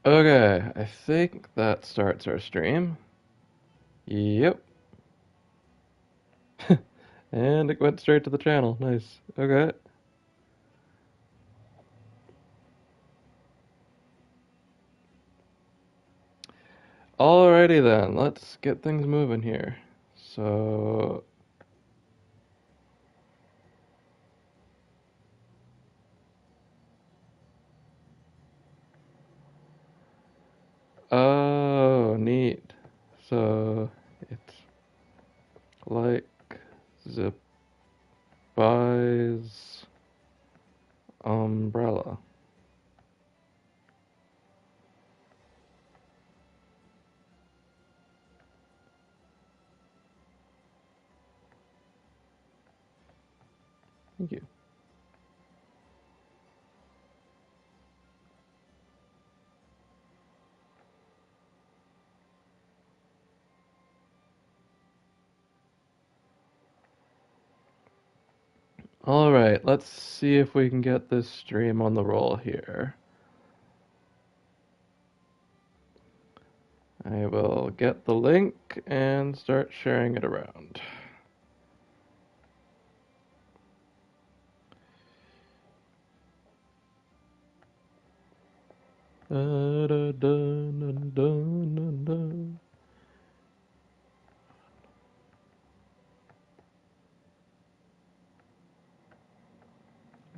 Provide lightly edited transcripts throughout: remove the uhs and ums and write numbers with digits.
Okay, I think that starts our stream. Yep. And it went straight to the channel. Nice. Okay. Alrighty then, let's get things moving here. So, oh, neat. So, it's like Zip buys umbrella. Thank you. Alright, let's see if we can get this stream on the roll here. I will get the link and start sharing it around. Da, da, da, da, da, da.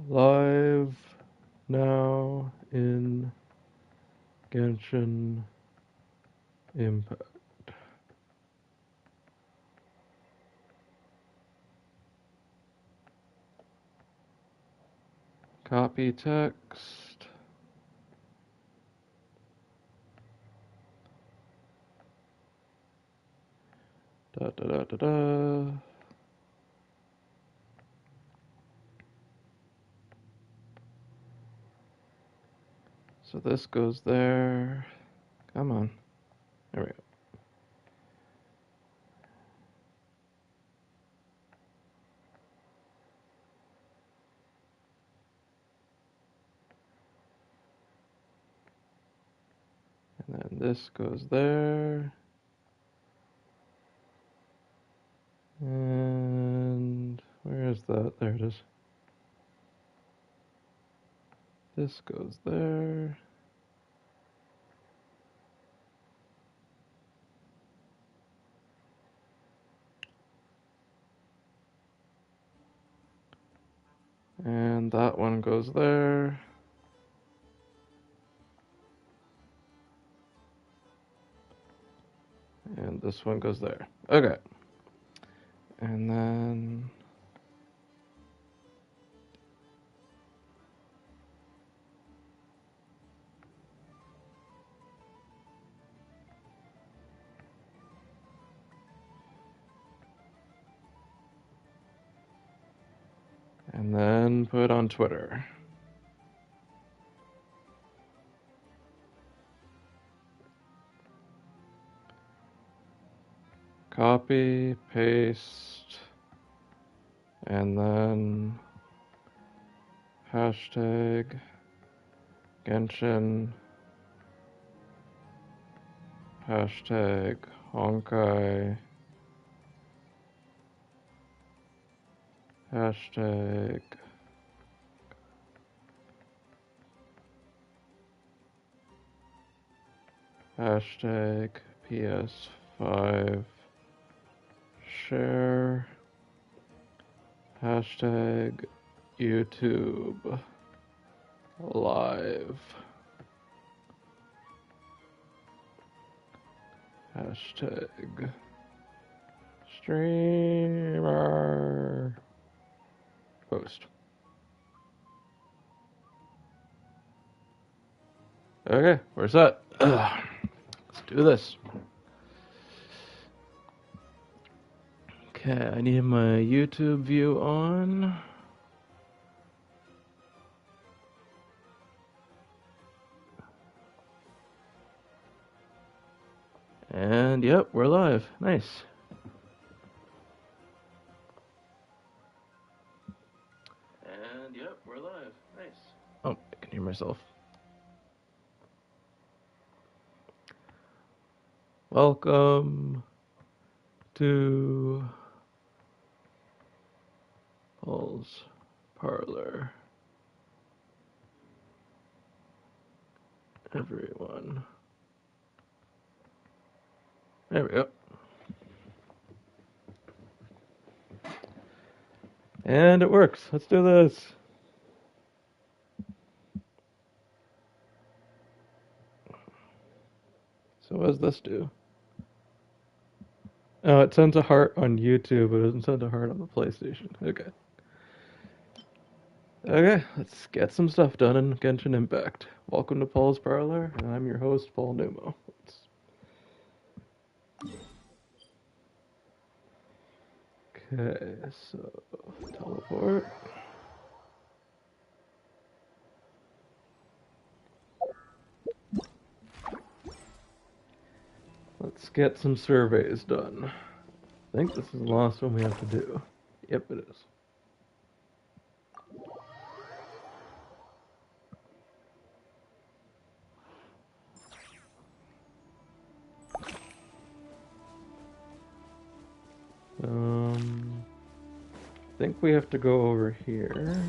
Live now in Genshin Impact. Copy text. Da da da da da. So this goes there. Come on. There we go. And then this goes there. And where is that? There it is. This goes there. And that one goes there. And this one goes there. Okay. And then put on Twitter. Copy, paste, and then hashtag Genshin, hashtag Honkai, hashtag hashtag PS5 share, hashtag YouTube live, hashtag streamer post. Okay, we're set. Let's do this. Okay, I need my YouTube view on. And yep, we're live. Nice. And yep, we're live. Nice. Oh, I can hear myself. Welcome to Paul's Parlor, everyone. There we go. And it works. Let's do this. So what does this do? Oh, it sends a heart on YouTube, but it doesn't send a heart on the PlayStation. Okay. Okay, let's get some stuff done in Genshin Impact. Welcome to Paul's Parlor, and I'm your host, Paul Numo. Okay, so teleport. Let's get some surveys done. I think this is the last one we have to do. Yep, it is. I think we have to go over here.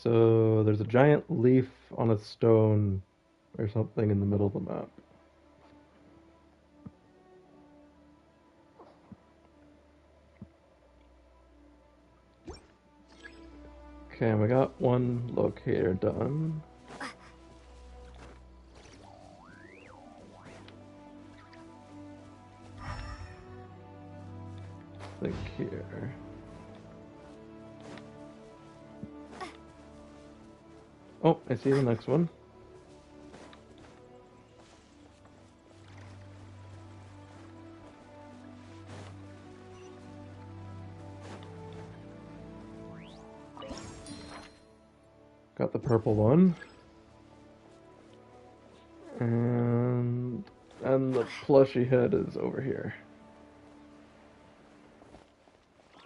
So there's a giant leaf on a stone or something in the middle of the map. Okay, we got one locator done. I think here. Oh, I see the next one. Got the purple one. And the plushy head is over here.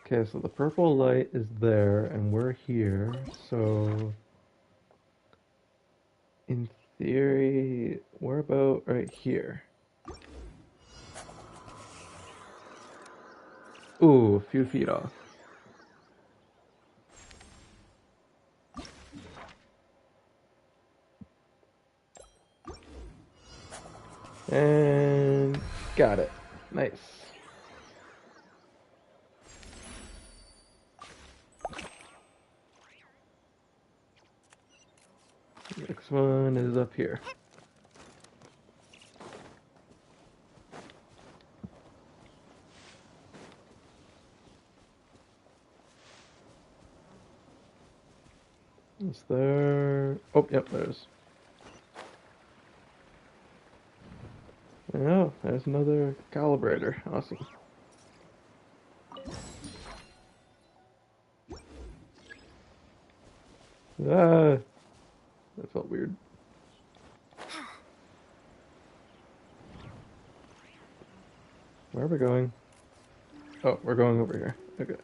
Okay, so the purple light is there, and we're here, so in theory, we're about right here. Ooh, a few feet off. And got it. Nice. Next one is up here. Is there... Oh, yep, there's... Oh, there's another calibrator. Awesome. Ah, that felt weird. Where are we going? Oh, we're going over here. Okay.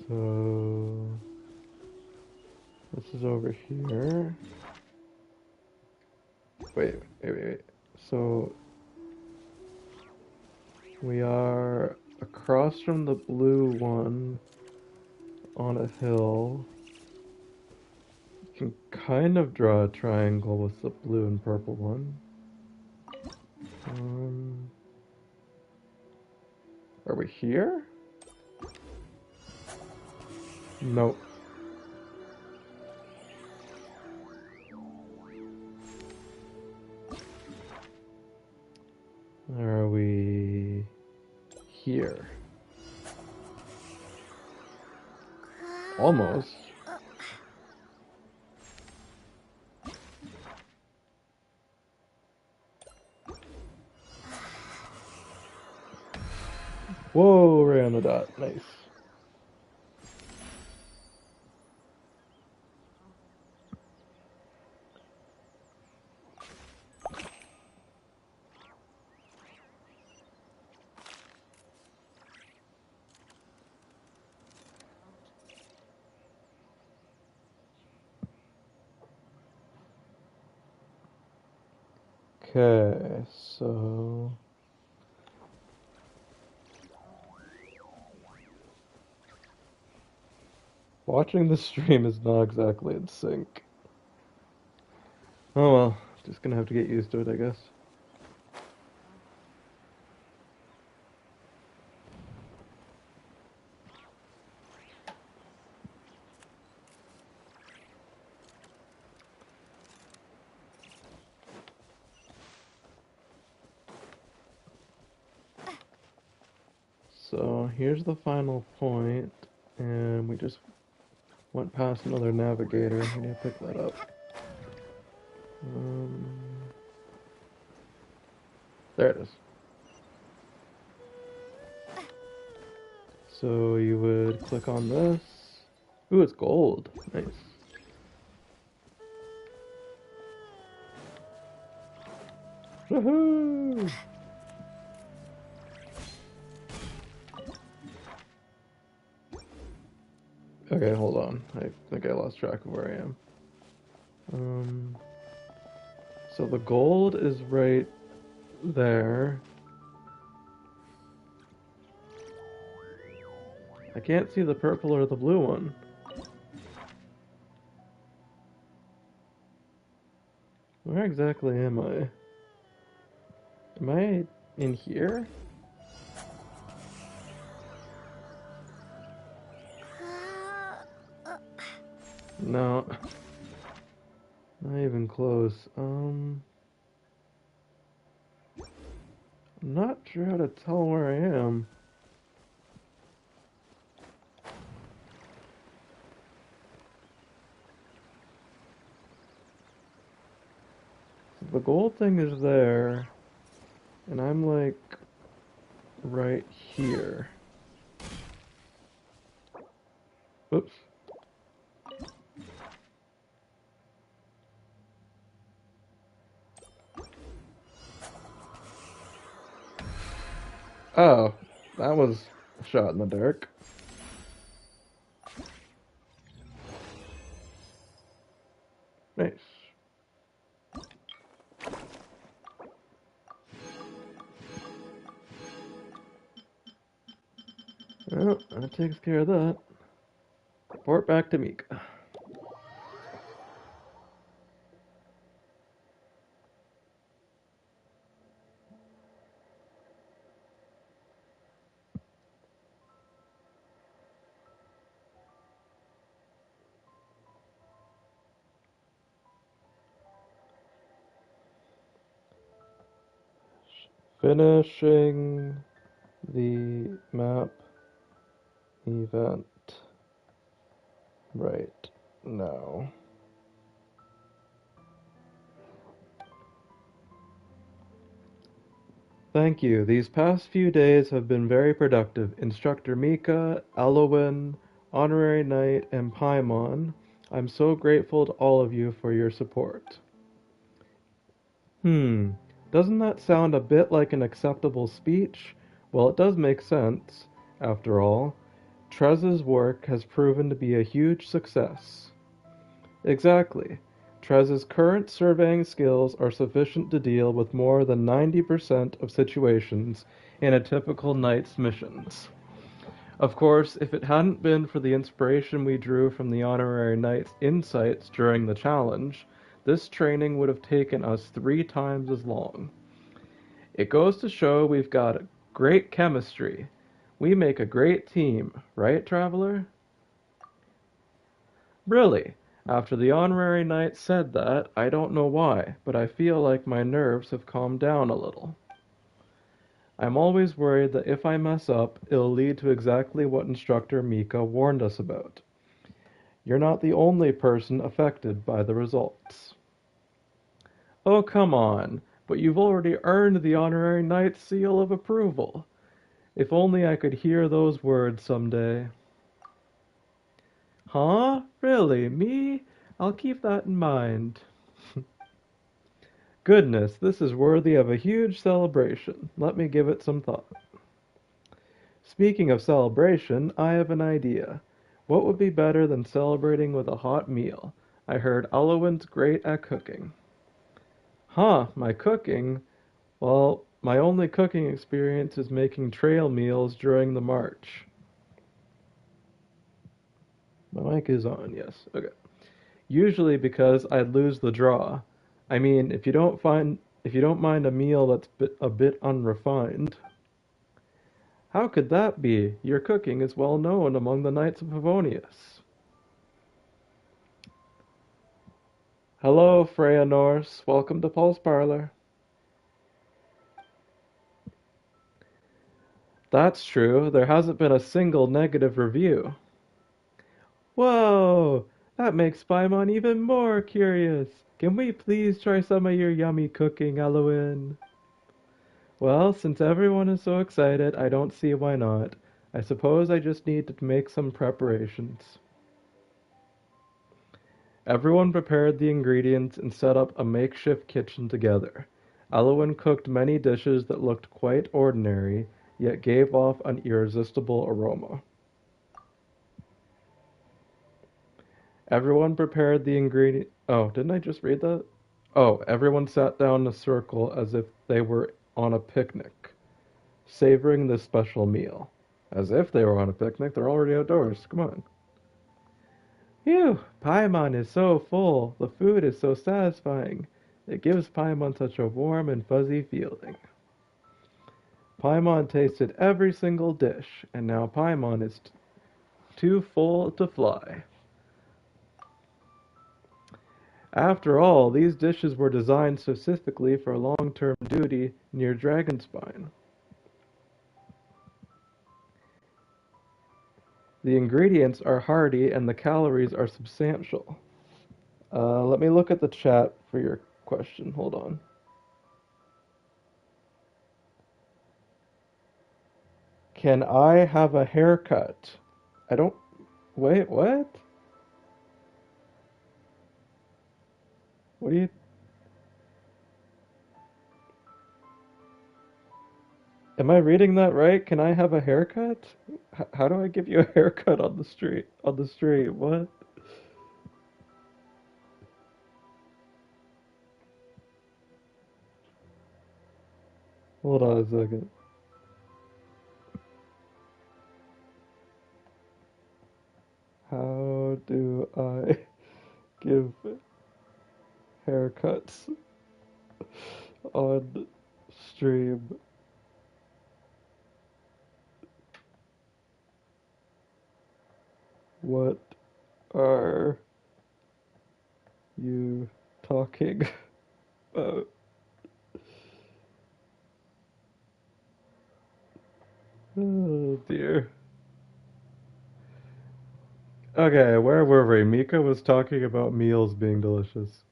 So... This is over here. Wait. So... We are across from the blue one on a hill. You can kind of draw a triangle with the blue and purple one. Are we here? Nope. Are we here? Almost. Whoa, right on the dot. Nice. Okay, so watching the stream is not exactly in sync. Oh well, just gonna have to get used to it, I guess. So here's the final point, and we just went past another navigator. We need to pick that up. Um, there it is. So you would click on this. Ooh, it's gold. Nice. Woohoo! Okay, hold on. I think I lost track of where I am. Um, so the gold is right there. I can't see the purple or the blue one. Where exactly am I? Am I in here? No, not even close. I'm not sure how to tell where I am. So the gold thing is there, and I'm like right here. Oops. Oh, that was a shot in the dark. Nice. Well, that takes care of that. Report back to Mika. Finishing the map event right now. Thank you. These past few days have been very productive. Instructor Mika, Elowen, Honorary Knight, and Paimon. I'm so grateful to all of you for your support. Hmm, doesn't that sound a bit like an acceptable speech? Well, it does make sense. After all, Trez's work has proven to be a huge success. Exactly. Trez's current surveying skills are sufficient to deal with more than 90% of situations in a typical knight's missions. Of course, if it hadn't been for the inspiration we drew from the honorary knight's insights during the challenge, this training would have taken us 3 times as long. It goes to show we've got great chemistry. We make a great team, right, Traveler? Really, after the honorary knight said that, I don't know why, but I feel like my nerves have calmed down a little. I'm always worried that if I mess up, it'll lead to exactly what Instructor Mika warned us about. You're not the only person affected by the results. Oh, come on, but you've already earned the honorary knight's seal of approval. If only I could hear those words someday. Huh? Really? Me? I'll keep that in mind. Goodness, this is worthy of a huge celebration. Let me give it some thought. Speaking of celebration, I have an idea. What would be better than celebrating with a hot meal? I heard Elowen's great at cooking. Huh, my cooking? Well, my only cooking experience is making trail meals during the march. My mic is on, yes. Okay. Usually because I'd lose the draw. I mean, if you don't mind a meal a bit unrefined. How could that be? Your cooking is well known among the Knights of Favonius. Hello, Freya Norse. Welcome to Paul's Parlor. That's true. There hasn't been a single negative review. Whoa! That makes Paimon even more curious. Can we please try some of your yummy cooking, Eloin? Well, since everyone is so excited, I don't see why not. I suppose I just need to make some preparations. Everyone prepared the ingredients and set up a makeshift kitchen together. Eloin cooked many dishes that looked quite ordinary, yet gave off an irresistible aroma. Everyone prepared the ingredient. Oh, didn't I just read that? Oh, everyone sat down in a circle as if they were on a picnic, savoring this special meal. As if they were on a picnic, they're already outdoors. Come on. Phew, Paimon is so full. The food is so satisfying. It gives Paimon such a warm and fuzzy feeling. Paimon tasted every single dish, and now Paimon is too full to fly. After all, these dishes were designed specifically for long-term duty near Dragonspine. The ingredients are hearty and the calories are substantial. Let me look at the chat for your question. Hold on. Can I have a haircut? I don't. Wait, what? What do you. Am I reading that right? Can I have a haircut? How do I give you a haircut on the street? On the street? What? Hold on a second. How do I give haircuts on stream? What are you talking about? Oh dear. Okay, where were we? Mika was talking about meals being delicious.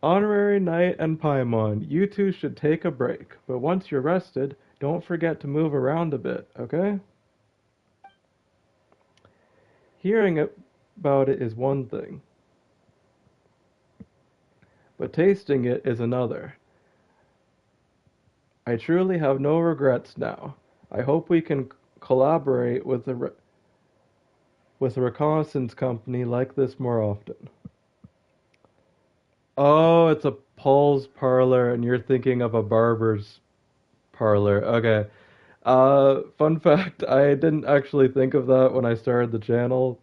Honorary Knight and Paimon, you two should take a break, but once you're rested, don't forget to move around a bit, okay? Hearing about it is one thing, but tasting it is another. I truly have no regrets now. I hope we can collaborate with a reconnaissance company like this more often. Oh, it's a Paul's parlor, and you're thinking of a barber's parlor. Okay. Fun fact, I didn't actually think of that when I started the channel.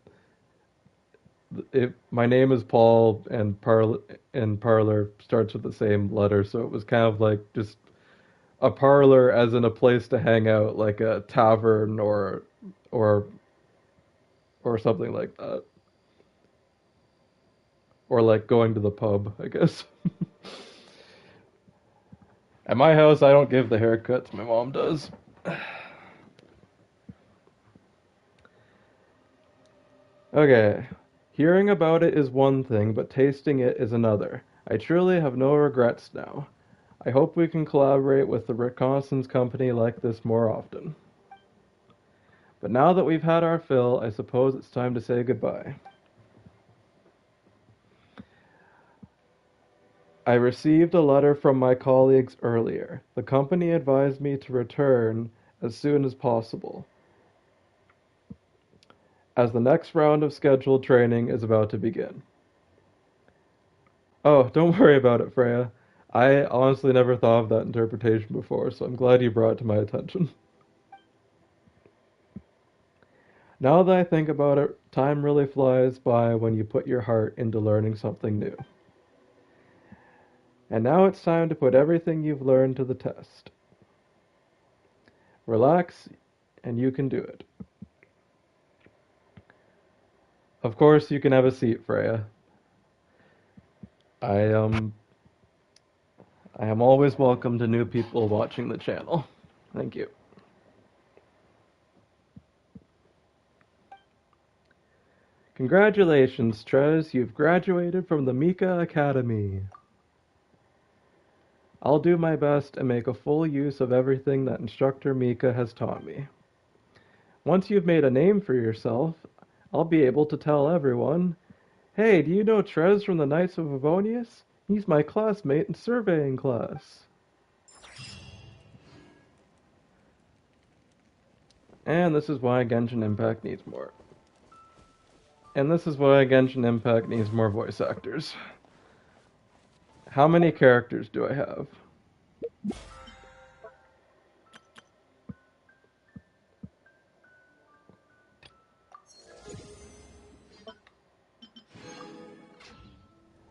My name is Paul, and parlor starts with the same letter, so it was kind of like just a parlor as in a place to hang out, like a tavern or or something like that, or like going to the pub, I guess. At my house, I don't give the haircuts. My mom does. Okay. Hearing about it is one thing, but tasting it is another. I truly have no regrets now. I hope we can collaborate with the reconnaissance company like this more often. But now that we've had our fill, I suppose it's time to say goodbye. I received a letter from my colleagues earlier. The company advised me to return as soon as possible, as the next round of scheduled training is about to begin. Oh, don't worry about it, Freya. I honestly never thought of that interpretation before, so I'm glad you brought it to my attention. Now that I think about it, time really flies by when you put your heart into learning something new. And now it's time to put everything you've learned to the test. Relax, and you can do it. Of course, you can have a seat, Freya. I I am always welcome to new people watching the channel. Thank you. Congratulations, Trez. You've graduated from the Mika Academy. I'll do my best and make a full use of everything that Instructor Mika has taught me. Once you've made a name for yourself, I'll be able to tell everyone, hey, do you know Trez from the Knights of Avonius? He's my classmate in surveying class. And this is why Genshin Impact needs more. And this is why Genshin Impact needs more voice actors. How many characters do I have?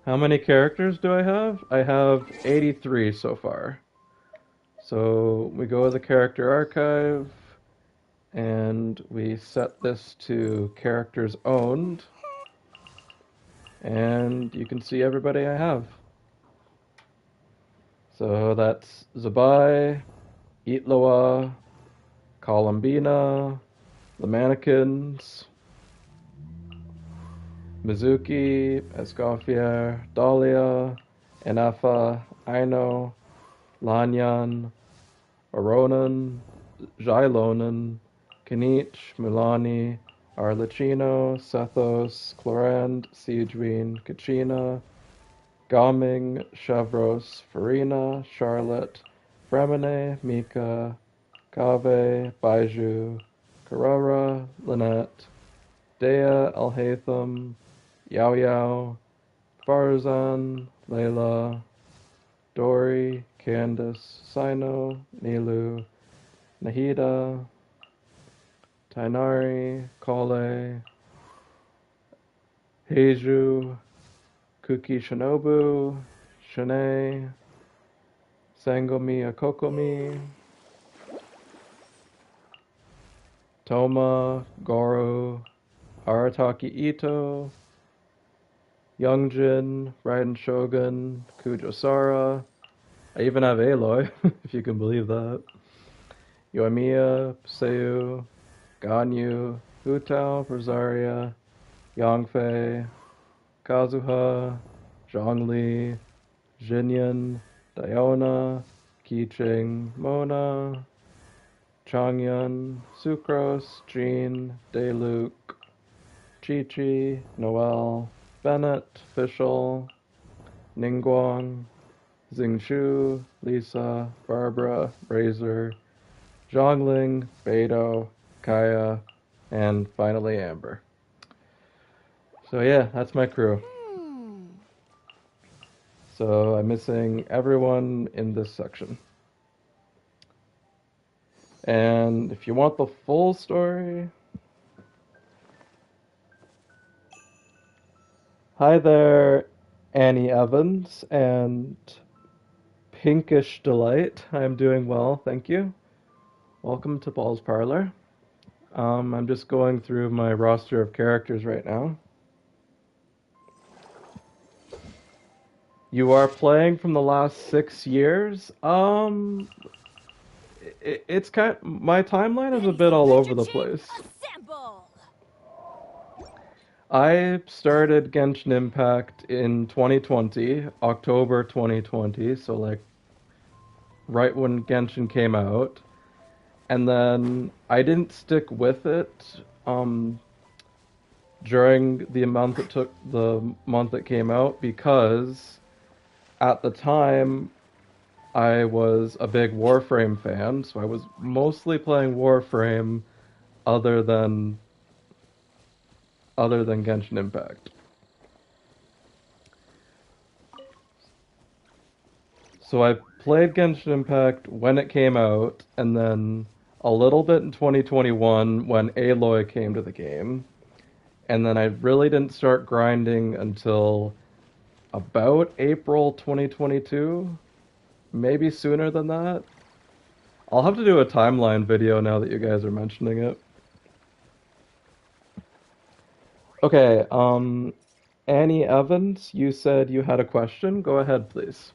How many characters do I have? I have 83 so far. So we go to the character archive and we set this to characters owned. And you can see everybody I have. So that's Zabai, Itloa, Columbina, the mannequins, Mizuki, Escoffier, Dahlia, Enafa, Aino, Lanyan, Aronan, Xilonan, Kanich, Mulani, Arlecchino, Sethos, Clorand, Siegeween, Kachina, Gaming, Chevros, Farina, Charlotte, Fremine, Mika, Kave, Baiju, Carrara, Lynette, Dea, Alhaitham, Yao Yao, Farzan, Layla, Dory, Candace, Sino, Nilu, Nahida, Tainari, Kale, Heiju, Kuki Shinobu, Shanae, Sangomi Akokomi, Toma, Goro, Arataki Ito, Youngjin, Raiden Shogun, Kujosara. I even have Aloy, if you can believe that. Yoimiya, Seu, Ganyu, Hutao, Rosaria, Yangfei, Kazuha, Zhongli, Jinyan, Diona, Keqing, Mona, Changyun, Sucrose, Jean, Dayluk, Chi-Chi, Noel, Bennett, Fischl, Ningguang, Xingqiu, Lisa, Barbara, Razor, Zhongling, Beidou, Kaya, and finally Amber. So yeah, that's my crew. So I'm missing everyone in this section. And if you want the full story... Hi there, Annie Evans and Pinkish Delight. I'm doing well, thank you. Welcome to Paul's Parlor. I'm just going through my roster of characters right now. You are playing from the last 6 years? It's kind of, my timeline is a bit all over the place. I started Genshin Impact in 2020, October 2020, so like right when Genshin came out. And then I didn't stick with it during the month it came out because at the time I was a big Warframe fan, so I was mostly playing Warframe other than Genshin Impact. So I played Genshin Impact when it came out, and then a little bit in 2021 when Aloy came to the game, and then I really didn't start grinding until about April 2022, maybe sooner than that. I'll have to do a timeline video now that you guys are mentioning it. Okay, Annie Evans, you said you had a question. Go ahead, please.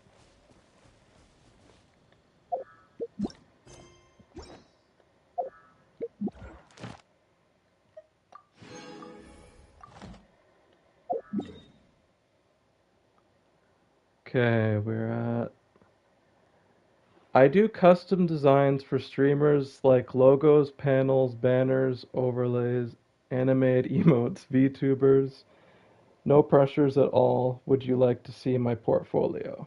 Okay, we're at. I do custom designs for streamers like logos, panels, banners, overlays, animated emotes, VTubers. No pressures at all. Would you like to see my portfolio?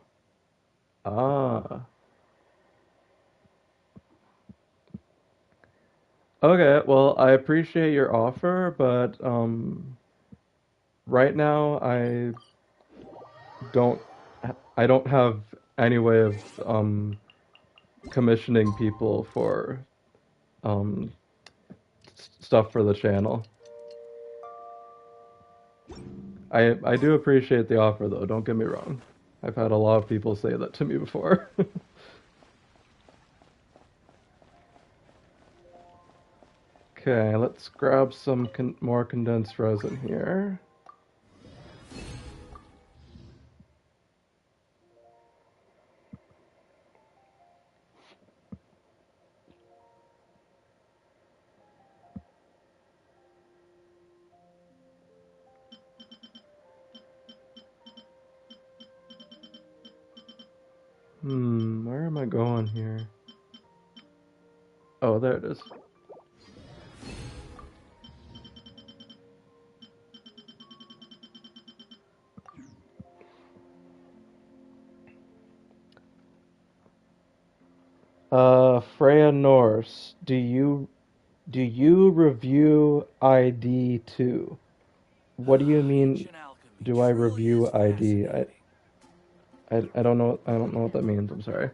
Ah. Okay, well, I appreciate your offer, but right now don't I don't have any way of commissioning people for um stuff for the channel. I do appreciate the offer though, don't get me wrong. I've had a lot of people say that to me before. Okay, let's grab some more condensed resin here. Where am I going here? Oh, there it is. Freya Norse, do you review ID too? What do you mean? Ancient alchemy Do I truly is review ID? fascinating. I don't know. I don't know what that means. I'm sorry.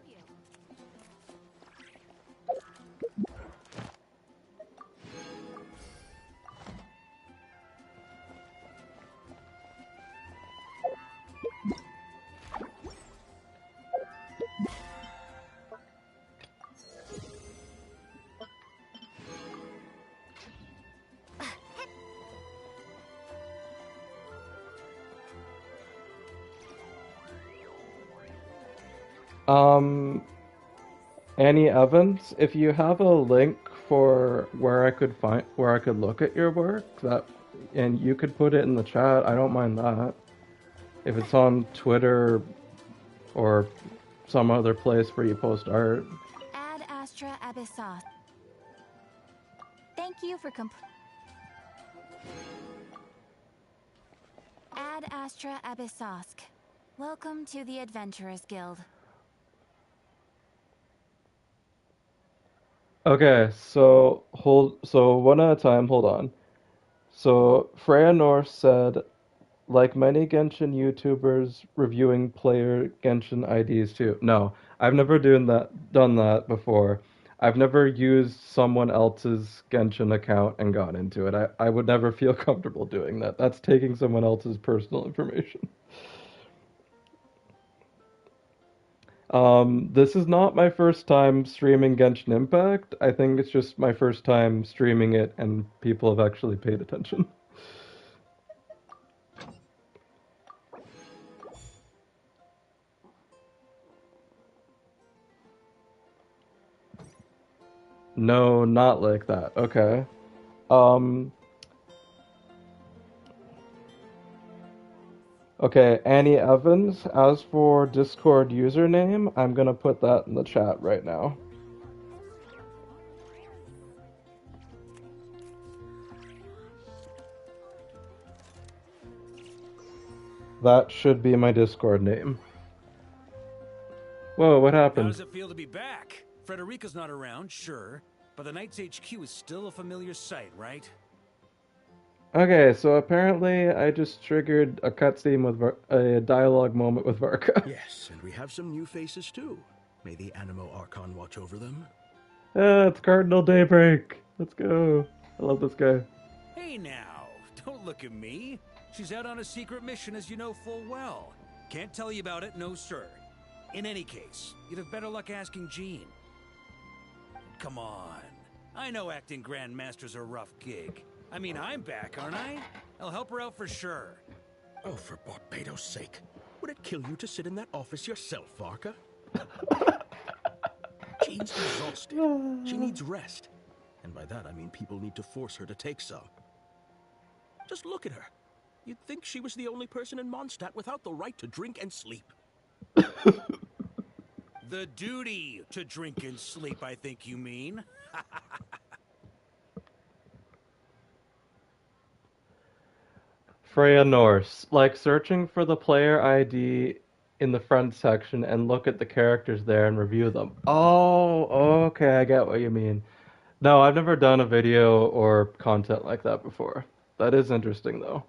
Um, Annie Evans, if you have a link for where I could look at your work, and you could put it in the chat. I don't mind that. If it's on Twitter or some other place where you post art. Ad Astra Abyssos. Thank you for Ad Astra Abyssosk. Welcome to the Adventurers Guild. Okay, so one at a time, hold on. So Freya Norse said, like many Genshin YouTubers reviewing player Genshin IDs too. No, I've never done that before. I've never used someone else's Genshin account and gone into it. I would never feel comfortable doing that. That's taking someone else's personal information. This is not my first time streaming Genshin Impact. I think it's just my first time streaming it and people have actually paid attention. No, not like that. Okay. Um, okay, Annie Evans, as for Discord username, I'm gonna put that in the chat right now. That should be my Discord name. Whoa, what How happened? does it feel to be back? Frederica's not around, sure, but the Knights HQ is still a familiar sight, right? Okay, so apparently I just triggered a cutscene with a dialogue moment with Varka. Yes, and we have some new faces too. May the Animo Archon watch over them. It's Cardinal Daybreak. Let's go. I love this guy. Hey now, don't look at me. She's out on a secret mission, as you know full well. Can't tell you about it, no sir. In any case, you'd have better luck asking Jean. Come on. I know acting Grandmaster's a rough gig. I mean, I'm back, aren't I? I'll help her out for sure. Oh, for Barbados' sake. Would it kill you to sit in that office yourself, Varka? Jean's exhausted. She needs rest. And by that I mean people need to force her to take some. Just look at her. You'd think she was the only person in Mondstadt without the right to drink and sleep. The duty to drink and sleep, I think you mean. Freya Norse. Like searching for the player ID in the front section and look at the characters there and review them. Oh, okay, I get what you mean. No, I've never done a video or content like that before. That is interesting though.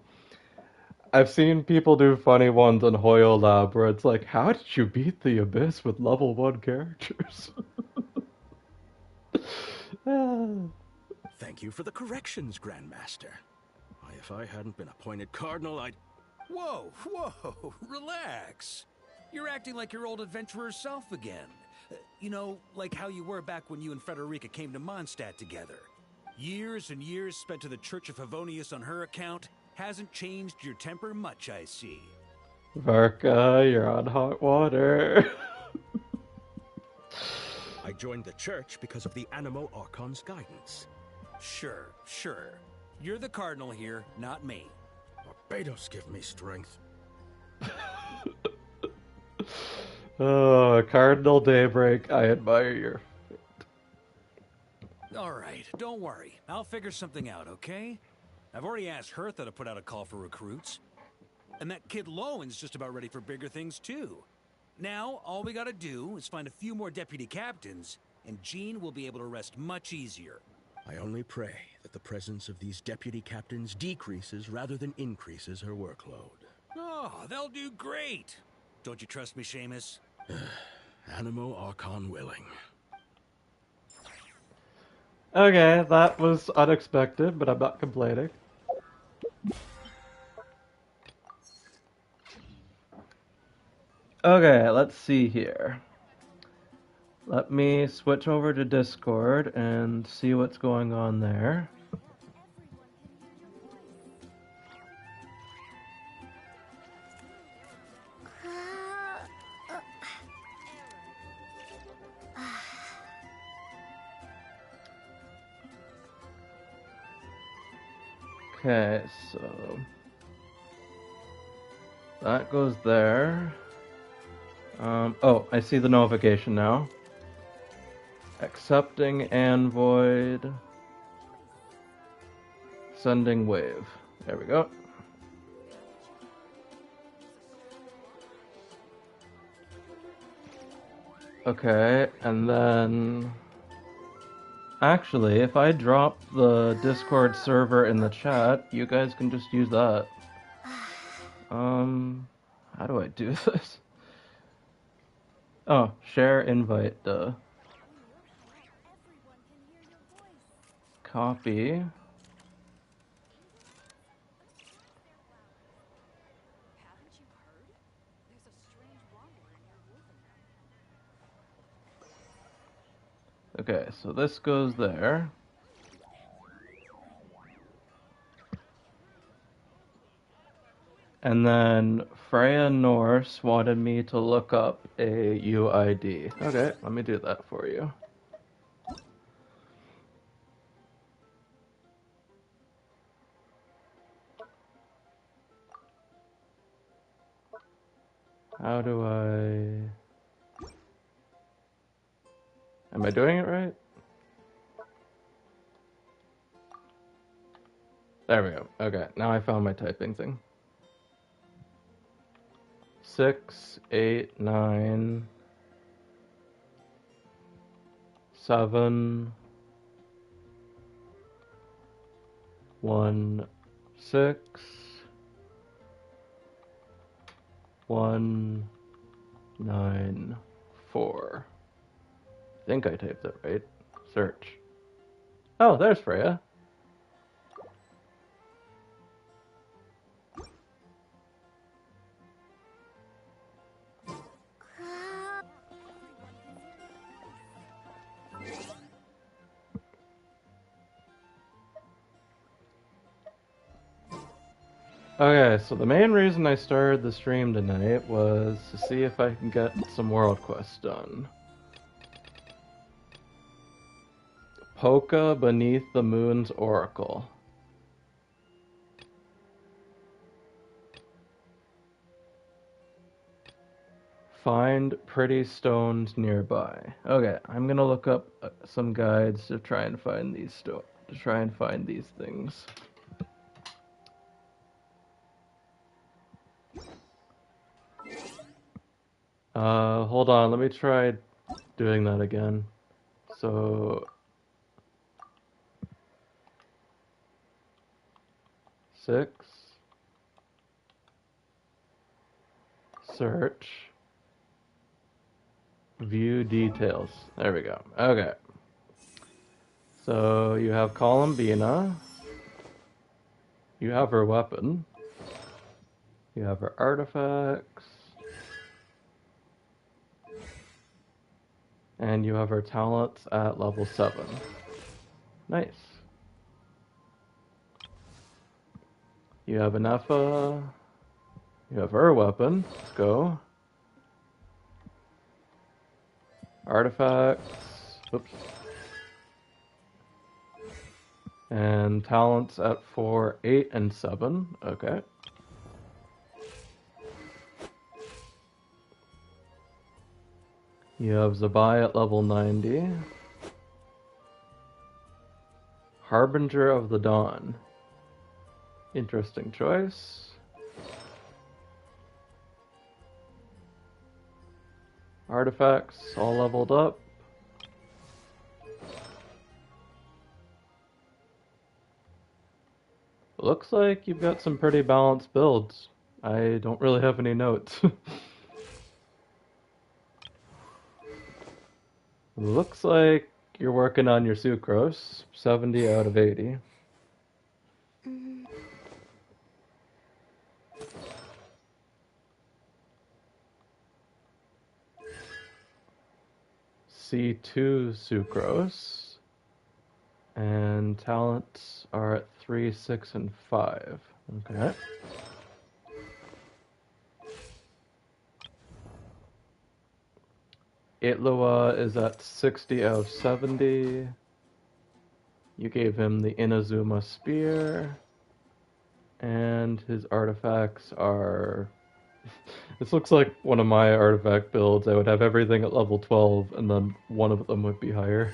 I've seen people do funny ones on Hoyo Lab where it's like, how did you beat the Abyss with level 1 characters? Thank you for the corrections, Grandmaster. Why, if I hadn't been appointed Cardinal, I'd... Whoa, whoa, relax. You're acting like your old adventurer self again. You know, like how you were back when you and Frederica came to Mondstadt together. Years and years spent to the Church of Favonius on her account hasn't changed your temper much, I see. Varka, you're on hot water. I joined the church because of the Animo Archon's guidance. Sure, sure. You're the Cardinal here, not me. Barbados give me strength. Oh, Cardinal Daybreak, I admire your fate. Alright, don't worry. I'll figure something out, okay? I've already asked Hertha to put out a call for recruits. And that kid Lowen's just about ready for bigger things, too. Now, all we gotta do is find a few more deputy captains, and Jean will be able to rest much easier. I only pray that the presence of these deputy captains decreases rather than increases her workload. Oh, they'll do great! Don't you trust me, Seamus? Animo Archon willing. Okay, that was unexpected, but I'm not complaining. Okay, let's see here. Let me switch over to Discord and see what's going on there. Okay, so that goes there. Oh, I see the notification now. Accepting Envoyed. Sending wave. There we go. Okay, and then... Actually, if I drop the Discord server in the chat, you guys can just use that. How do I do this? Oh, share invite, Copy. Okay, so this goes there. And then Freya Norse wanted me to look up a UID. Okay, let me do that for you. How do I... Am I doing it right? There we go. Okay, now I found my typing thing. 6, 8, 9, 7, 1, 6 1 9 4. I think I typed it right. Search. Oh, there's Freya. Okay, so the main reason I started the stream tonight was to see if I can get some world quests done. Polka beneath the moon's oracle. Find pretty stones nearby. Okay, I'm gonna look up some guides to try and find these things. Hold on, let me try doing that again. So 6 search view details. There we go. Okay. So you have Columbina. You have her weapon. You have her artifacts. And you have her talents at level 7. Nice. You have Anefa. You have her weapon. Let's go. Artifacts. Oops. And talents at 4, 8, and 7. Okay. You have Zabai at level 90. Harbinger of the Dawn. Interesting choice. Artifacts all leveled up. Looks like you've got some pretty balanced builds. I don't really have any notes. Looks like you're working on your sucrose. 70 out of 80. C2 sucrose. And talents are at 3, 6, and 5. Okay. Itlua is at 60 out of 70. You gave him the Inazuma Spear. And his artifacts are... This looks like one of my artifact builds. I would have everything at level 12, and then one of them would be higher.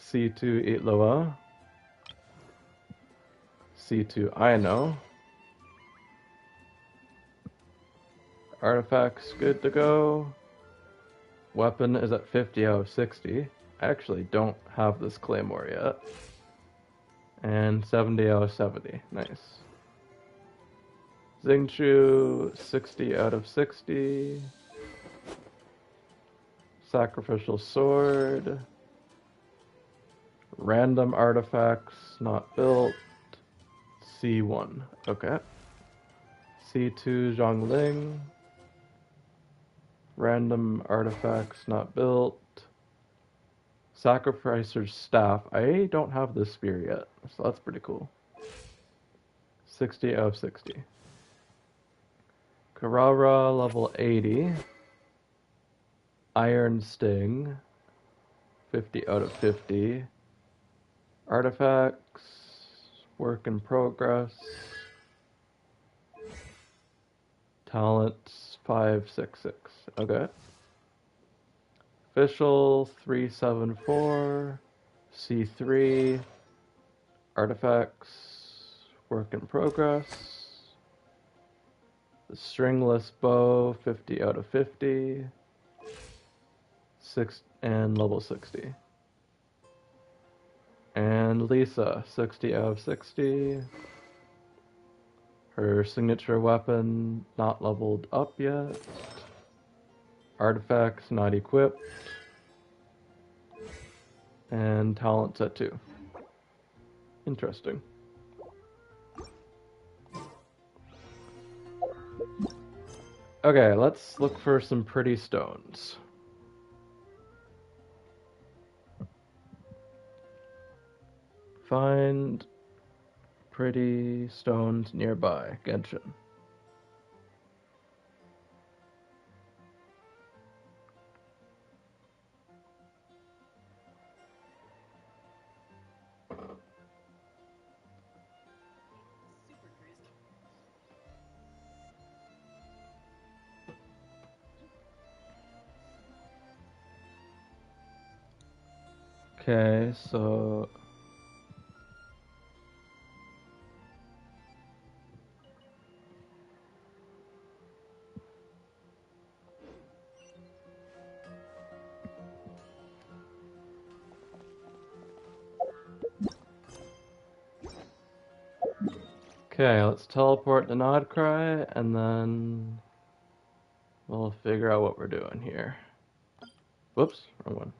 C2 Itlua. C2 Aino. Artifacts good to go. Weapon is at 50 out of 60. I actually don't have this claymore yet. And 70 out of 70. Nice. Xingqiu, 60 out of 60. Sacrificial sword. Random artifacts not built. C1. Okay. C2 Zhongling. Random artifacts not built. Sacrificer's staff. I don't have this spear yet, so that's pretty cool. 60 out of 60. Karara level 80. Iron Sting. 50 out of 50. Artifacts. Work in progress. Talents 566. Okay. Official 374. C3. Artifacts. Work in progress. The stringless bow 50 out of 50. 6 and level 60. And Lisa 60 out of 60. Her signature weapon not leveled up yet. Artifacts not equipped. And talent set 2. Interesting. Okay, let's look for some pretty stones. Find pretty stones nearby. Genshin. Okay, so okay, let's teleport to Nodcry, and then we'll figure out what we're doing here. Whoops, wrong one.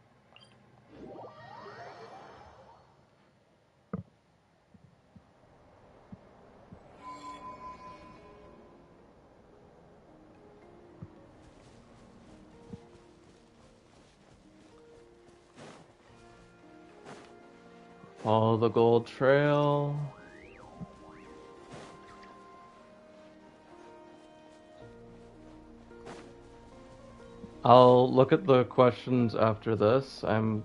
Follow the gold trail. I'll look at the questions after this. I'm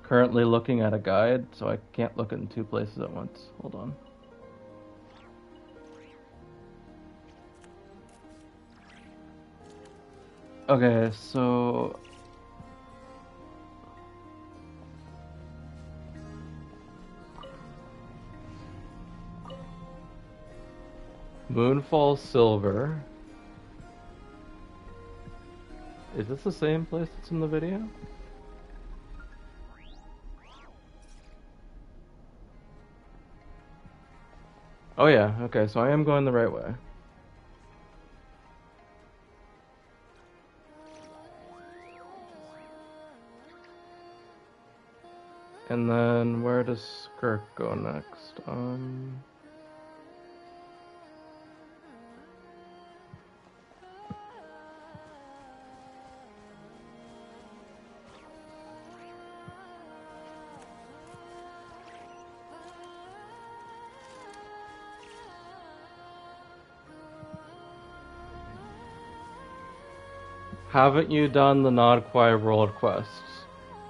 currently looking at a guide, so I can't look in 2 places at once. Hold on. Okay, so Moonfall Silver. Is this the same place that's in the video? Oh yeah, okay, so I am going the right way. And then where does Skirk go next? Haven't you done the Nodquai world quests?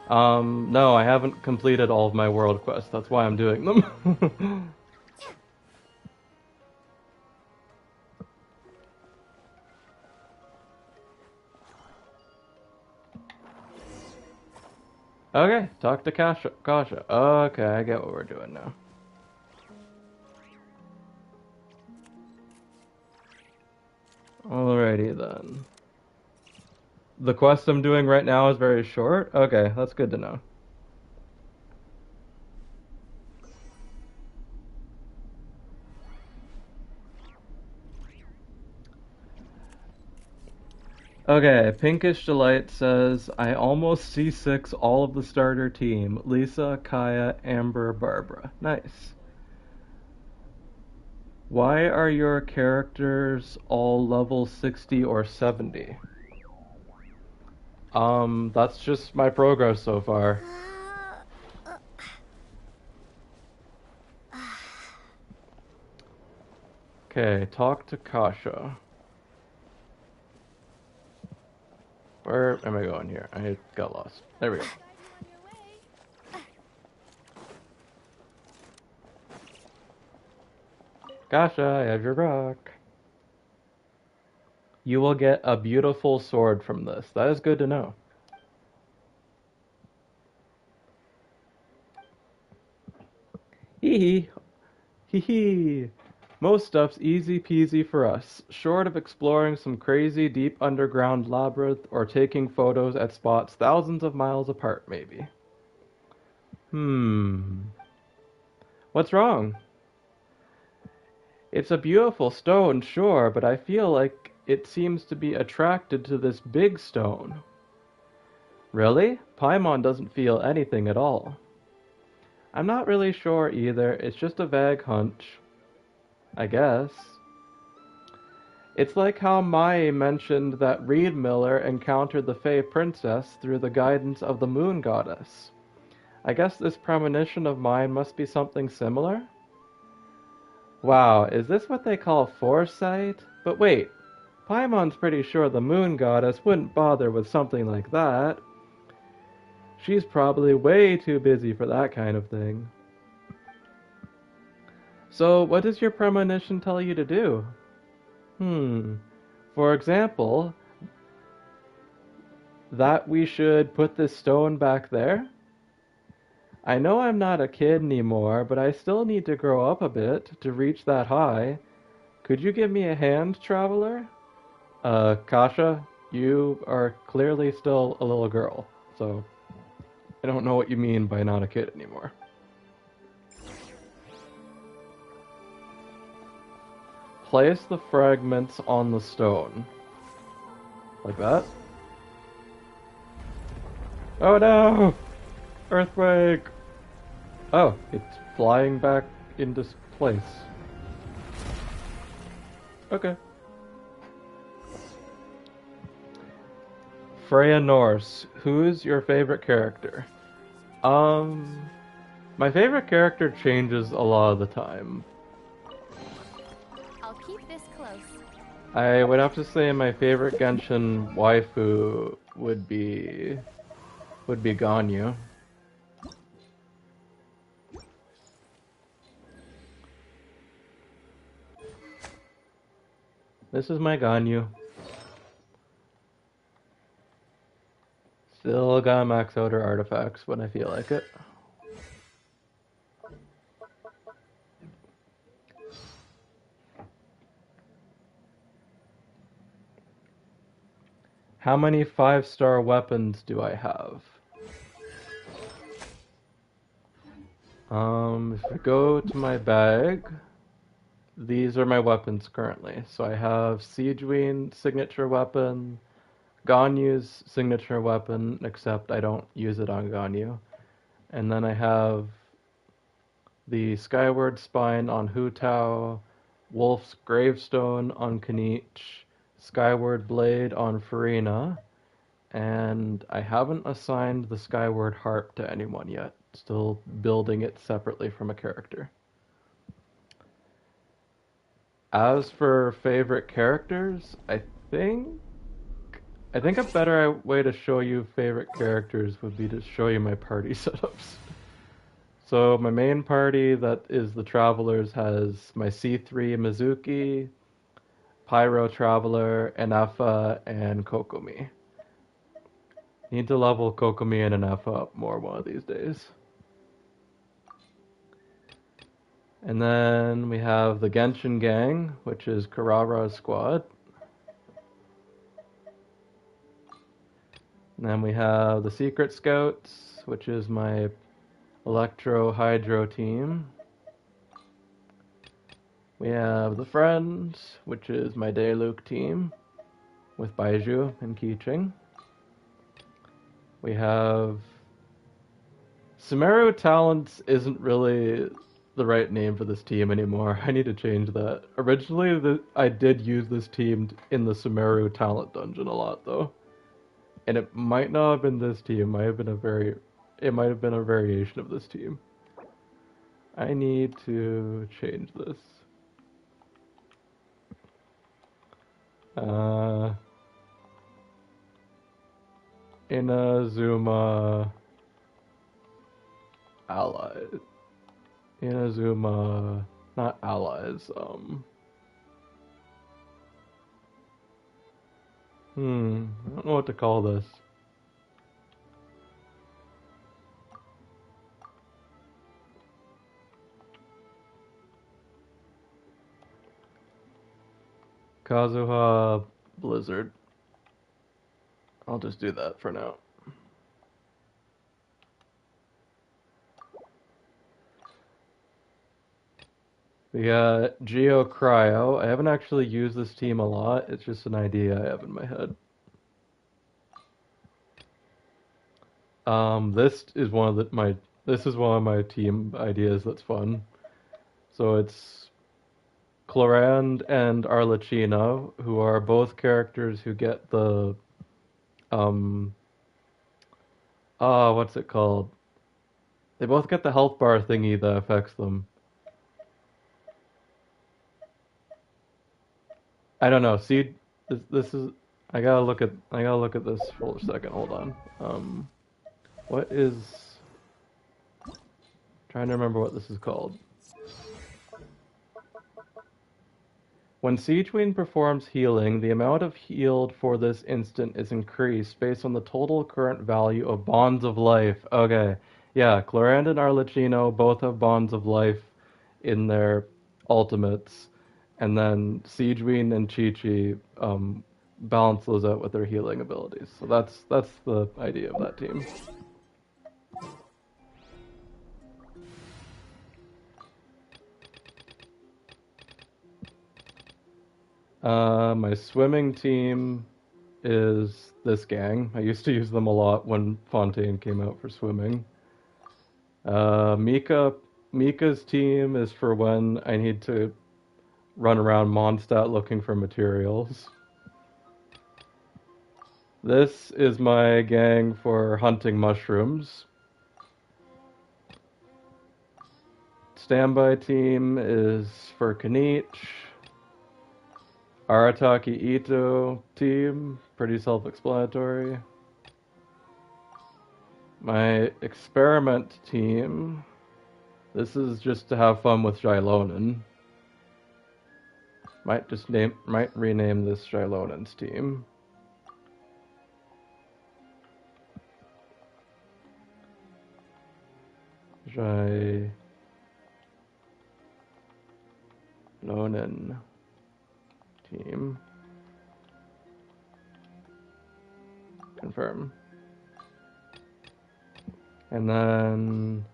No, I haven't completed all of my world quests. That's why I'm doing them. Okay, talk to Kasha. Okay, I get what we're doing now. Alrighty then. The quest I'm doing right now is very short? Okay, that's good to know. Okay, Pinkish Delight says, I almost C6 all of the starter team. Lisa, Kaya, Amber, Barbara. Nice. Why are your characters all level 60 or 70? That's just my progress so far. Okay, talk to Kasha. Where am I going here? I got lost. There we go. Kasha, I have your rock. You will get a beautiful sword from this. That is good to know. Hee hee. Hee hee. Most stuff's easy peasy for us, short of exploring some crazy deep underground labyrinth or taking photos at spots thousands of miles apart, maybe. What's wrong? It's a beautiful stone, sure, but I feel like it seems to be attracted to this big stone. Really? Paimon doesn't feel anything at all. I'm not really sure either, it's just a vague hunch. I guess. It's like how Mai mentioned that Reed Miller encountered the Fey Princess through the guidance of the Moon Goddess. I guess this premonition of mine must be something similar? Wow, is this what they call foresight? But wait, Paimon's pretty sure the Moon Goddess wouldn't bother with something like that. She's probably way too busy for that kind of thing. So, what does your premonition tell you to do? For example, that we should put this stone back there? I know I'm not a kid anymore, but I still need to grow up a bit to reach that high. Could you give me a hand, traveler? Kasha, you are clearly still a little girl, so I don't know what you mean by not a kid anymore. Place the fragments on the stone. Like that? Oh no! Earthquake! Oh, it's flying back into place. Okay. Freya Norse, who's your favorite character? My favorite character changes a lot of the time. I'll keep this close. I would have to say my favorite Genshin waifu would be Ganyu. This is my Ganyu. Still gotta max out her artifacts when I feel like it. How many 5-star weapons do I have? If I go to my bag, these are my weapons currently. So I have Siegewein signature weapon, Ganyu's signature weapon, except I don't use it on Ganyu. And then I have the Skyward Spine on Hu Tao, Wolf's Gravestone on Kanich, Skyward Blade on Farina, and I haven't assigned the Skyward Harp to anyone yet. Still building it separately from a character. As for favorite characters, think a better way to show you favorite characters would be to show you my party setups. So my main party, that is the Travelers, has my C3 Mizuki, Pyro Traveler, Anafa, and Kokomi. Need to level Kokomi and Anafa up more one of these days. And then we have the Genshin Gang, which is Karara's squad. And then we have the Secret Scouts, which is my Electro Hydro team. We have the Friends, which is my Daeluke team, with Baiju and Keeching. We have Sumeru Talents isn't really the right name for this team anymore. I need to change that. Originally, I did use this team in the Sumeru Talent Dungeon a lot, though. And it might not have been this team. It might have been a variation of this team. I need to change this. Inazuma allies. Inazuma, not allies. I don't know what to call this. Kazuha Blizzard. I'll just do that for now. We got Geo Cryo. I haven't actually used this team a lot. It's just an idea I have in my head. This is one of my team ideas that's fun. So it's Clorand and Arlecchino, who are both characters who get the um what's it called? They both get the health bar thingy that affects them. I don't know. See, this is I gotta look at this for a second. Hold on. What is trying to remember what this is called. When Siegeween performs healing, the amount of healed for this instant is increased based on the total current value of Bonds of Life. Okay, yeah, Clorand and Arlecchino both have Bonds of Life in their ultimates, and then Siegeween and Chi-Chi balance those out with their healing abilities. So that's the idea of that team. My swimming team is this gang. I used to use them a lot when Fontaine came out for swimming. Mika's team is for when I need to run around Mondstadt looking for materials. This is my gang for hunting mushrooms. Standby team is for Kanich. Arataki Ito team, pretty self-explanatory. My experiment team, this is just to have fun with Jailonen. Might rename this Jailonen's team. Jailonen team. Confirm. And then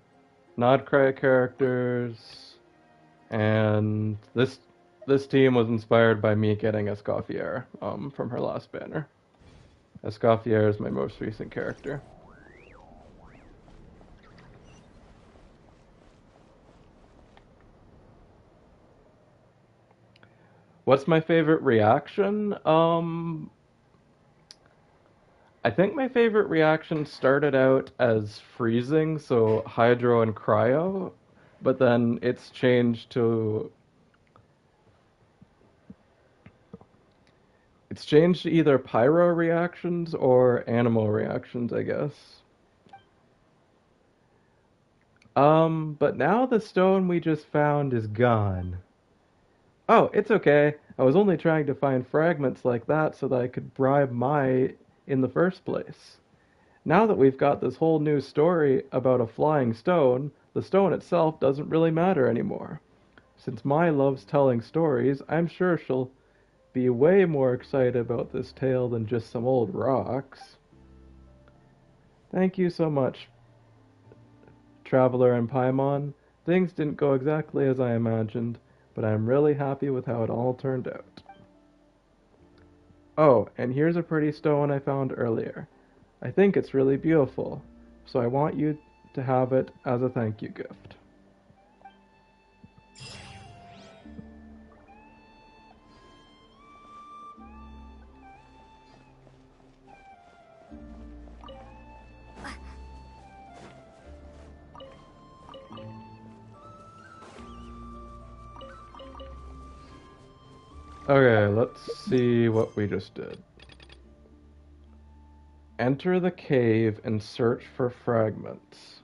Nodcry characters, and this team was inspired by me getting Escoffier from her last banner. Escoffier is my most recent character. What's my favorite reaction? I think my favorite reaction started out as freezing, so hydro and cryo, but then it's changed to either pyro reactions or animal reactions, I guess. But now the stone we just found is gone. Oh, it's okay. I was only trying to find fragments like that so that I could bribe Mai in the first place. Now that we've got this whole new story about a flying stone, the stone itself doesn't really matter anymore. Since Mai loves telling stories, I'm sure she'll be way more excited about this tale than just some old rocks. Thank you so much, Traveler and Paimon. Things didn't go exactly as I imagined, but I'm really happy with how it all turned out. Oh, and here's a pretty stone I found earlier. I think it's really beautiful, so I want you to have it as a thank you gift. Okay, let's see what we just did. Enter the cave and search for fragments.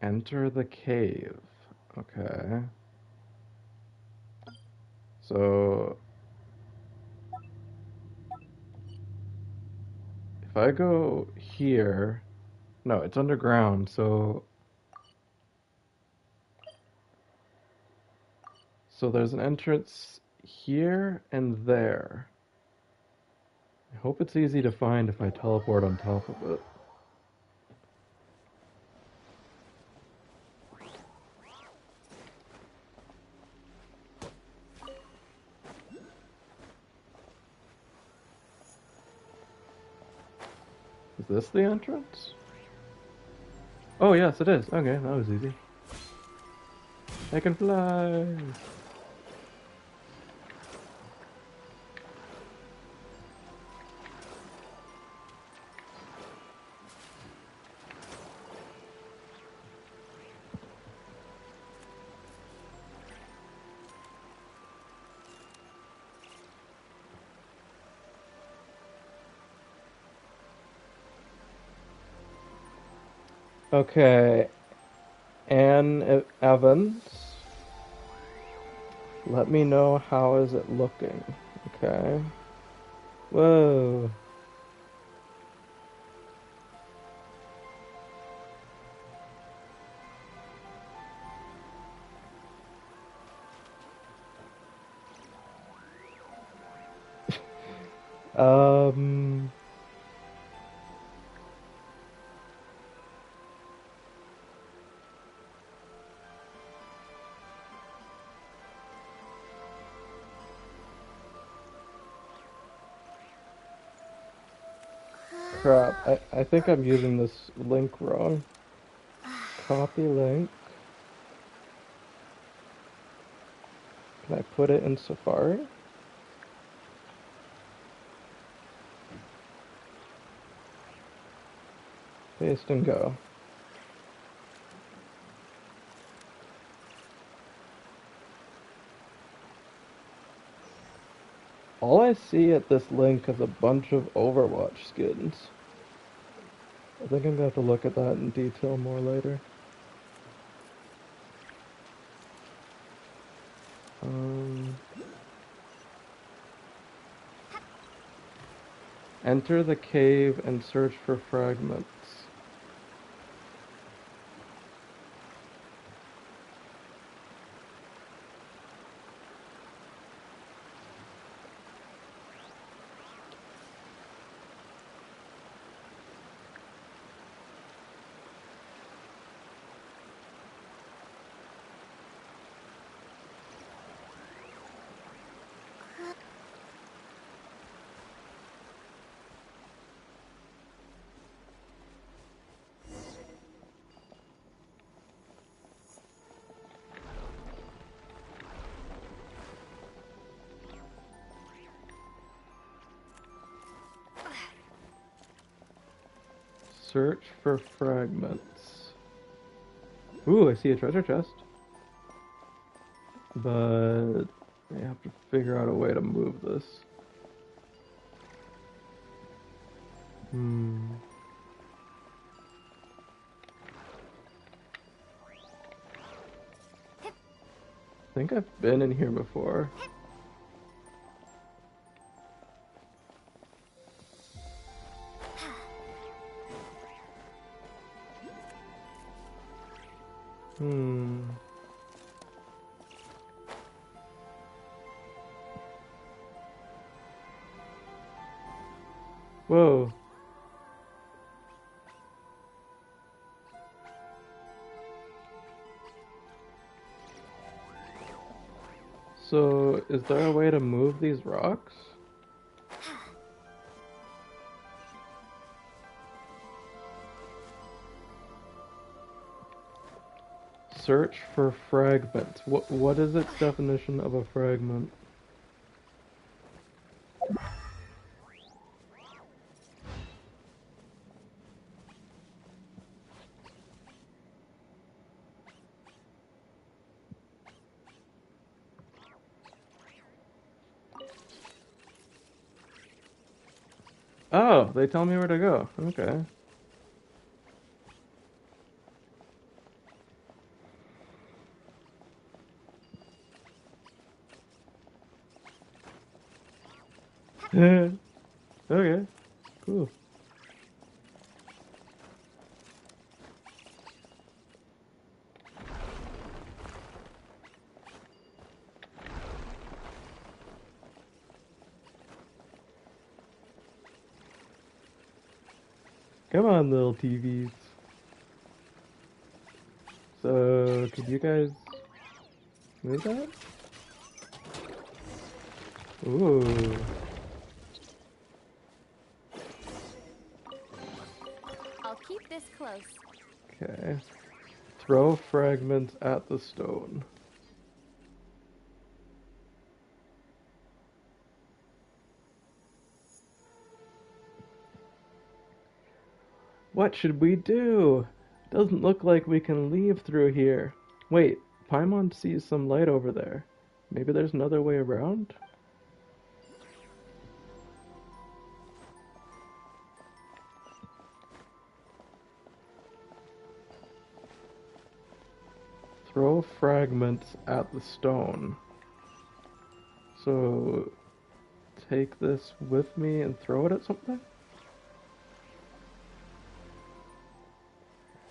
Enter the cave. Okay. So if I go here, no, it's underground, so there's an entrance here and there. I hope it's easy to find if I teleport on top of it. Is this the entrance? Oh, yes, it is. Okay, that was easy. I can fly! Okay, Evans, let me know how is it looking. Okay. Whoa. Um. Crap. I think I'm using this link wrong. Copy link. Can I put it in Safari? Paste and go. All I see at this link is a bunch of Overwatch skins. I think I'm gonna have to look at that in detail more later. Um, enter the cave and search for fragments. Search for fragments. Ooh, I see a treasure chest. But I have to figure out a way to move this. Hmm. I think I've been in here before. Hmm. Whoa. So, is there a way to move these rocks? Search for fragments. What is its definition of a fragment? Oh, they tell me where to go. Okay. Okay, cool. Come on, little TVs. So, could you guys move that? Ooh. I'll keep this close. Okay. Throw fragments at the stone. What should we do? Doesn't look like we can leave through here. Wait, Paimon sees some light over there. Maybe there's another way around? Throw fragments at the stone. So, take this with me and throw it at something?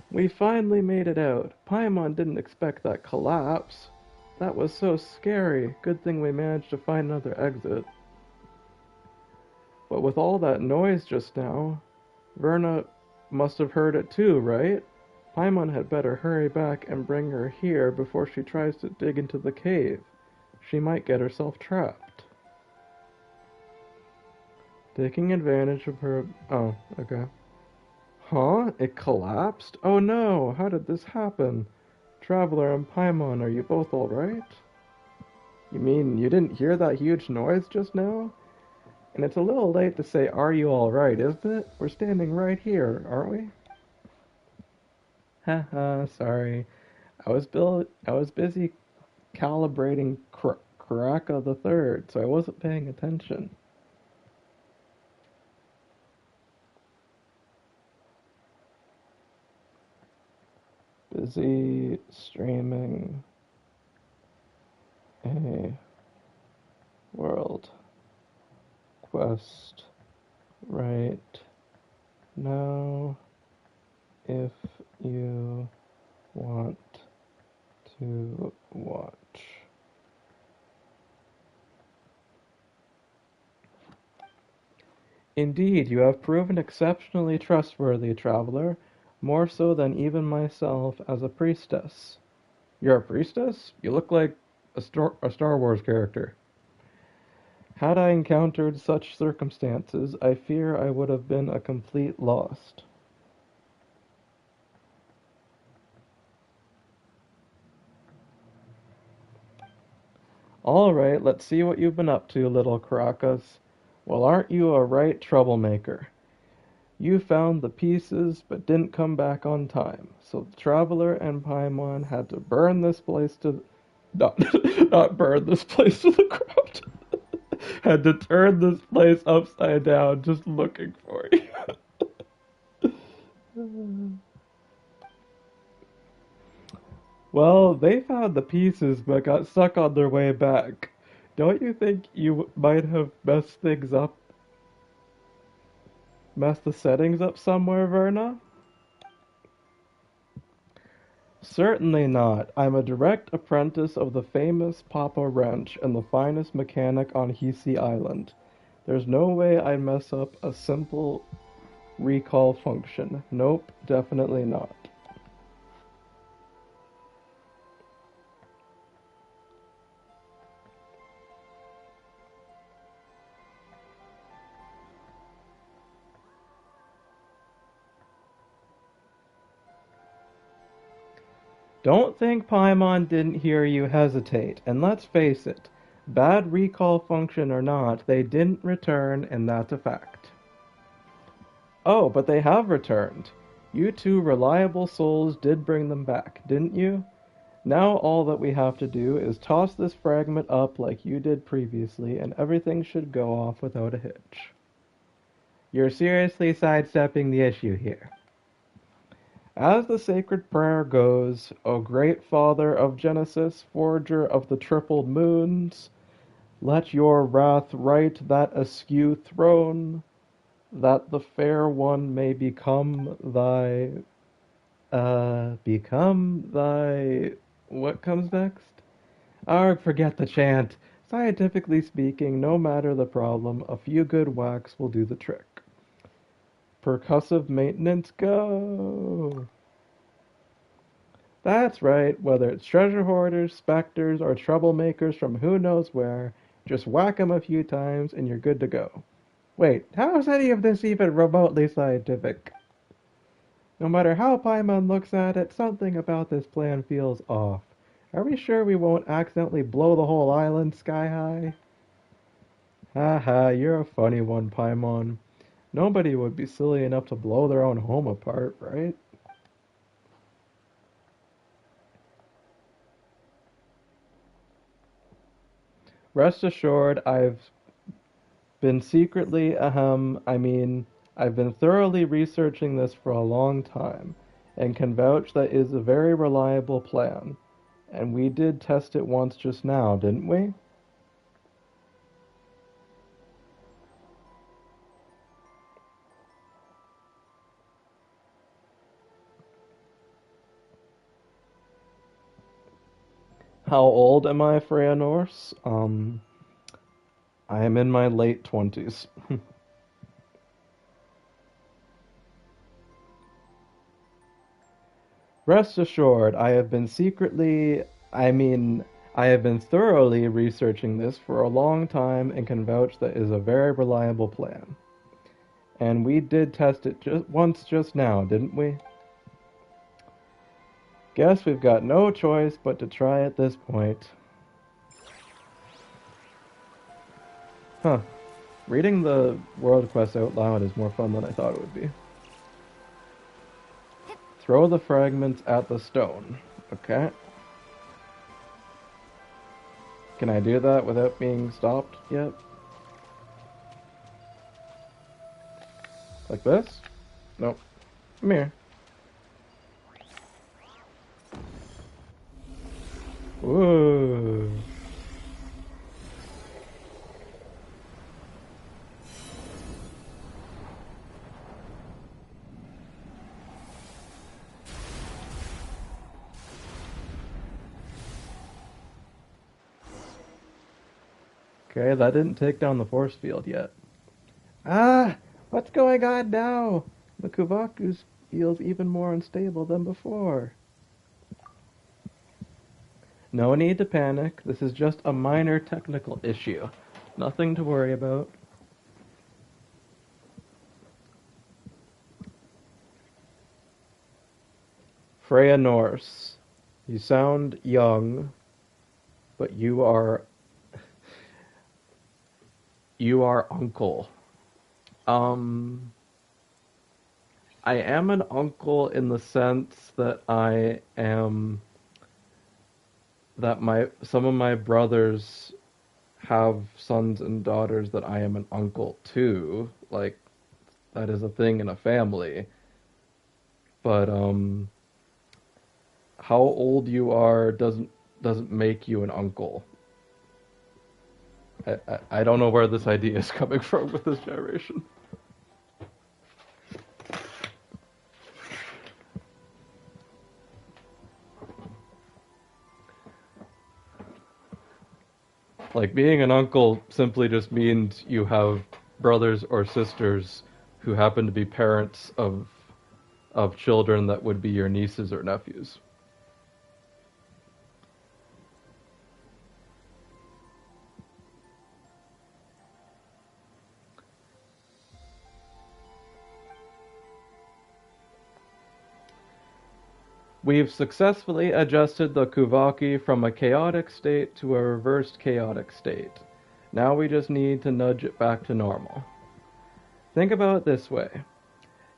We finally made it out. Paimon didn't expect that collapse. That was so scary. Good thing we managed to find another exit. But with all that noise just now, Verna must have heard it too, right? Paimon had better hurry back and bring her here before she tries to dig into the cave. She might get herself trapped. Taking advantage of her... Oh, okay. Huh? It collapsed? Oh no! How did this happen? Traveler and Paimon, are you both alright? You mean you didn't hear that huge noise just now? And it's a little late to say, are you alright, isn't it? We're standing right here, aren't we? Haha, sorry. I was busy calibrating Karaka the Third, so I wasn't paying attention. Busy streaming a world quest right now if you want to watch. Indeed, you have proven exceptionally trustworthy, traveler, more so than even myself as a priestess. You're a priestess? You look like a Star Wars character. Had I encountered such circumstances, I fear I would have been a complete lost. All right, let's see what you've been up to, little Caracas. Well, aren't you a right troublemaker? You found the pieces, but didn't come back on time. So the traveler and Paimon had to burn this place to... Not, not burn this place to the ground. Had to turn this place upside down just looking for you. Well, they found the pieces but got stuck on their way back. Don't you think you might have messed the settings up somewhere, Verna? Certainly not. I'm a direct apprentice of the famous Papa Wrench and the finest mechanic on Hisi Island. There's no way I'd mess up a simple recall function. Nope, definitely not. Don't think Paimon didn't hear you hesitate, and let's face it, bad recall function or not, they didn't return, and that's a fact. Oh, but they have returned. You two reliable souls did bring them back, didn't you? Now all that we have to do is toss this fragment up like you did previously, and everything should go off without a hitch. You're seriously sidestepping the issue here. As the sacred prayer goes, O great Father of Genesis, forger of the triple moons, let your wrath right that askew throne, that the fair one may become thy, what comes next? Forget the chant. Scientifically speaking, no matter the problem, a few good whacks will do the trick. Percussive maintenance, go! That's right, whether it's treasure hoarders, specters, or troublemakers from who knows where, just whack 'em a few times and you're good to go. Wait, how is any of this even remotely scientific? No matter how Paimon looks at it, something about this plan feels off. Are we sure we won't accidentally blow the whole island sky high? Haha, you're a funny one, Paimon. Nobody would be silly enough to blow their own home apart, right? Rest assured, I've been secretly, I've been thoroughly researching this for a long time, and can vouch that is a very reliable plan. And we did test it once just now, didn't we? How old am I, Freya Norse? I am in my late 20s. Rest assured, I have been thoroughly researching this for a long time and can vouch that it is a very reliable plan. And we did test it just now, didn't we? Guess we've got no choice but to try at this point. Huh. Reading the world quest out loud is more fun than I thought it would be. Throw the fragments at the stone. Okay. Can I do that without being stopped yet? Like this? Nope. Come here. Whoa. Okay, that didn't take down the force field yet. Ah! What's going on now? The Kuvaku feels even more unstable than before. No need to panic. This is just a minor technical issue. Nothing to worry about. Freya Norse, you sound young, but you are uncle. Um, I am an uncle in the sense that my some of my brothers have sons and daughters that I am an uncle to. Like that is a thing in a family. But how old you are doesn't make you an uncle. I don't know where this idea is coming from with this generation. Like being an uncle simply just means you have brothers or sisters who happen to be parents of children that would be your nieces or nephews. We've successfully adjusted the Kuvaki from a chaotic state to a reversed chaotic state. Now we just need to nudge it back to normal. Think about it this way.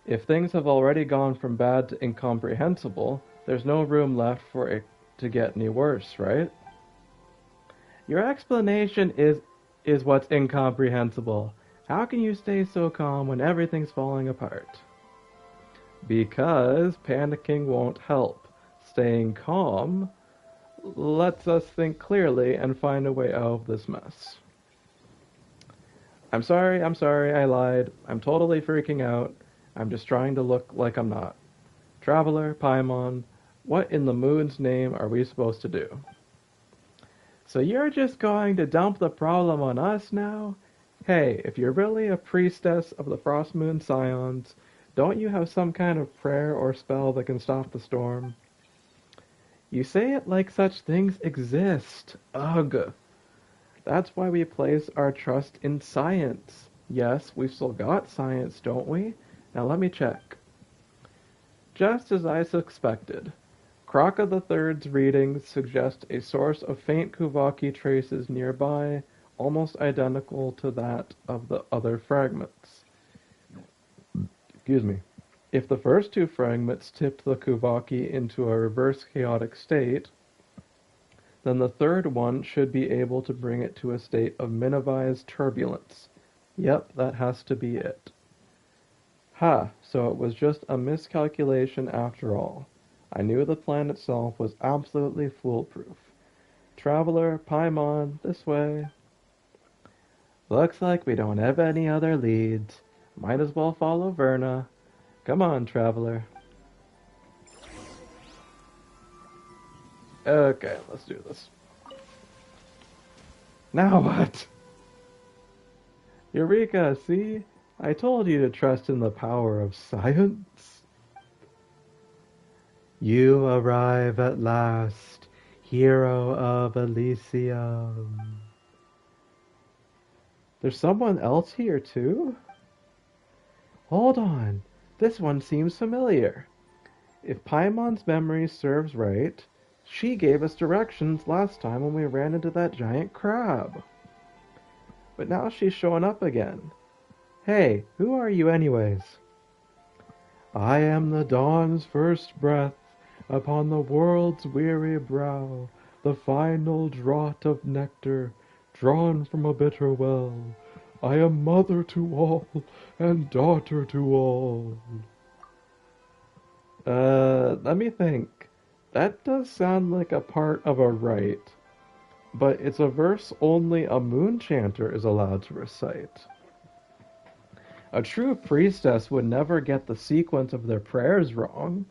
If things have already gone from bad to incomprehensible, there's no room left for it to get any worse, right? Your explanation is what's incomprehensible. How can you stay so calm when everything's falling apart? Because panicking won't help. Staying calm lets us think clearly and find a way out of this mess. I'm sorry, I lied. I'm totally freaking out. I'm just trying to look like I'm not. Traveler, Paimon, what in the moon's name are we supposed to do? So you're just going to dump the problem on us now? Hey, if you're really a priestess of the Frost Moon Scions, Don't you have some kind of prayer or spell that can stop the storm? You say it like such things exist. Ugh. That's why we place our trust in science. Yes, we've still got science, don't we? Now let me check. Just as I suspected. Kraka the Third's readings suggest a source of faint Kuvaki traces nearby, almost identical to that of the other fragments. Excuse me. If the first two fragments tipped the Kuvaki into a reverse chaotic state, then the third one should be able to bring it to a state of minimized turbulence. Yep, that has to be it. Ha, so it was just a miscalculation after all. I knew the plan itself was absolutely foolproof. Traveler, Paimon, this way. Looks like we don't have any other leads. Might as well follow Verna. Come on, Traveler. Okay, let's do this. Now what? Eureka, see? I told you to trust in the power of science. You arrive at last, hero of Elysium. There's someone else here too? Hold on, this one seems familiar. If Paimon's memory serves right, she gave us directions last time when we ran into that giant crab. But now she's showing up again. Hey, who are you anyways? I am the dawn's first breath upon the world's weary brow, the final draught of nectar drawn from a bitter well. I am mother to all and daughter to all. Let me think. That does sound like a part of a rite, but it's a verse only a moon chanter is allowed to recite. A true priestess would never get the sequence of their prayers wrong.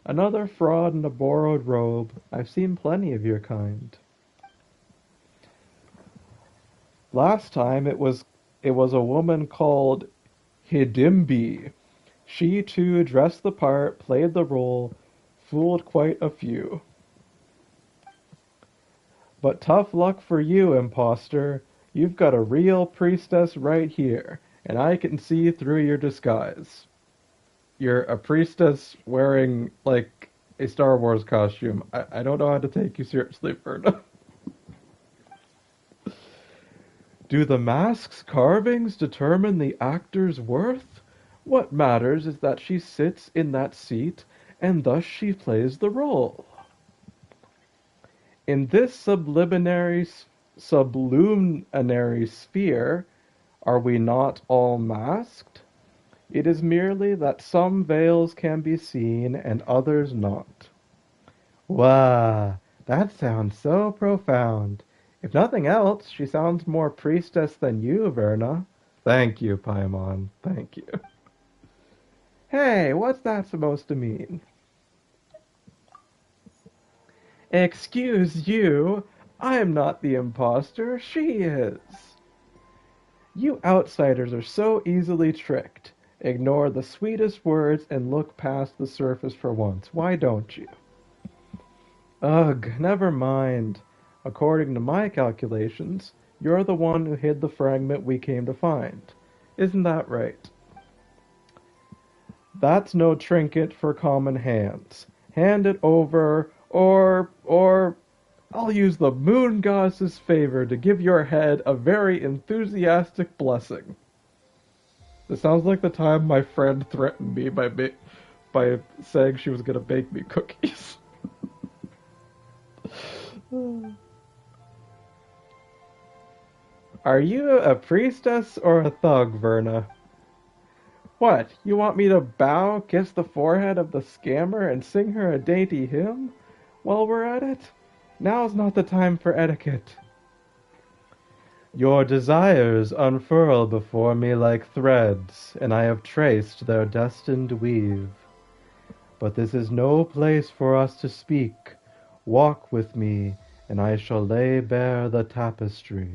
Another fraud in a borrowed robe. I've seen plenty of your kind. Last time it was a woman called Hidimbi. She too dressed the part, played the role, fooled quite a few. But tough luck for you, imposter. You've got a real priestess right here, and I can see through your disguise. You're a priestess wearing, like, a Star Wars costume. I don't know how to take you seriously, Verna. Do the mask's carvings determine the actor's worth? What matters is that she sits in that seat, and thus she plays the role. In this sublunary sphere, are we not all masked? It is merely that some veils can be seen and others not. Wow, that sounds so profound. If nothing else, she sounds more priestess than you, Verna. Thank you, Paimon. Thank you. Hey, what's that supposed to mean? Excuse you, I'm not the imposter, she is. You outsiders are so easily tricked. Ignore the sweetest words and look past the surface for once. Why don't you? Ugh, never mind. According to my calculations, you're the one who hid the fragment we came to find. Isn't that right? That's no trinket for common hands. Hand it over, or I'll use the moon goddess's favor to give your head a very enthusiastic blessing. This sounds like the time my friend threatened me by saying she was gonna bake me cookies. Are you a priestess or a thug, Verna? What, you want me to bow, kiss the forehead of the scammer, and sing her a dainty hymn? While we're at it, now's not the time for etiquette. Your desires unfurl before me like threads, and I have traced their destined weave. But this is no place for us to speak. Walk with me, and I shall lay bare the tapestry.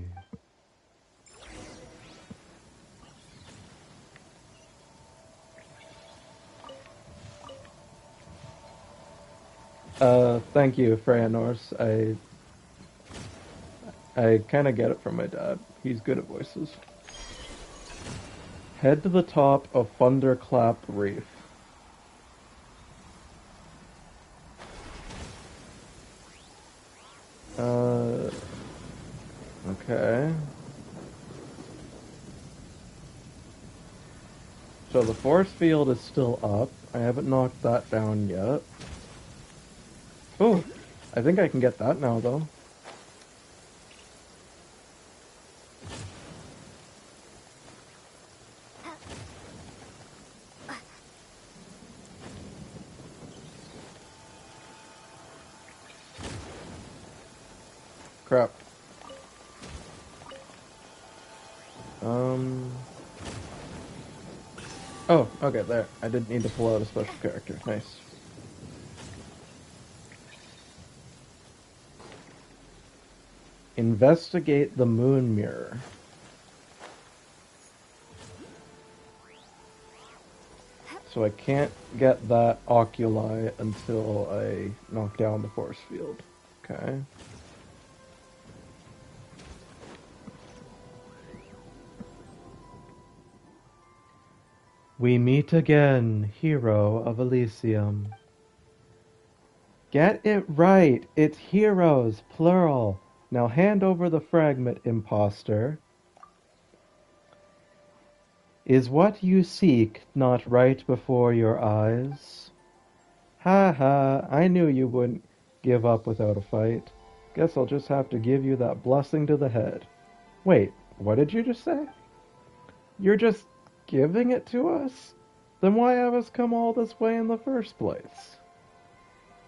Thank you, Freya Norse. I kind of get it from my dad. He's good at voices. Head to the top of Thunderclap Reef. Okay. So the force field is still up. I haven't knocked that down yet. Oh, I think I can get that now, though. Crap. Oh, okay, there. I didn't need to pull out a special character. Nice. Investigate the moon mirror. So I can't get that oculi until I knock down the force field. Okay. We meet again, hero of Elysium. Get it right! It's heroes, plural. Now hand over the fragment, imposter. Is what you seek not right before your eyes? Ha ha, I knew you wouldn't give up without a fight. Guess I'll just have to give you that blessing to the head. Wait, what did you just say? You're just giving it to us? Then why have us come all this way in the first place?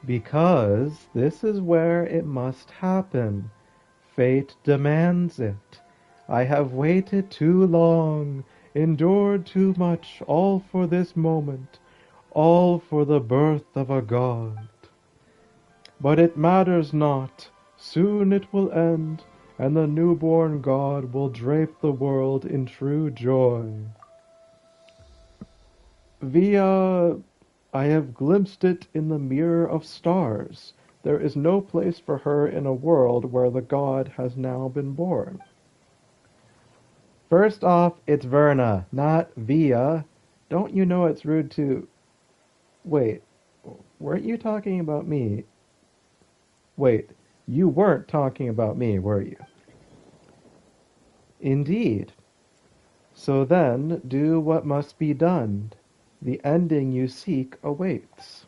Because this is where it must happen. Fate demands it. I have waited too long, endured too much, all for this moment, all for the birth of a god. But it matters not. Soon it will end, and the newborn god will drape the world in true joy. I have glimpsed it in the mirror of stars. There is no place for her in a world where the god has now been born. First off, it's Verna, not Via. Don't you know it's rude to... Wait, weren't you talking about me? Wait, you weren't talking about me, were you? Indeed. So then, do what must be done. The ending you seek awaits.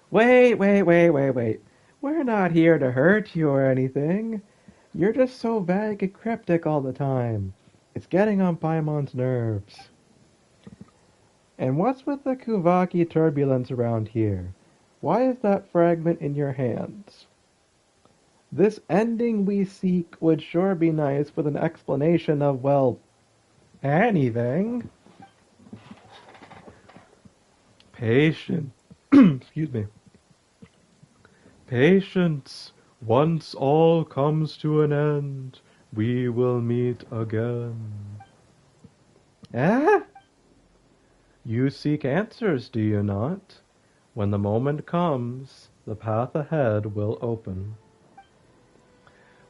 Wait. We're not here to hurt you or anything. You're just so vague and cryptic all the time. It's getting on Paimon's nerves. And what's with the Kuvaki turbulence around here? Why is that fragment in your hands? This ending we seek would sure be nice with an explanation of, well, anything. Patience. Excuse me. Patience. Once all comes to an end, we will meet again. Eh? You seek answers, do you not? When the moment comes, the path ahead will open.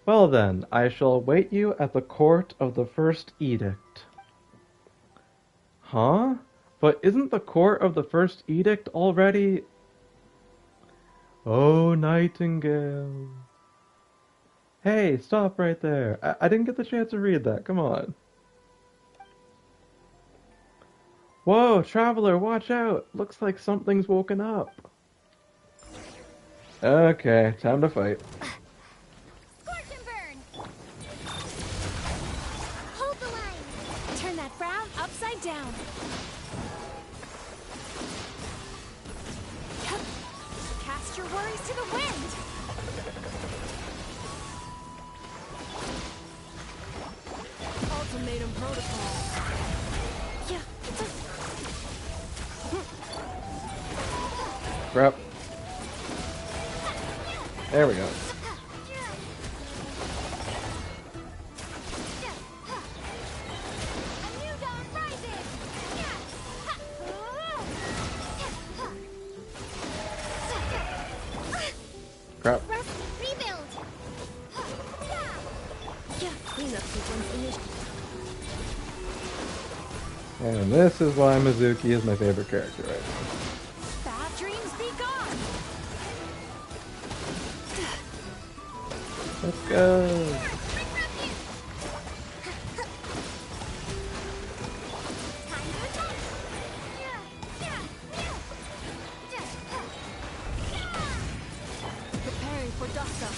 Well then, I shall await you at the court of the first edict. Huh? But isn't the court of the first edict already... Oh, Nightingale. Hey, stop right there. I didn't get the chance to read that. Come on. Whoa, traveler, watch out. Looks like something's woken up. Okay, time to fight. Scorch and burn! Hold the line! Turn that frown upside down. Cast your worries to the wind! Ultimatum protocol. Yeah. Crap. There we go. A new dawn rises! Crap. Rebuild. Cleanup sequence initiated. And this is why Mizuki is my favorite character right now. Bad dreams be gone! Let's go. Preparing for dust up.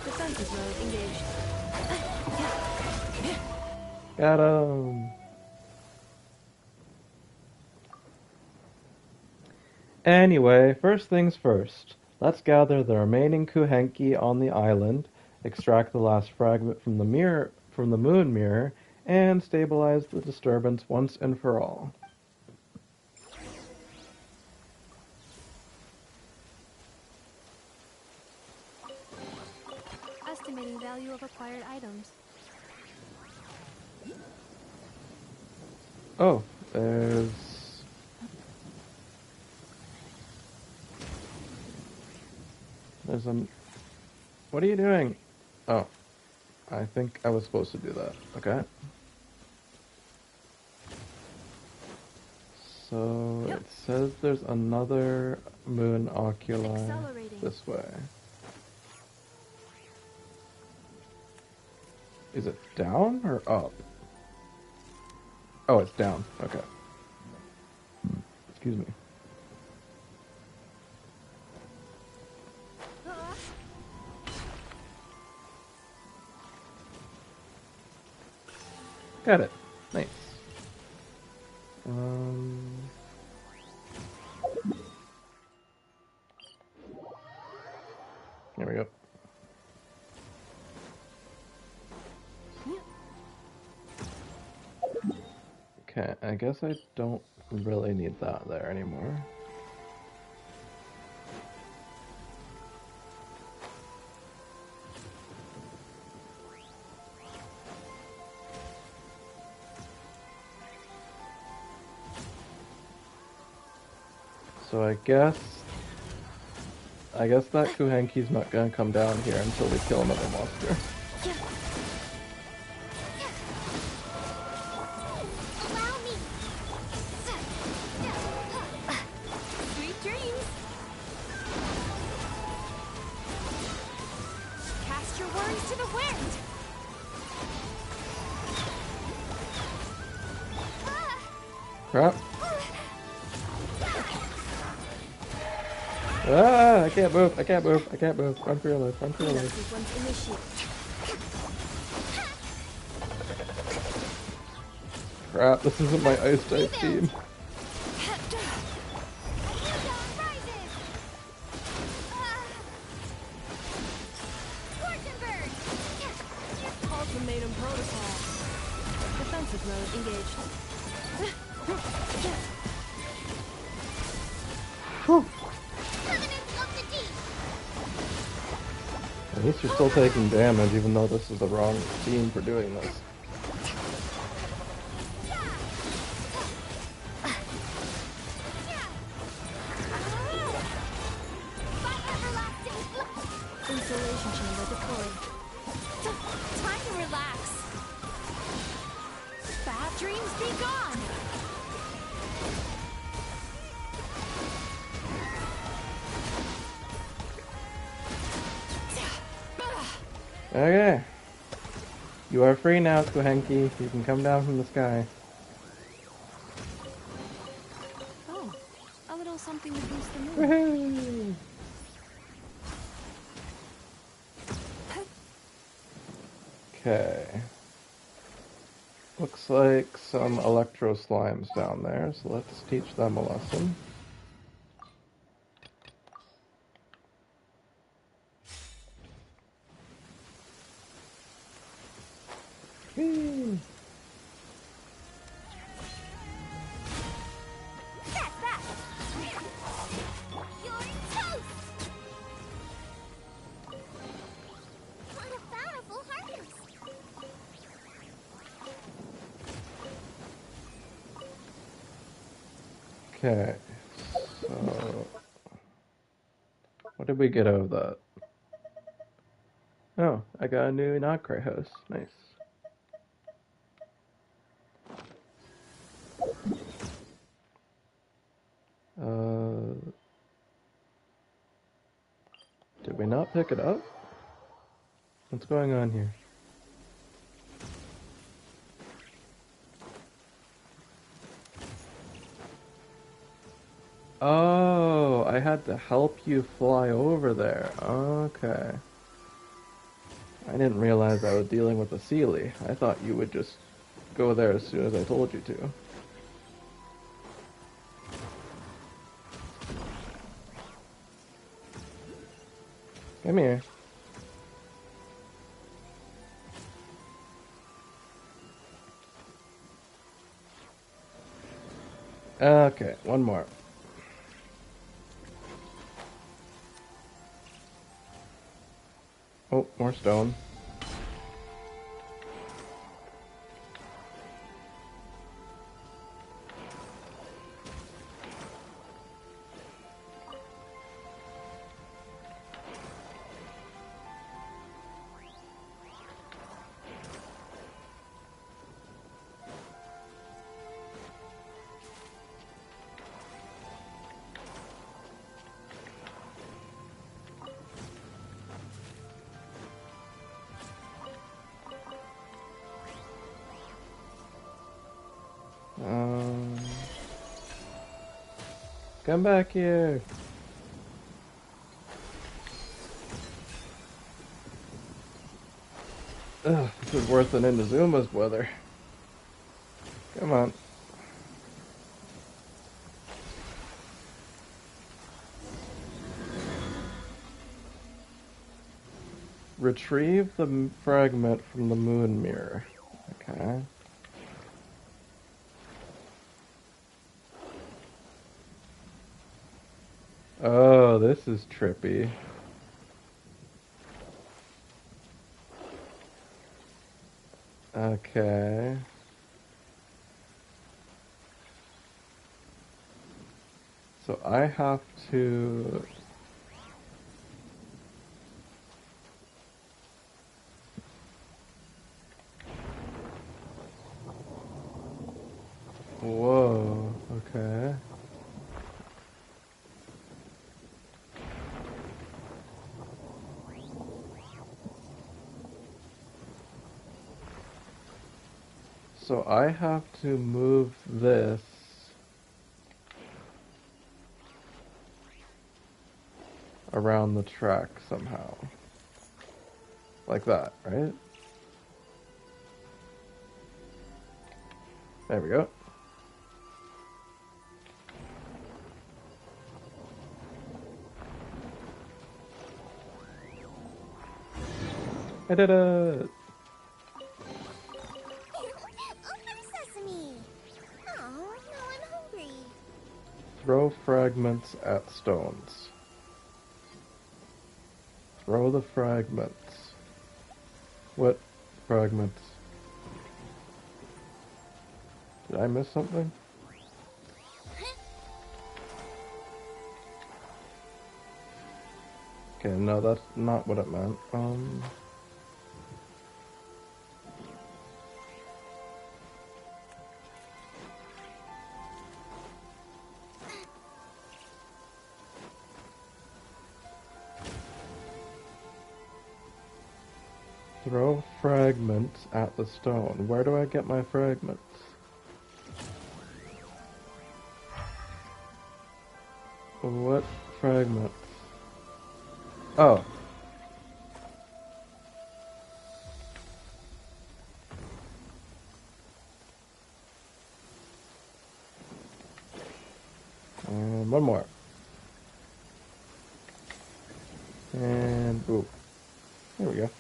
Defensive mode engaged. Got him. Anyway, first things first. Let's gather the remaining Kuhenki on the island, extract the last fragment from the moon mirror, and stabilize the disturbance once and for all. Estimating value of acquired items. Oh, there's... There's a... What are you doing? Oh, I think I was supposed to do that. Okay. So it says there's another moon oculi Accelerating. this way. Is it down or up? Oh, it's down. Okay. Excuse me. Got it. Nice. Here we go. Okay, I guess I don't really need that there anymore. So I guess that Kuhenki's not gonna come down here until we kill another monster. Allow me. Sweet dreams. Cast your worries to the wind. Crap. Ah, I can't move, I can't move, I can't move. Run for your life, run for your Cleanup life. sequence initiated. Crap, this isn't my ice type team. Ultimatum protocol. Defensive mode engaged. Whew. At least you're still taking damage, even though this is the wrong team for doing this. Insulation chamber deployed. Time to relax. Bad dreams be gone! Okay. You are free now, Kuhenki. You can come down from the sky. Oh, a little something to boost the mood. Woohoo! Okay. Looks like some electro slimes down there, so let's teach them a lesson. Whee! That's that. You're toast. What a bountiful harvest. Okay, so What did we get out of that? Oh, I got a new Notcray house. Nice. Did we not pick it up? What's going on here? Oh, I had to help you fly over there. Okay. I didn't realize I was dealing with a Sealy. I thought you would just go there as soon as I told you to. Come here. Okay, one more. Oh, more stone. Come back here. Ugh, this is worse than Inazuma's weather. Come on. Retrieve the fragment from the moon mirror. Okay. Oh, this is trippy. Okay. So I have to... Whoa, okay. So I have to move this around the track somehow. Like that, right? There we go. I did it! Open sesame! Oh, now I'm hungry. Throw fragments at stones. Throw the fragments. What fragments? Did I miss something? Okay, no, that's not what it meant. Throw fragments at the stone. Where do I get my fragments? What fragments? Oh. And one more. And boom. There we go.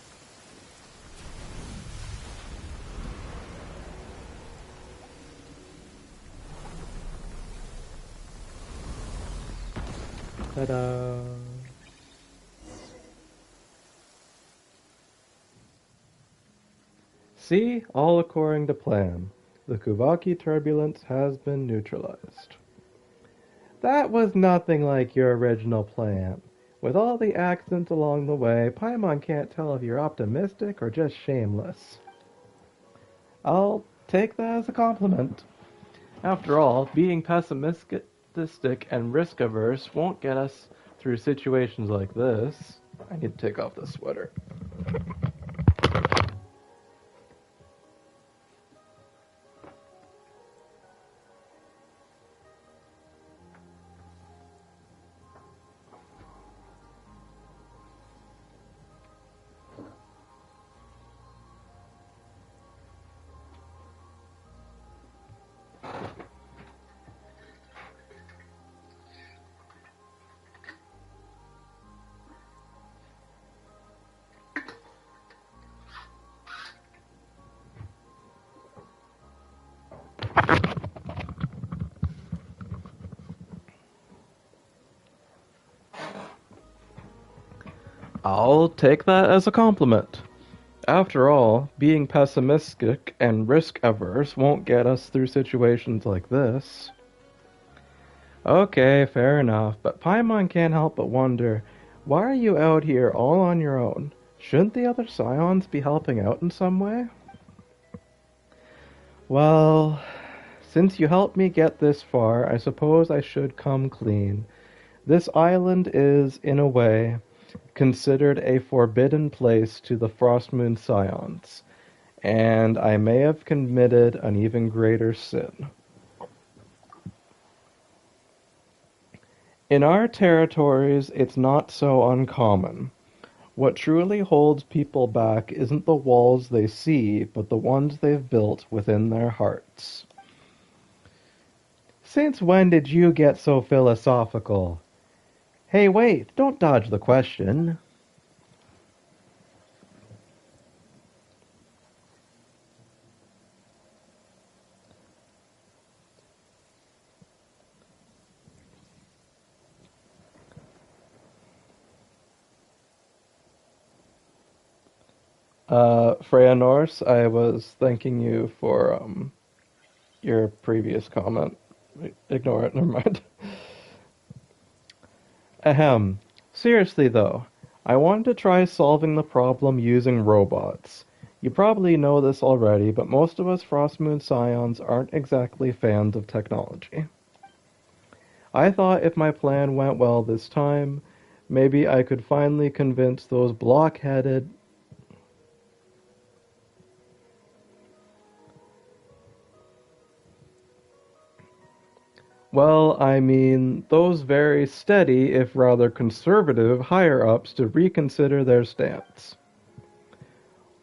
Ta-da! See, all according to plan. The Kuvaki turbulence has been neutralized. That was nothing like your original plan. With all the accents along the way, Paimon can't tell if you're optimistic or just shameless. I'll take that as a compliment. After all, being pessimistic and risk-averse won't get us through situations like this. I need to take off this sweater. I'll take that as a compliment. After all, being pessimistic and risk-averse won't get us through situations like this. Okay, fair enough, but Paimon can't help but wonder, why are you out here all on your own? Shouldn't the other Scions be helping out in some way? Well, since you helped me get this far, I suppose I should come clean. This island is, in a way, considered a forbidden place to the Frostmoon Scions, and I may have committed an even greater sin. In our territories, it's not so uncommon. What truly holds people back isn't the walls they see, but the ones they've built within their hearts. Since when did you get so philosophical? Hey, wait, don't dodge the question. Freya Norse, I was thanking you for your previous comment. Ignore it, never mind. Ahem. Seriously though, I wanted to try solving the problem using robots. You probably know this already, but most of us Frostmoon Scions aren't exactly fans of technology. I thought if my plan went well this time, maybe I could finally convince those blockheaded... Well, I mean, those very steady, if rather conservative, higher-ups to reconsider their stance.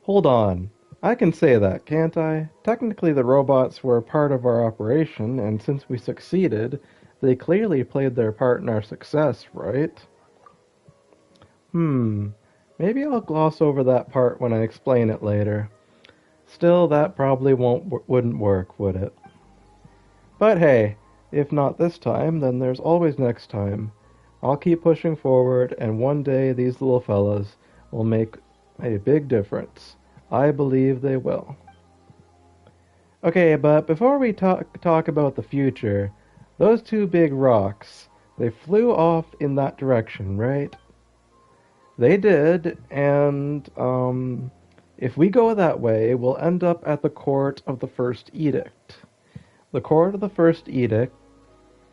Hold on. I can say that, can't I? Technically the robots were a part of our operation, and since we succeeded, they clearly played their part in our success, right? Maybe I'll gloss over that part when I explain it later. Still, that probably wouldn't work, would it? But hey, if not this time, then there's always next time. I'll keep pushing forward, and one day these little fellas will make a big difference. I believe they will. Okay, but before we talk about the future, those two big rocks, they flew off in that direction, right? They did, and if we go that way, we'll end up at the court of the First Edict. The court of the First Edict?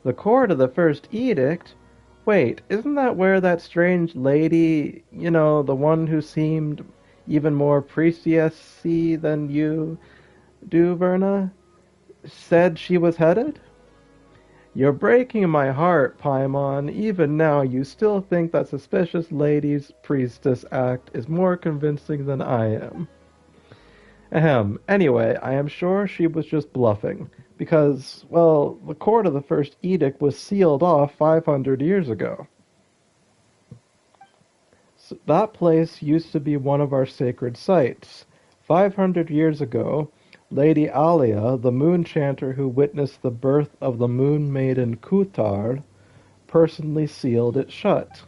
The court of the First Edict? Wait, isn't that where that strange lady, you know, the one who seemed even more priestessy than you do, Verna, said she was headed? You're breaking my heart, Paimon. Even now, you still think that suspicious lady's priestess act is more convincing than I am. Ahem. Anyway, I am sure she was just bluffing. Because, well, the court of the First Edict was sealed off 500 years ago. So that place used to be one of our sacred sites. 500 years ago, Lady Alia, the moon chanter who witnessed the birth of the moon maiden Kuthar, personally sealed it shut.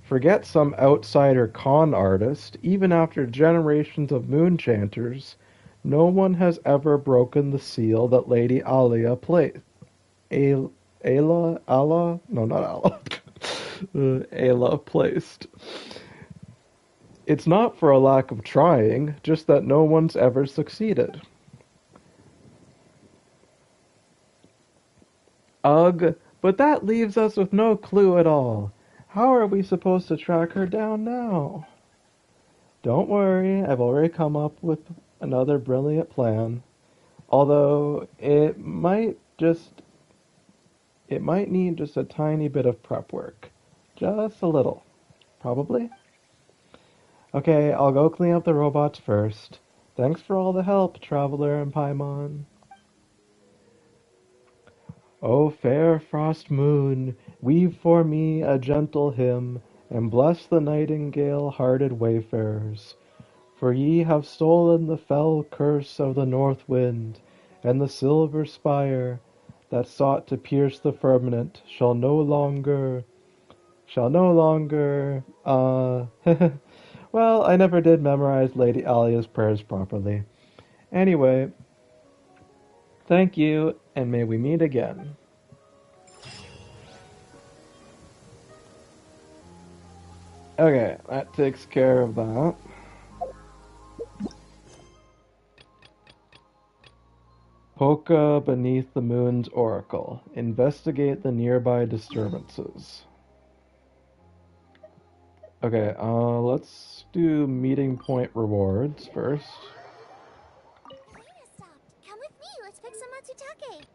Forget some outsider con artist, even after generations of moon chanters, no one has ever broken the seal that Lady Alia placed. Allah? No, not Allah. Ayla placed. It's not for a lack of trying, just that no one's ever succeeded. Ugh, but that leaves us with no clue at all. How are we supposed to track her down now? Don't worry, I've already come up with another brilliant plan. Although it might need just a tiny bit of prep work. Just a little. Probably. Okay, I'll go clean up the robots first. Thanks for all the help, Traveler and Paimon. O fair frost moon, weave for me a gentle hymn, and bless the nightingale-hearted wayfarers. For ye have stolen the fell curse of the north wind, and the silver spire that sought to pierce the firmament shall no longer, well, I never did memorize Lady Alia's prayers properly. Anyway, thank you, and may we meet again. Okay, that takes care of that. Polka beneath the moon's oracle. Investigate the nearby disturbances. Okay, let's do meeting point rewards first. Lena stopped. Come with me. Let's pick some matsutake.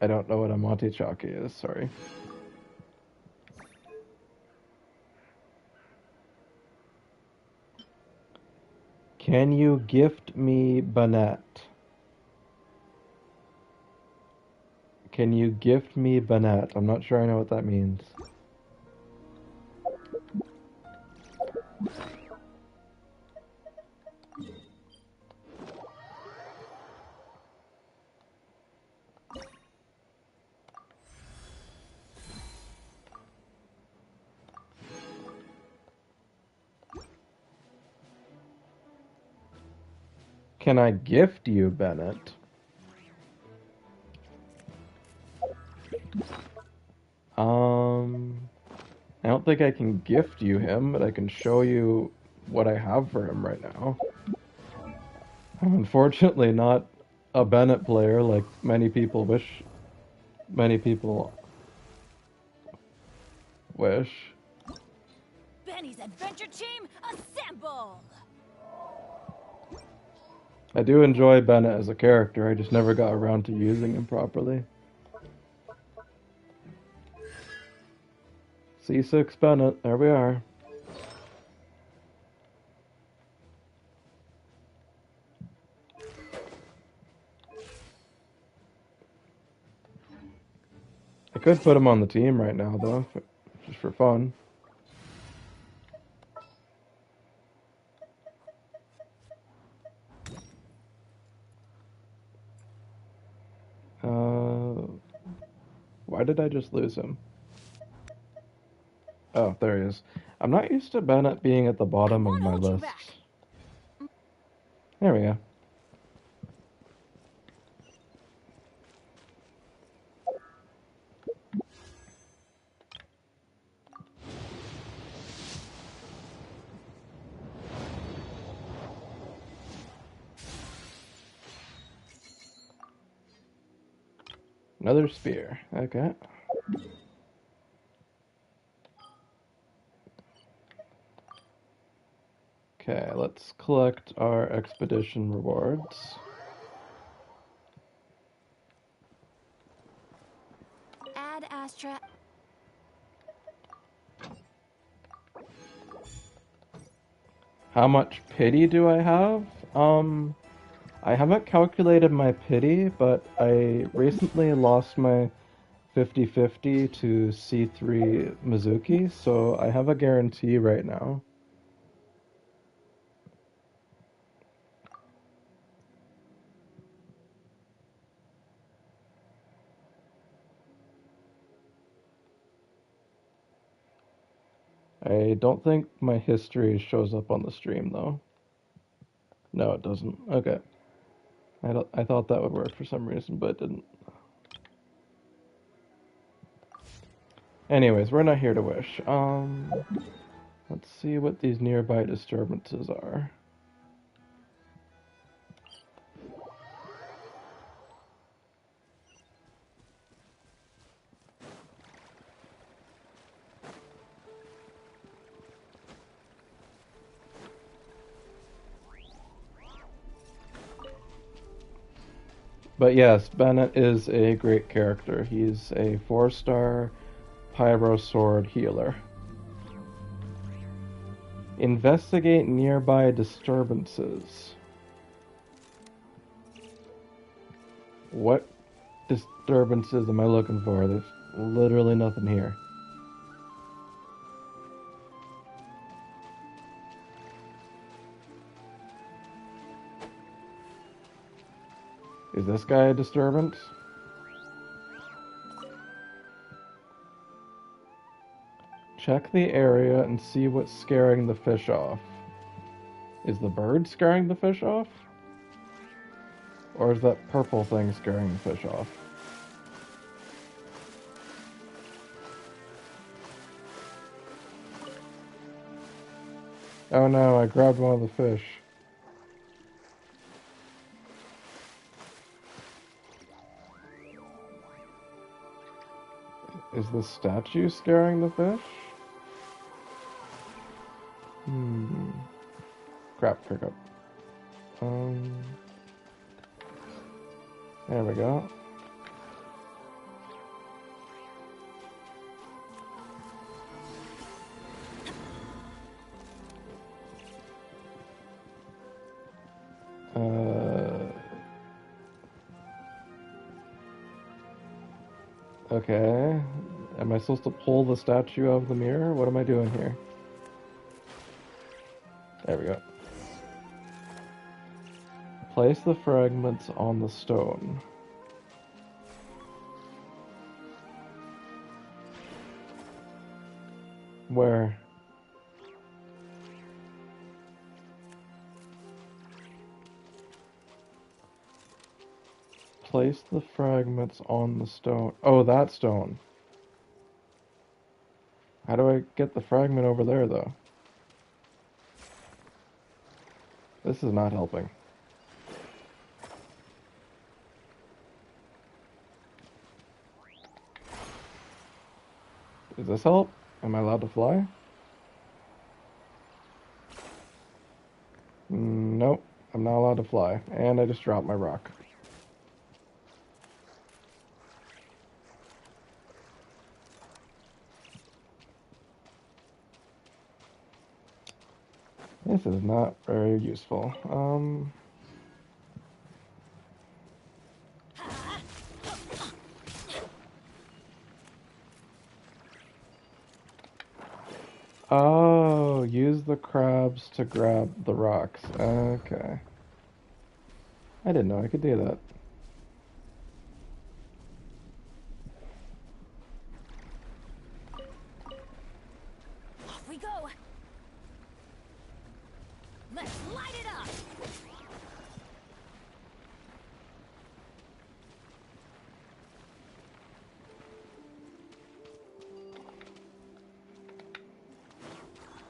I don't know what a Montichaki is, sorry. Can you gift me Banette? Can you gift me Banette? I'm not sure I know what that means. Can I gift you Bennett? I don't think I can gift you him, but I can show you what I have for him right now. I'm unfortunately not a Bennett player like many people wish. Benny's adventure team, assemble! I do enjoy Bennett as a character, I just never got around to using him properly. C6 Bennett, there we are. I could put him on the team right now, though, just for fun. Why did I just lose him? Oh, there he is. I'm not used to Bennett being at the bottom of my list. There we go. Another spear. Okay. Okay, let's collect our expedition rewards. Add Astra. How much pity do I have? I haven't calculated my pity, but I recently lost my 50-50 to C3 Mizuki, so I have a guarantee right now. I don't think my history shows up on the stream, though. No, it doesn't. Okay. I thought that would work for some reason, but it didn't. Anyways, we're not here to wish. Let's see what these nearby disturbances are. But yes, Bennett is a great character. He's a 4-star Pyro Sword healer. Investigate nearby disturbances. What disturbances am I looking for? There's literally nothing here. Is this guy a disturbance? Check the area and see what's scaring the fish off. Is the bird scaring the fish off? Or is that purple thing scaring the fish off? Oh no, I grabbed one of the fish. Is the statue scaring the fish? Crap, pickup. There we go. Okay. Am I supposed to pull the statue out of the mirror? What am I doing here? There we go. Place the fragments on the stone. Where? Place the fragments on the stone. Oh, that stone. How do I get the fragment over there, though? This is not helping. Does this help? Am I allowed to fly? Nope, I'm not allowed to fly. And I just dropped my rock. This is not very useful. Oh, use the crabs to grab the rocks. Okay. I didn't know I could do that. Off we go. Let's light it up.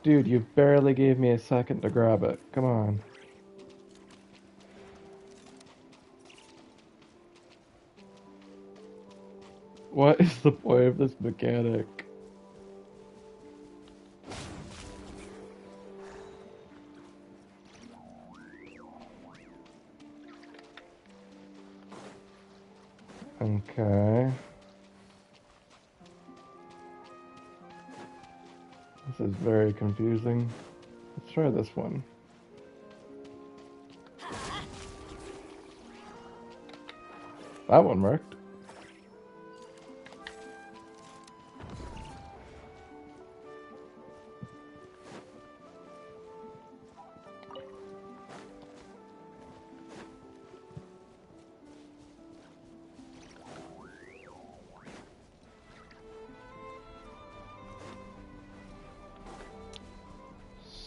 Dude, you barely gave me a second to grab it. Come on. What is the point of this mechanic? Okay. This is very confusing. Let's try this one. That one worked.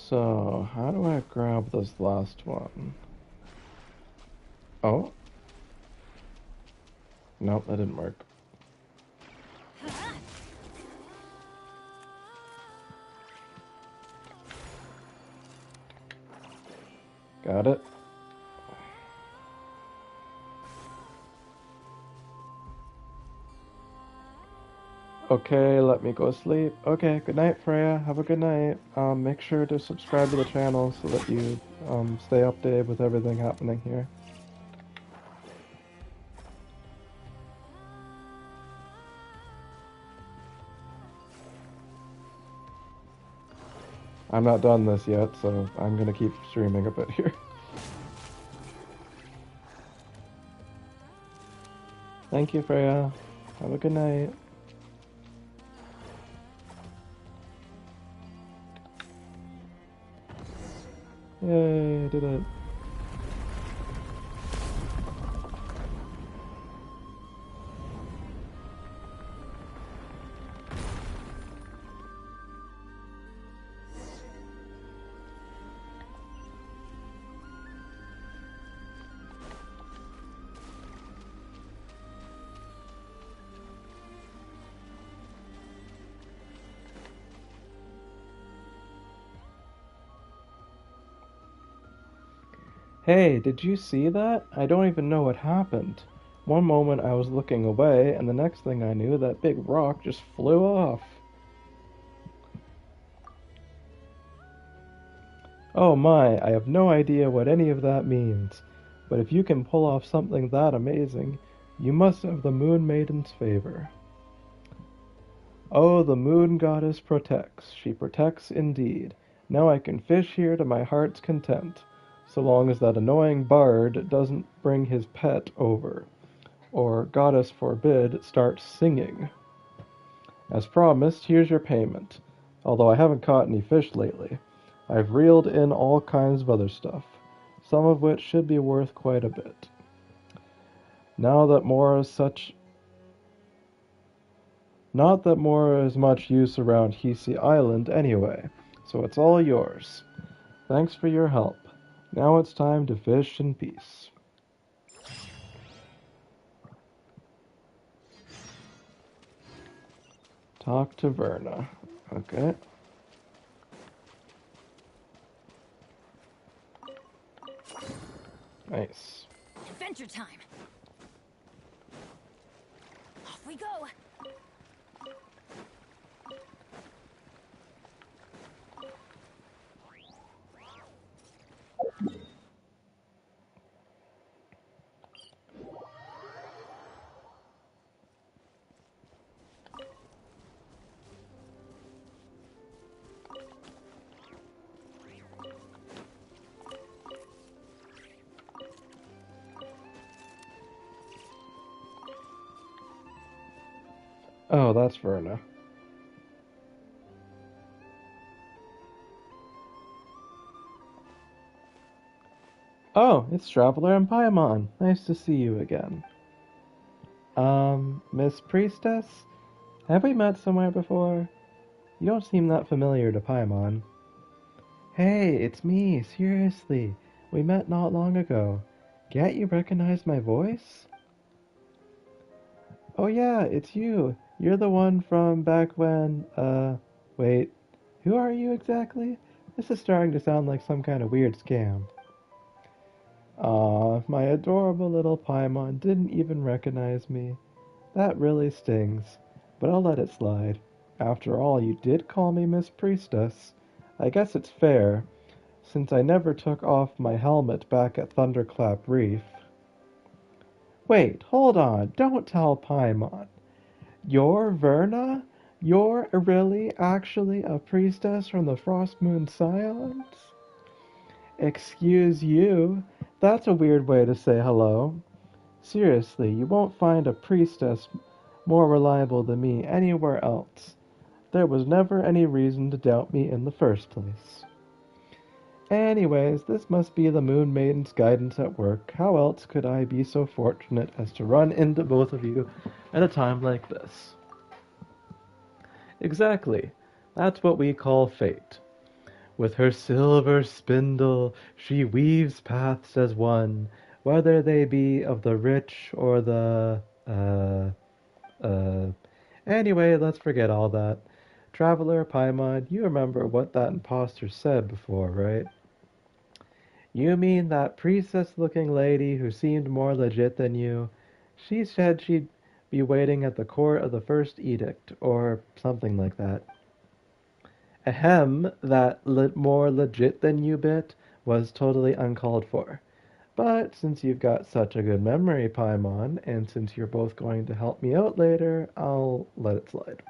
So, how do I grab this last one? Oh. Nope, that didn't work. Got it. Okay, let me go sleep. Okay, good night, Freya. Have a good night. Make sure to subscribe to the channel so that you stay updated with everything happening here. I'm not done this yet, so I'm gonna keep streaming a bit here. Thank you, Freya. Have a good night. Yay, I did it. Hey, did you see that? I don't even know what happened. One moment I was looking away, and the next thing I knew, that big rock just flew off. Oh my, I have no idea what any of that means. But if you can pull off something that amazing, you must have the Moon Maiden's favor. Oh, the Moon Goddess protects. She protects indeed. Now I can fish here to my heart's content, so long as that annoying bard doesn't bring his pet over, or, goddess forbid, start singing. As promised, here's your payment. Although I haven't caught any fish lately, I've reeled in all kinds of other stuff, some of which should be worth quite a bit. Now that more is such Not that more is much use around Hisi Island anyway, so it's all yours. Thanks for your help. Now it's time to fish in peace. Talk to Verna. Okay. Nice. Adventure time. Off we go. Oh, that's Verna. Oh, it's Traveler and Paimon. Nice to see you again. Miss Priestess? Have we met somewhere before? You don't seem that familiar to Paimon. Hey, it's me, seriously. We met not long ago. Can't you recognize my voice? Oh yeah, it's you. You're the one from back when, wait. Who are you exactly? This is starting to sound like some kind of weird scam. Aw, my adorable little Paimon didn't even recognize me. That really stings, but I'll let it slide. After all, you did call me Miss Priestess. I guess it's fair, since I never took off my helmet back at Thunderclap Reef. Wait, hold on, don't tell Paimon. You're Verna? You're really actually a priestess from the Frost Moon Scions? Excuse you, that's a weird way to say hello. Seriously, you won't find a priestess more reliable than me anywhere else. There was never any reason to doubt me in the first place. Anyways, this must be the Moon Maiden's guidance at work. How else could I be so fortunate as to run into both of you at a time like this? Exactly. That's what we call fate. With her silver spindle, she weaves paths as one, whether they be of the rich or the, uh... Anyway, let's forget all that. Traveler, Paimon, you remember what that imposter said before, right? You mean that priestess-looking lady who seemed more legit than you? She said she'd be waiting at the court of the first edict, or something like that. Ahem, that more legit than you bit was totally uncalled for. But since you've got such a good memory, Paimon, and since you're both going to help me out later, I'll let it slide.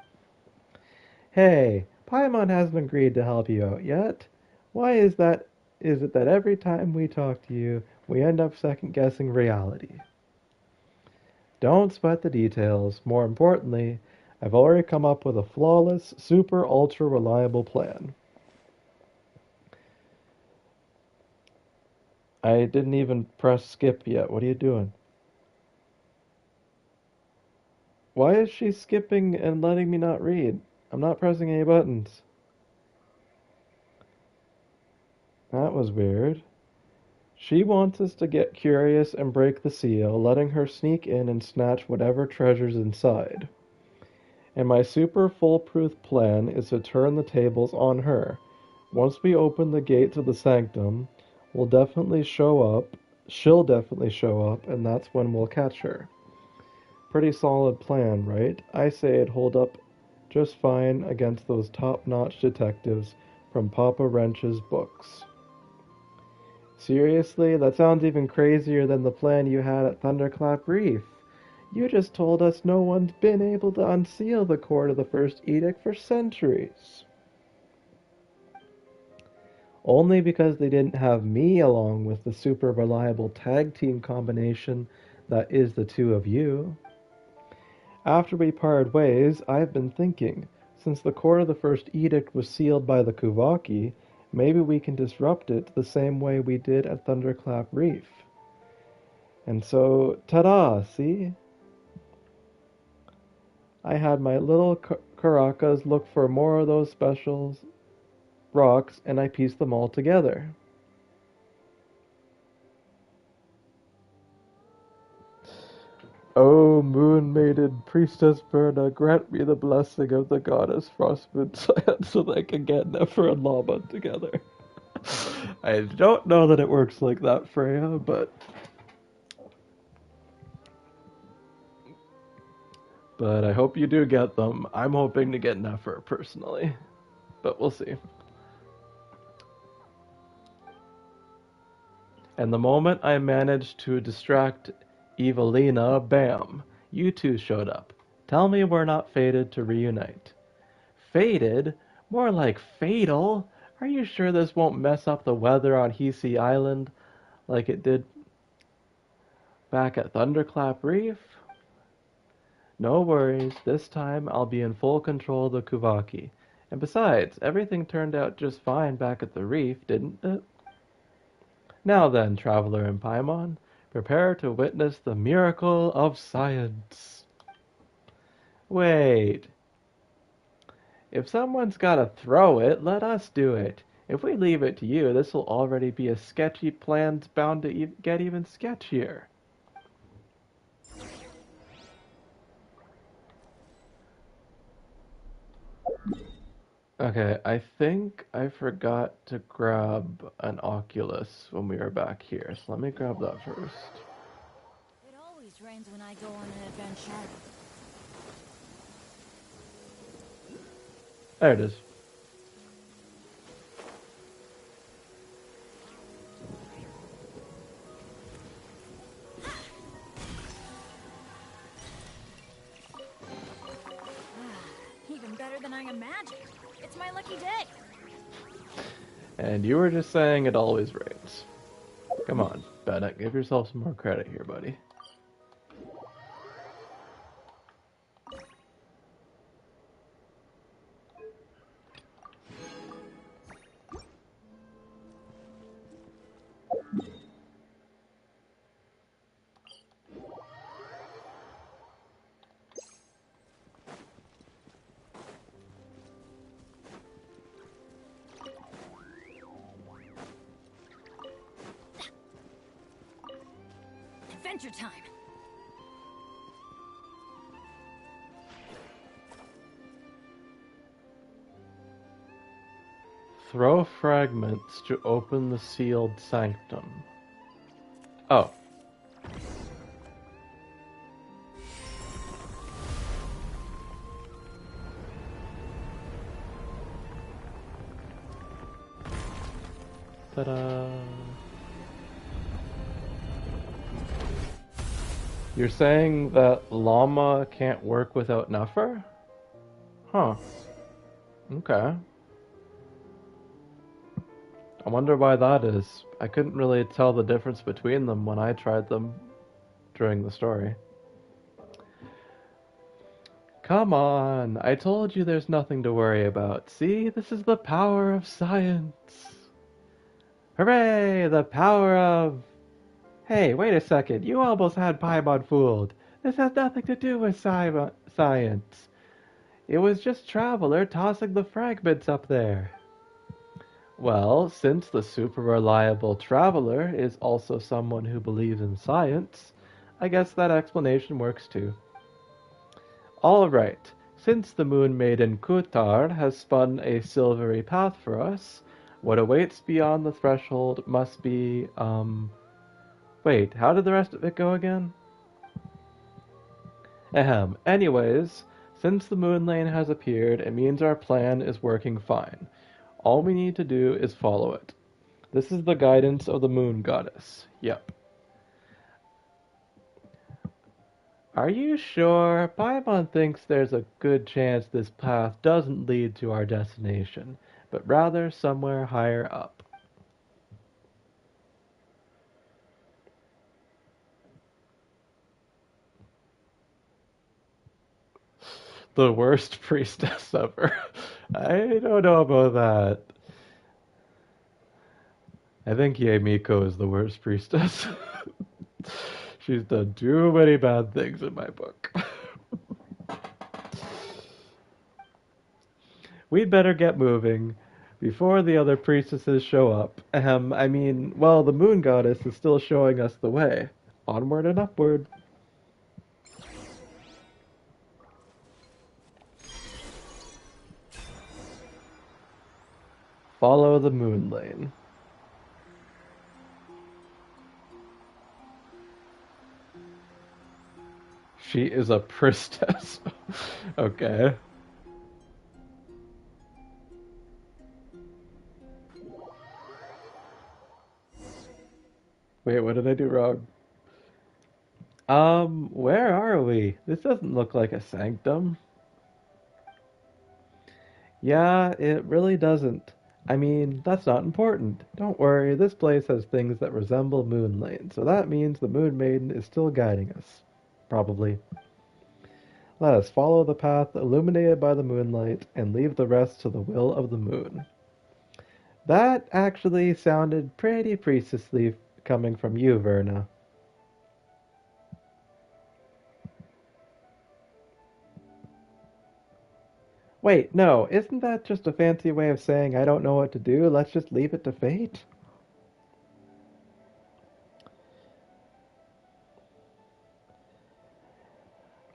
Hey, Paimon hasn't agreed to help you out yet. Why is that? Is it that every time we talk to you, we end up second-guessing reality? Don't sweat the details. More importantly, I've already come up with a flawless, super ultra reliable plan. I didn't even press skip yet. What are you doing? Why is she skipping and letting me not read? I'm not pressing any buttons. That was weird. She wants us to get curious and break the seal, letting her sneak in and snatch whatever treasure's inside. And my super foolproof plan is to turn the tables on her. Once we open the gate to the sanctum, she'll definitely show up, and that's when we'll catch her. Pretty solid plan, right? I say it'd hold up just fine against those top-notch detectives from Papa Wrench's books. Seriously? That sounds even crazier than the plan you had at Thunderclap Reef. You just told us no one's been able to unseal the cord of the first edict for centuries. Only because they didn't have me along with the super reliable tag team combination that is the two of you. After we parted ways, I've been thinking, since the core of the first edict was sealed by the Kuvaki, maybe we can disrupt it the same way we did at Thunderclap Reef. And so, ta-da, see? I had my little Caracas look for more of those special rocks, and I pieced them all together. O moon-maiden priestess Verna, grant me the blessing of the goddess Frostmoon so that I can get Nefer and Lama together. I don't know that it works like that, Freya, but I hope you do get them. I'm hoping to get Nefer personally, but we'll see. And the moment I managed to distract Evelina, bam, you two showed up. Tell me we're not fated to reunite. Fated? More like fatal? Are you sure this won't mess up the weather on Hisi Island like it did back at Thunderclap Reef? No worries, this time I'll be in full control of the Kuvaki. And besides, everything turned out just fine back at the reef, didn't it? Now then, traveler in Paimon, prepare to witness the miracle of science. Wait. If someone's gotta throw it, let us do it. If we leave it to you, this will already be a sketchy plan bound to get even sketchier. Okay, I think I forgot to grab an Oculus when we were back here, so let me grab that first. It always rains when I go on an adventure. There it is. Even better than I imagined. It's my lucky day. And you were just saying it always rains. Come on, Bennett, give yourself some more credit here, buddy. Adventure time. Throw fragments to open the sealed sanctum. Oh. Ta-da! You're saying that llama can't work without Nuffer? Huh. Okay. I wonder why that is. I couldn't really tell the difference between them when I tried them during the story. Come on, I told you there's nothing to worry about. See, this is the power of science. Hooray, the power of... Hey, wait a second, you almost had Paimon fooled. This has nothing to do with science. It was just Traveler tossing the fragments up there. Well, since the super reliable Traveler is also someone who believes in science, I guess that explanation works too. Alright, since the Moon Maiden Kutar has spun a silvery path for us, what awaits beyond the threshold must be, wait, how did the rest of it go again? Ahem, anyways, since the Moon Lane has appeared, it means our plan is working fine. All we need to do is follow it. This is the guidance of the Moon Goddess. Yep. Are you sure? Paimon thinks there's a good chance this path doesn't lead to our destination, but rather somewhere higher up. The worst priestess ever. I don't know about that. I think Yaemiko is the worst priestess. She's done too many bad things in my book. We'd better get moving before the other priestesses show up. I mean, well, the moon goddess is still showing us the way. Onward and upward. Follow the moon lane. She is a priestess. Okay. Wait, what did I do wrong? Where are we? This doesn't look like a sanctum. Yeah, it really doesn't. I mean, that's not important. Don't worry, this place has things that resemble Moon Lane, so that means the Moon Maiden is still guiding us. Probably. Let us follow the path illuminated by the moonlight and leave the rest to the will of the moon. That actually sounded pretty priestessly coming from you, Verna. Wait, no, isn't that just a fancy way of saying I don't know what to do? Let's just leave it to fate?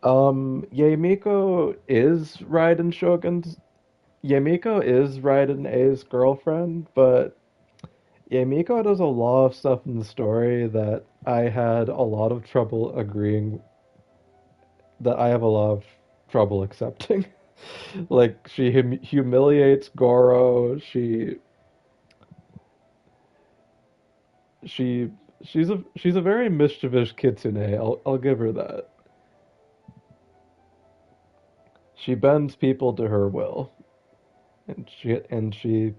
Yamiko is Raiden Shogun's... Yamiko is Raiden A's girlfriend, but Yamiko does a lot of stuff in the story that I had a lot of trouble agreeing, that I have a lot of trouble accepting. Like, she humiliates Goro, she she's a very mischievous kitsune. I'll give her that. She bends people to her will, and she's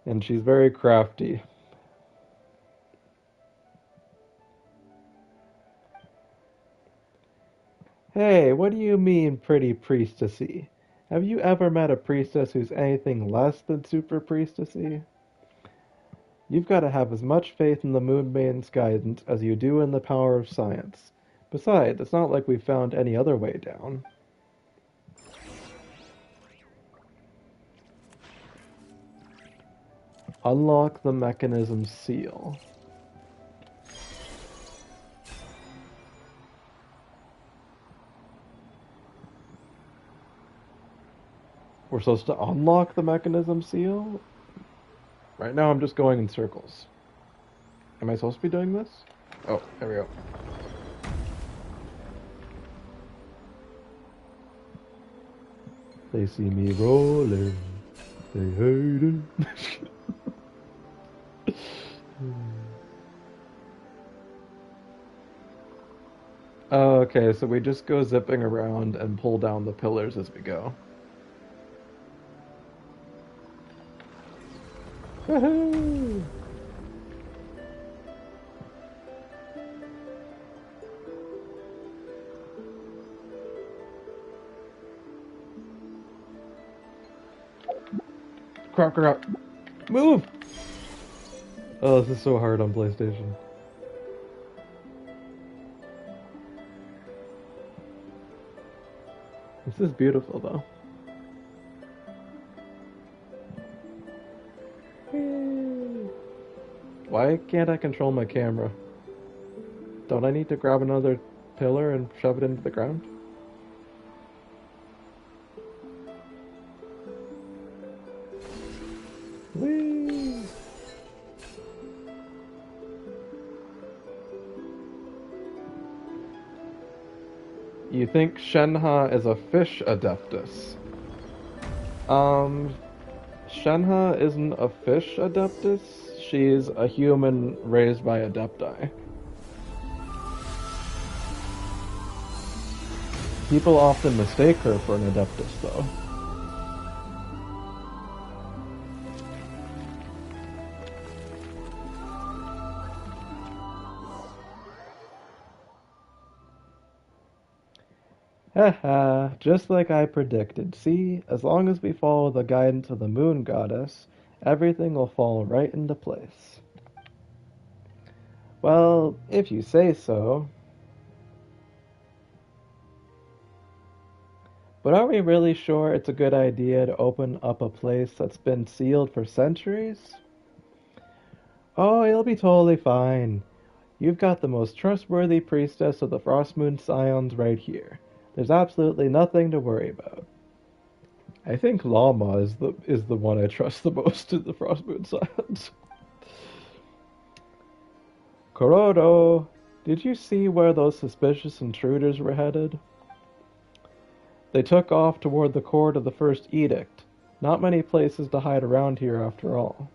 very crafty. Hey, what do you mean, pretty priestessy? Have you ever met a priestess who's anything less than super priestessy? You've got to have as much faith in the Moon Maiden's guidance as you do in the power of science. Besides, it's not like we've found any other way down. Unlock the mechanism's seal. We're supposed to unlock the mechanism seal? Right now I'm just going in circles. Am I supposed to be doing this? Oh, there we go. They see me rolling. They hate it. Oh, okay, so we just go zipping around and pull down the pillars as we go. Woohoo! Crap. Move! Oh, this is so hard on PlayStation. This is beautiful, though. Whee! Why can't I control my camera? Don't I need to grab another pillar and shove it into the ground? Whee! You think Shenhe is a fish adeptus? Shenhe isn't a fish adeptus. She's a human raised by adepti. People often mistake her for an adeptus, though. Haha, just like I predicted. See, as long as we follow the guidance of the moon goddess, everything will fall right into place. Well, if you say so. But are we really sure it's a good idea to open up a place that's been sealed for centuries? Oh, it'll be totally fine. You've got the most trustworthy priestess of the Frostmoon Scions right here. There's absolutely nothing to worry about. I think Llama is the one I trust the most in the Frostmoon Scions. Kurodo, did you see where those suspicious intruders were headed? They took off toward the court of the First Edict. Not many places to hide around here after all.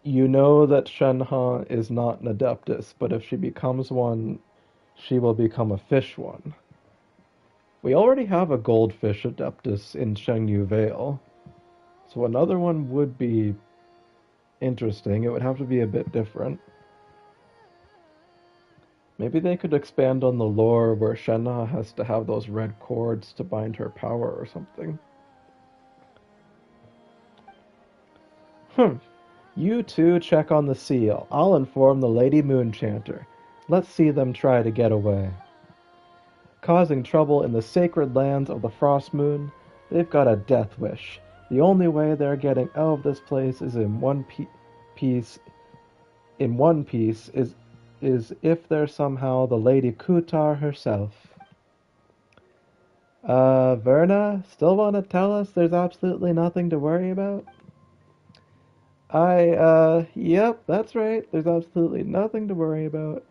You know that Shenhe is not an adeptus, but if she becomes one, she will become a fish one. We already have a goldfish adeptus in Shengyu Vale, so another one would be interesting. It would have to be a bit different. Maybe they could expand on the lore where Shenhe has to have those red cords to bind her power or something. You two check on the seal. I'll inform the Lady Moonchanter. Let's see them try to get away. Causing trouble in the sacred lands of the Frost Moon, they've got a death wish. The only way they're getting out of this place is in one piece is if they're somehow the Lady Kutar herself. Verna, still want to tell us there's absolutely nothing to worry about? Yep, that's right. There's absolutely nothing to worry about.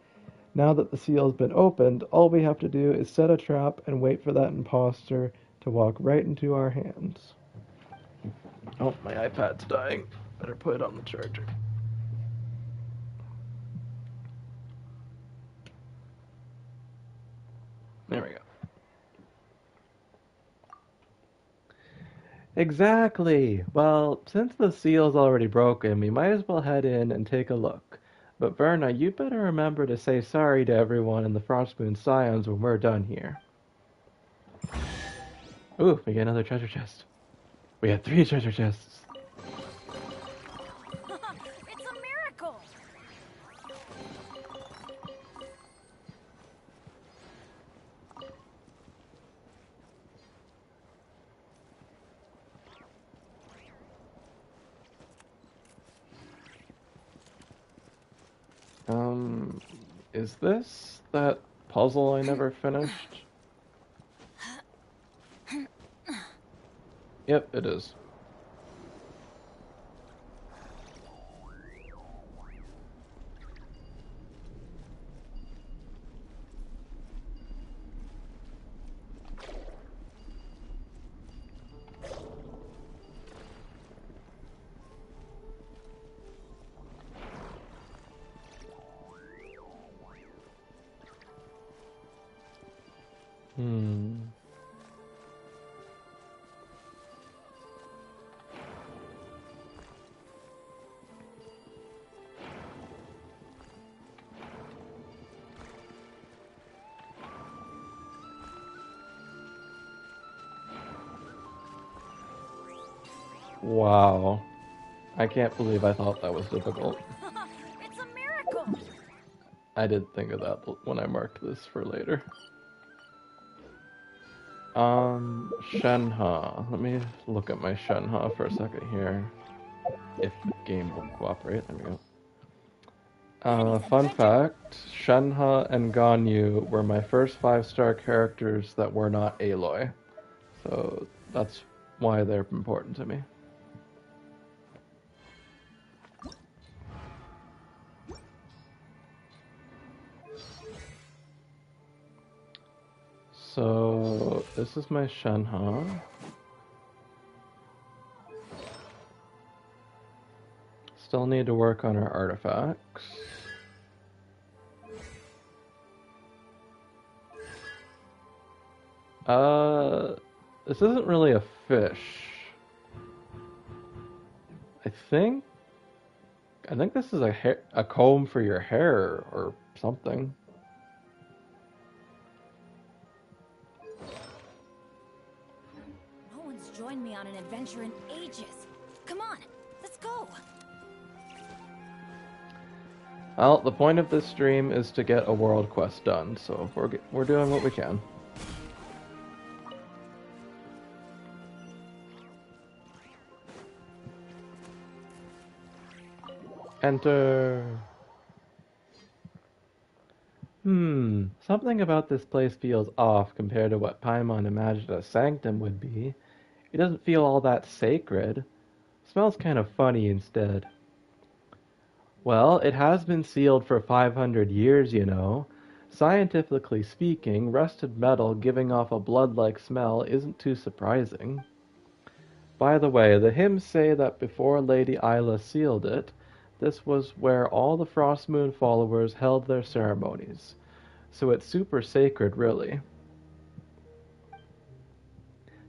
Now that the seal's been opened, all we have to do is set a trap and wait for that imposter to walk right into our hands. Oh, my iPad's dying. Better put it on the charger. There we go. Exactly. Well, since the seal's already broken, we might as well head in and take a look. But Verna, you'd better remember to say sorry to everyone in the Frostmoon Scions when we're done here. Ooh, we get another treasure chest. We have 3 treasure chests. It's a miracle! Is this that puzzle I never finished? Yep, it is. Hmm. Wow. I can't believe I thought that was difficult. It's a miracle! I did think of that when I marked this for later. Shenhe. Let me look at my Shenhe for a second here. If the game will cooperate. There we go. Fun fact, Shenhe and Ganyu were my first 5-star characters that were not Aloy. So that's why they're important to me. So this is my Shenhe. Still need to work on our artifacts. This isn't really a fish. I think this is a comb for your hair or something. No one's joined me on an adventure in ages. Come on, let's go! Well, the point of this stream is to get a world quest done, so we're doing what we can. Enter. Something about this place feels off compared to what Paimon imagined a sanctum would be. It doesn't feel all that sacred. Smells kind of funny instead. Well, it has been sealed for 500 years, you know. Scientifically speaking, rusted metal giving off a blood-like smell isn't too surprising. By the way, the hymns say that before Lady Isla sealed it, this was where all the Frostmoon followers held their ceremonies. So it's super sacred, really.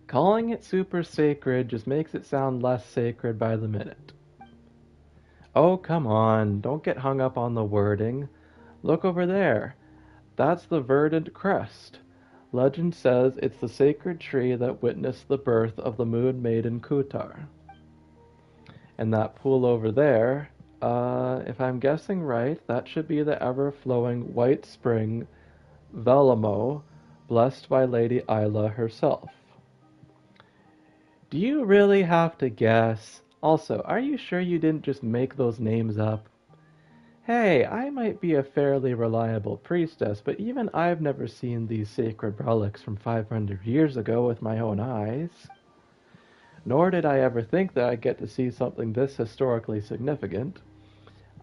Calling it super sacred just makes it sound less sacred by the minute. Oh, come on, don't get hung up on the wording. Look over there. That's the verdant crest. Legend says it's the sacred tree that witnessed the birth of the moon maiden Kutar. And that pool over there, if I'm guessing right, that should be the ever-flowing white spring Velamo, blessed by Lady Isla herself. Do you really have to guess? Also, are you sure you didn't just make those names up? Hey, I might be a fairly reliable priestess, but even I've never seen these sacred relics from 500 years ago with my own eyes. Nor did I ever think that I'd get to see something this historically significant.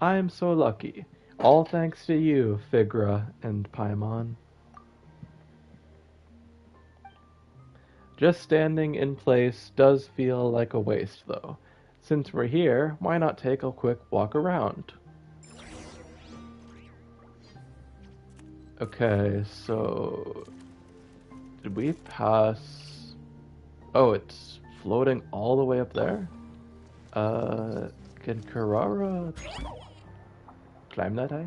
I am so lucky. All thanks to you, Figra and Paimon. Just standing in place does feel like a waste, though. Since we're here, why not take a quick walk around? Okay, so... did we pass... oh, it's floating all the way up there? Can Carrara climb that high?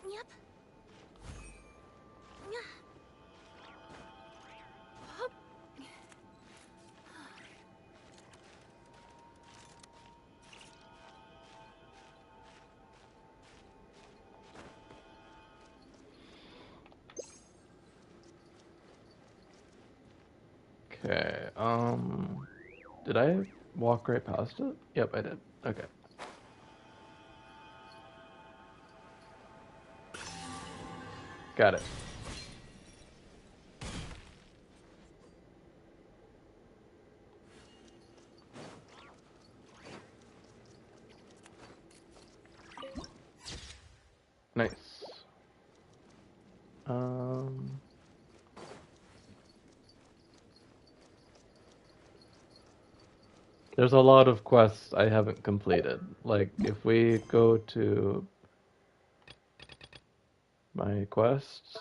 Yep. Okay, did I walk right past it? Yep, I did. Okay. Got it. Nice. There's a lot of quests I haven't completed. Like, if we go to my quests,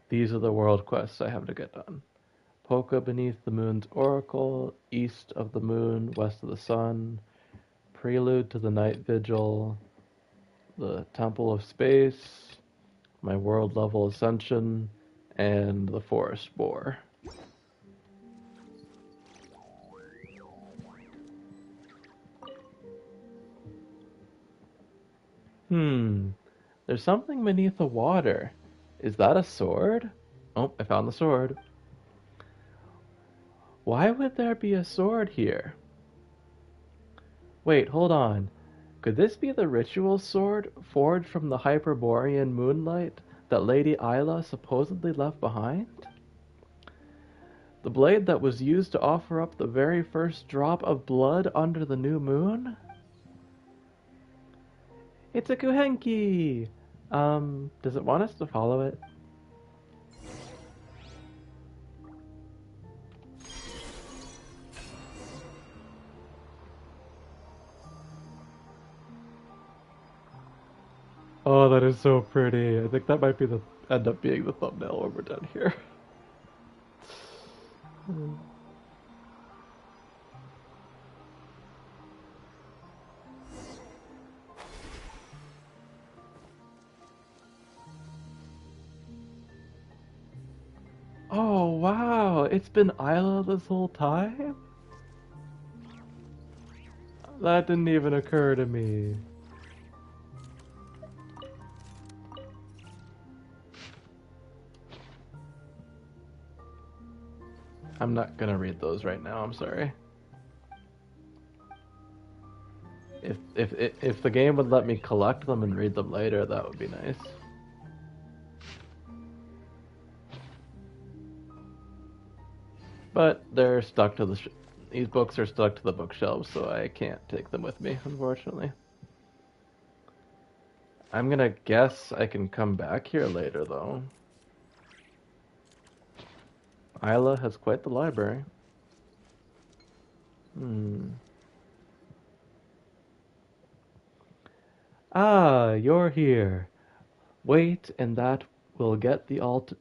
these are the world quests I have to get done. Polka beneath the moon's oracle, east of the moon, west of the sun, prelude to the night vigil, the temple of space, my world level ascension, and the forest boar. There's something beneath the water. Is that a sword? Oh, I found the sword. Why would there be a sword here? Wait, hold on. Could this be the ritual sword forged from the Hyperborean moonlight that Lady Isla supposedly left behind? The blade that was used to offer up the very first drop of blood under the new moon? It's a Kuhenki! Does it want us to follow it? Oh, that is so pretty. I think that might be end up being the thumbnail when we're done here. Oh, wow. It's been Isla this whole time? That didn't even occur to me. I'm not gonna read those right now, I'm sorry. If the game would let me collect them and read them later, that would be nice. But they're stuck to these books are stuck to the bookshelves, so I can't take them with me, unfortunately. I'm gonna guess I can come back here later, though. Isla has quite the library. Ah, you're here. Wait, and that will get the altar.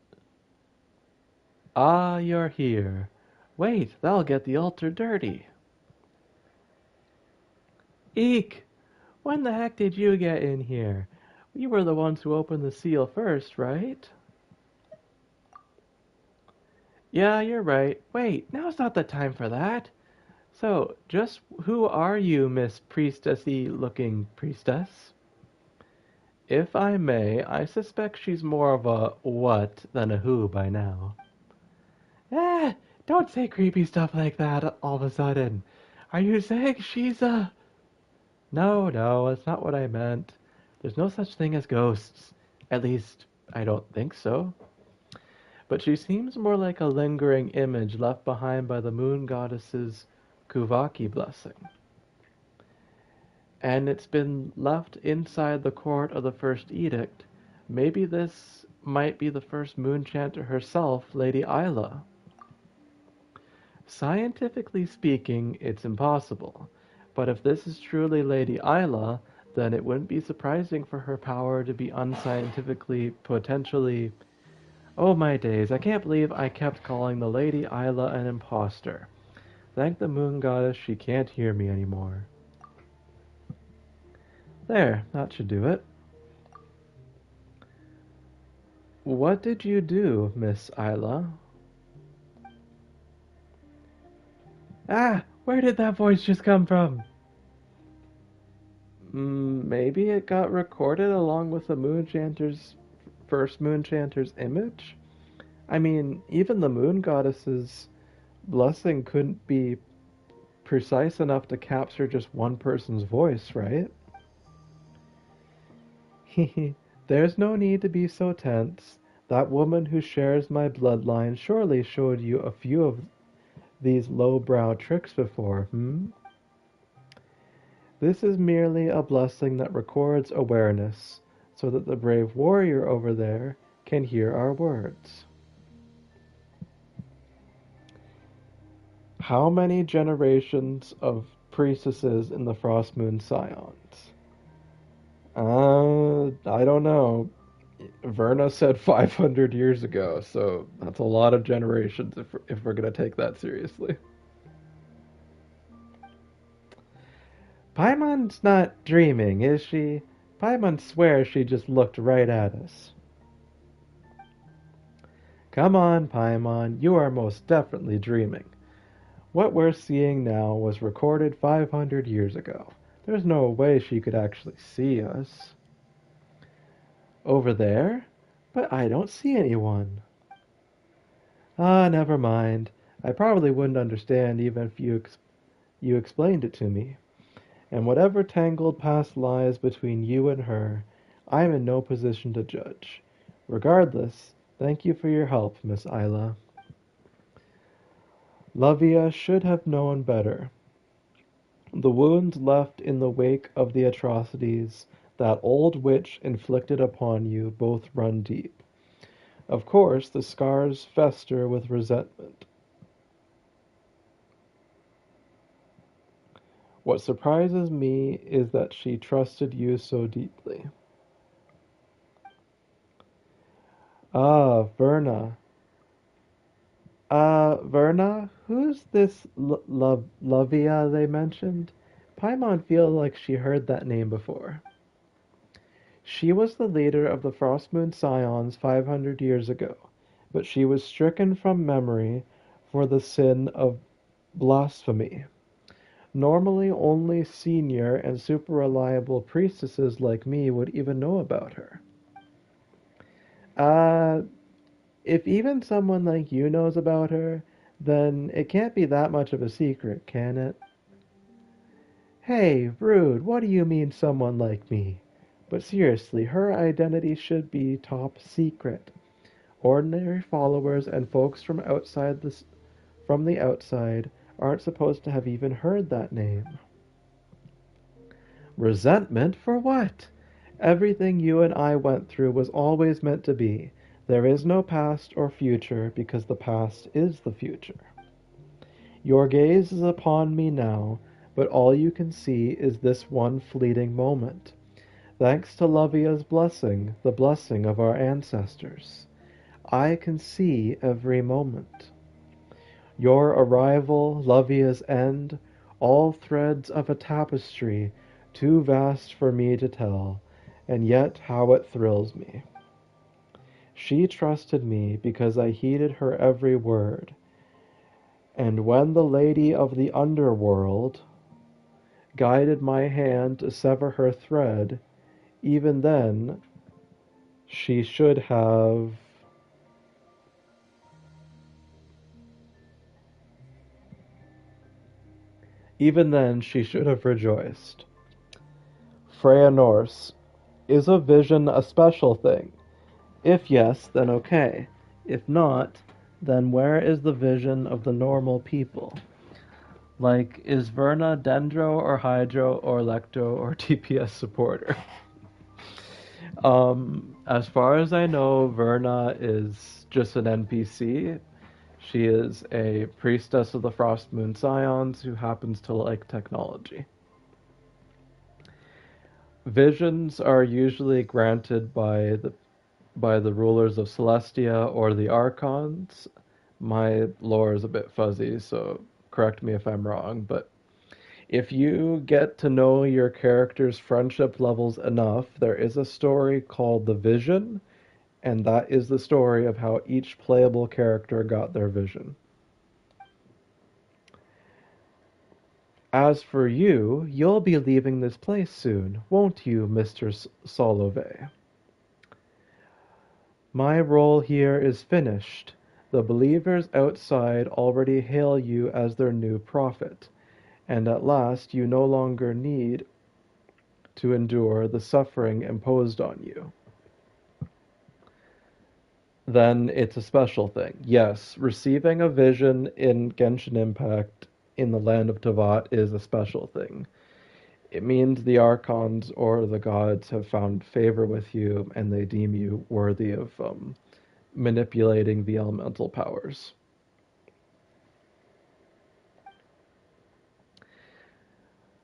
Ah, you're here. Wait, that'll get the altar dirty. Eek! When the heck did you get in here? You were the ones who opened the seal first, right? Yeah, you're right. Wait, now's not the time for that. So, just who are you, Miss Priestessy-looking priestess? If I may, I suspect she's more of a what than a who by now. Ah, don't say creepy stuff like that all of a sudden. Are you saying she's a... No, no, that's not what I meant. There's no such thing as ghosts. At least, I don't think so. But she seems more like a lingering image left behind by the moon goddess's Kuvaki blessing. And it's been left inside the court of the first edict. Maybe this might be the first moon chanter herself, Lady Isla. Scientifically speaking, it's impossible. But if this is truly Lady Isla, then it wouldn't be surprising for her power to be unscientifically, potentially... Oh my days, I can't believe I kept calling the Lady Isla an imposter. Thank the moon goddess she can't hear me anymore. There, that should do it. What did you do, Miss Isla? Ah! Where did that voice just come from? Maybe it got recorded along with the first moon chanter's image? I mean, even the moon goddess's blessing couldn't be precise enough to capture just one person's voice, right? There's no need to be so tense. That woman who shares my bloodline surely showed you a few of these lowbrow tricks before, hmm? This is merely a blessing that records awareness, so that the brave warrior over there can hear our words. How many generations of priestesses in the Frost Moon Scions? I don't know. Verna said 500 years ago, so that's a lot of generations if we're going to take that seriously. Paimon's not dreaming, is she? Paimon swears she just looked right at us. Come on, Paimon, you are most definitely dreaming. What we're seeing now was recorded 500 years ago. There's no way she could actually see us. Over there? But I don't see anyone. Ah, never mind. I probably wouldn't understand even if you explained it to me. And whatever tangled past lies between you and her, I'm in no position to judge. Regardless, thank you for your help, Miss Isla. Lavia should have known better. The wounds left in the wake of the atrocities that old witch inflicted upon you both run deep. Of course, the scars fester with resentment. What surprises me is that she trusted you so deeply. Ah, Verna. Verna? Who's this Lavia they mentioned? Paimon feels like she heard that name before. She was the leader of the Frostmoon Scions 500 years ago, but she was stricken from memory for the sin of blasphemy. Normally, only senior and super reliable priestesses like me would even know about her. Uh, if even someone like you knows about her, then it can't be that much of a secret, can it? Hey, rude, what do you mean someone like me? But seriously, her identity should be top secret. Ordinary followers and folks from the outside aren't supposed to have even heard that name. Resentment for what? Everything you and I went through was always meant to be. There is no past or future because the past is the future. Your gaze is upon me now, but all you can see is this one fleeting moment. Thanks to Lavia's blessing, the blessing of our ancestors, I can see every moment. Your arrival, Lavia's end, all threads of a tapestry too vast for me to tell, and yet how it thrills me. She trusted me because I heeded her every word, and when the lady of the underworld guided my hand to sever her thread, even then she should have. Even then she should have rejoiced. Freya Norse, is a vision a special thing? If yes, then okay. If not, then where is the vision of the normal people? Like, is Verna Dendro or Hydro or Electro or TPS supporter? As far as I know, Verna is just an NPC. She is a priestess of the Frost Moon Scions who happens to like technology. Visions are usually granted by the rulers of Celestia or the Archons. My lore is a bit fuzzy, so correct me if I'm wrong, but if you get to know your character's friendship levels enough, there is a story called The Vision, and that is the story of how each playable character got their vision. As for you, you'll be leaving this place soon, won't you, Mr. Solove? My role here is finished. The believers outside already hail you as their new prophet, and at last you no longer need to endure the suffering imposed on you. then it's a special thing. Yes, receiving a vision in Genshin Impact in the land of Teyvat is a special thing. It means the archons or the gods have found favor with you and they deem you worthy of manipulating the elemental powers.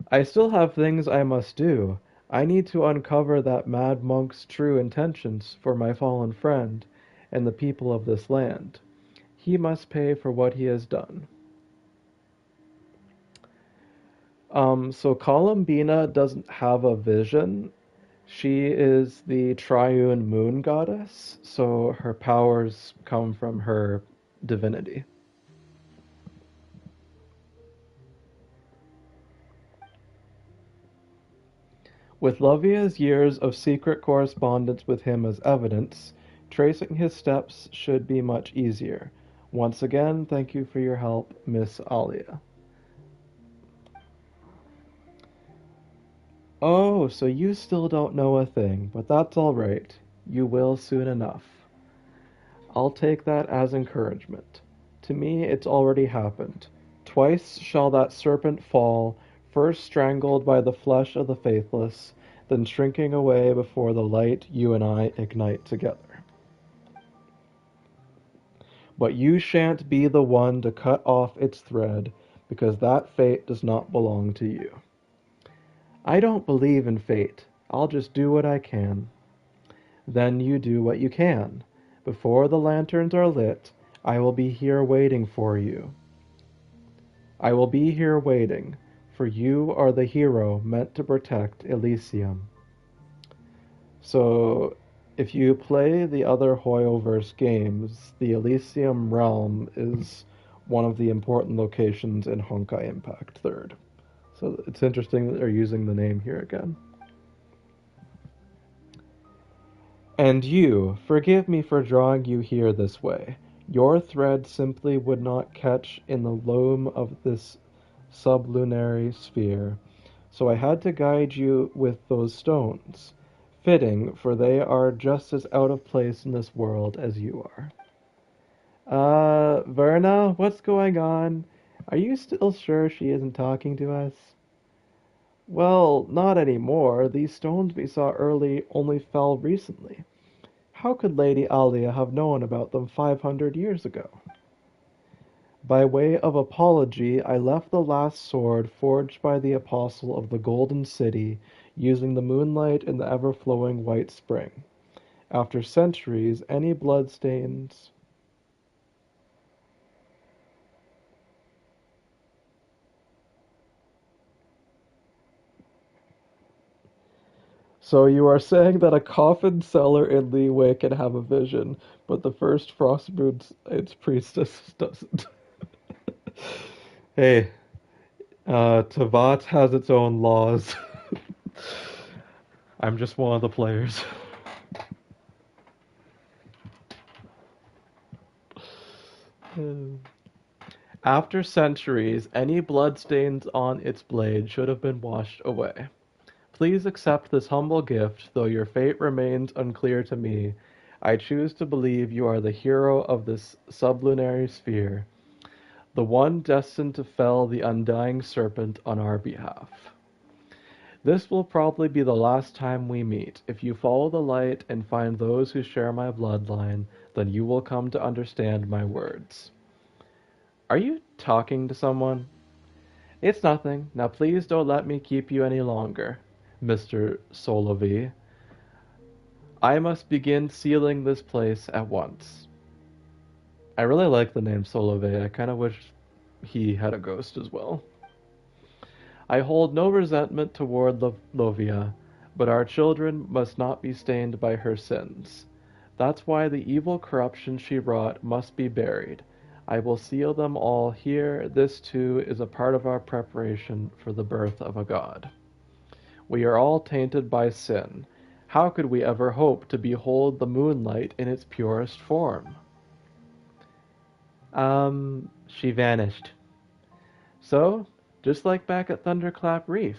I still have things I must do. I need to uncover that mad monk's true intentions for my fallen friend and the people of this land. He must pay for what he has done. So Columbina doesn't have a vision. She is the triune moon goddess, so her powers come from her divinity. With Lovia's years of secret correspondence with him as evidence, tracing his steps should be much easier. Once again, thank you for your help, Miss Alia. Oh, so you still don't know a thing, but that's all right. You will soon enough. I'll take that as encouragement. To me, it's already happened. Twice shall that serpent fall, first strangled by the flesh of the faithless, then shrinking away before the light you and I ignite together. But you shan't be the one to cut off its thread, because that fate does not belong to you. I don't believe in fate. I'll just do what I can. Then you do what you can. Before the lanterns are lit, I will be here waiting for you. I will be here waiting, for you are the hero meant to protect Elysium. So, if you play the other Hoyoverse games, the Elysium realm is one of the important locations in Honkai Impact 3rd. So it's interesting that they're using the name here again. And you, forgive me for drawing you here this way. Your thread simply would not catch in the loam of this sublunary sphere, so I had to guide you with those stones. Fitting, for they are just as out of place in this world as you are. Verna, what's going on? Are you still sure she isn't talking to us? Well, not anymore. These stones we saw early only fell recently. How could Lady Alia have known about them 500 years ago? By way of apology, I left the last sword forged by the apostle of the Golden City, using the moonlight in the ever-flowing white spring. After centuries, any bloodstains... So you are saying that a coffin seller in Liyue can have a vision, but the first Frostmoon's its priestess doesn't. Hey, Teyvat has its own laws. I'm just one of the players. After centuries, any bloodstains on its blade should have been washed away. Please accept this humble gift, though your fate remains unclear to me. I choose to believe you are the hero of this sublunary sphere, the one destined to fell the undying serpent on our behalf. This will probably be the last time we meet. If you follow the light and find those who share my bloodline, then you will come to understand my words. Are you talking to someone? It's nothing. Now please don't let me keep you any longer, Mr. Solovey. I must begin sealing this place at once. I really like the name Solovey. I kind of wish he had a ghost as well. I hold no resentment toward Lovia, but our children must not be stained by her sins. That's why the evil corruption she wrought must be buried. I will seal them all here. This too is a part of our preparation for the birth of a god. We are all tainted by sin. How could we ever hope to behold the moonlight in its purest form? She vanished. So, just like back at Thunderclap Reef,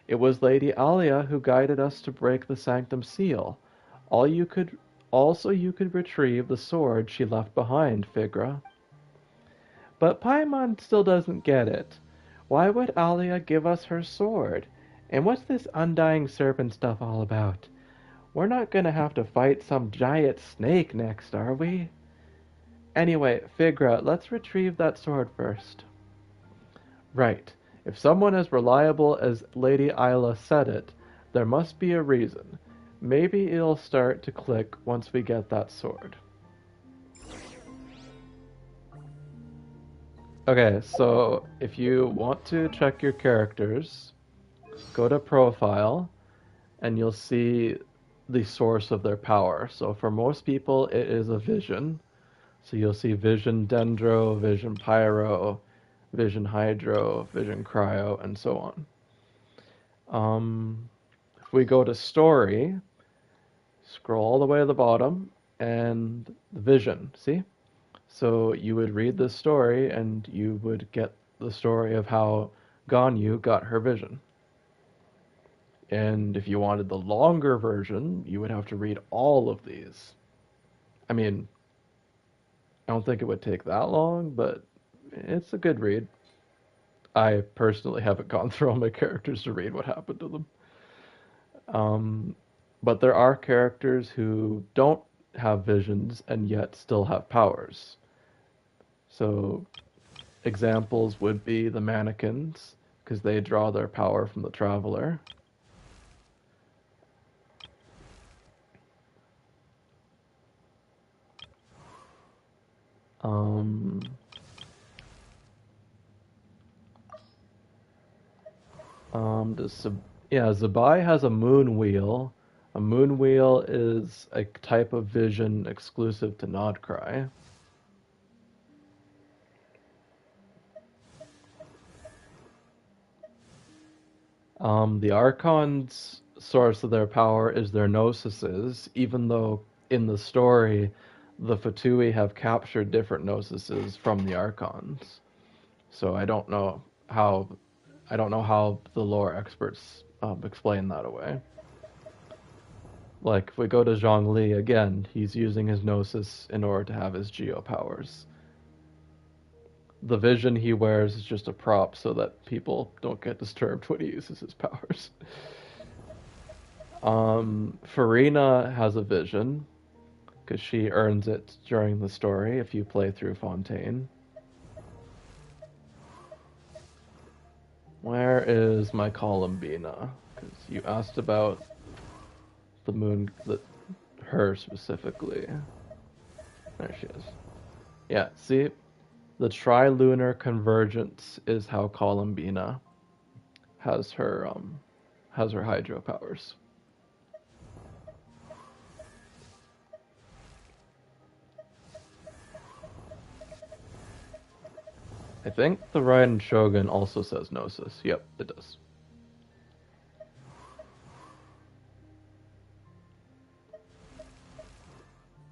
it was Lady Alia who guided us to break the Sanctum Seal. Also, you could retrieve the sword she left behind, Figra. But Paimon still doesn't get it. Why would Alia give us her sword? And what's this undying serpent stuff all about? We're not gonna have to fight some giant snake next, are we? Anyway, Figra, let's retrieve that sword first. Right. If someone as reliable as Lady Isla said it, there must be a reason. Maybe it'll start to click once we get that sword. Okay, so if you want to check your characters, go to profile and you'll see the source of their power. So for most people, it is a vision. So you'll see vision dendro, vision pyro, vision hydro, vision cryo, and so on. If we go to story, scroll all the way to the bottom, and the vision, see? So you would read this story, and you would get the story of how Ganyu got her vision. And if you wanted the longer version, you would have to read all of these. I mean, I don't think it would take that long, but it's a good read. I personally haven't gone through all my characters to read what happened to them. But there are characters who don't have visions and yet still have powers. So examples would be the mannequins, because they draw their power from the traveler. Um, Zabai has a moon wheel. A moon wheel is a type of vision exclusive to Nodcry. The Archon's source of their power is their Gnosises, even though in the story the Fatui have captured different Gnosises from the Archons. So I don't know how the lore experts explain that away. Like, if we go to Zhongli again, he's using his Gnosis in order to have his Geo powers. The vision he wears is just a prop so that people don't get disturbed when he uses his powers. Farina has a vision, because she earns it during the story if you play through Fontaine. Where is my Columbina? Because you asked about the moon, her specifically. There she is. Yeah, see? The trilunar convergence is how Columbina has her hydro powers. I think the Raiden Shogun also says Gnosis. Yep, it does.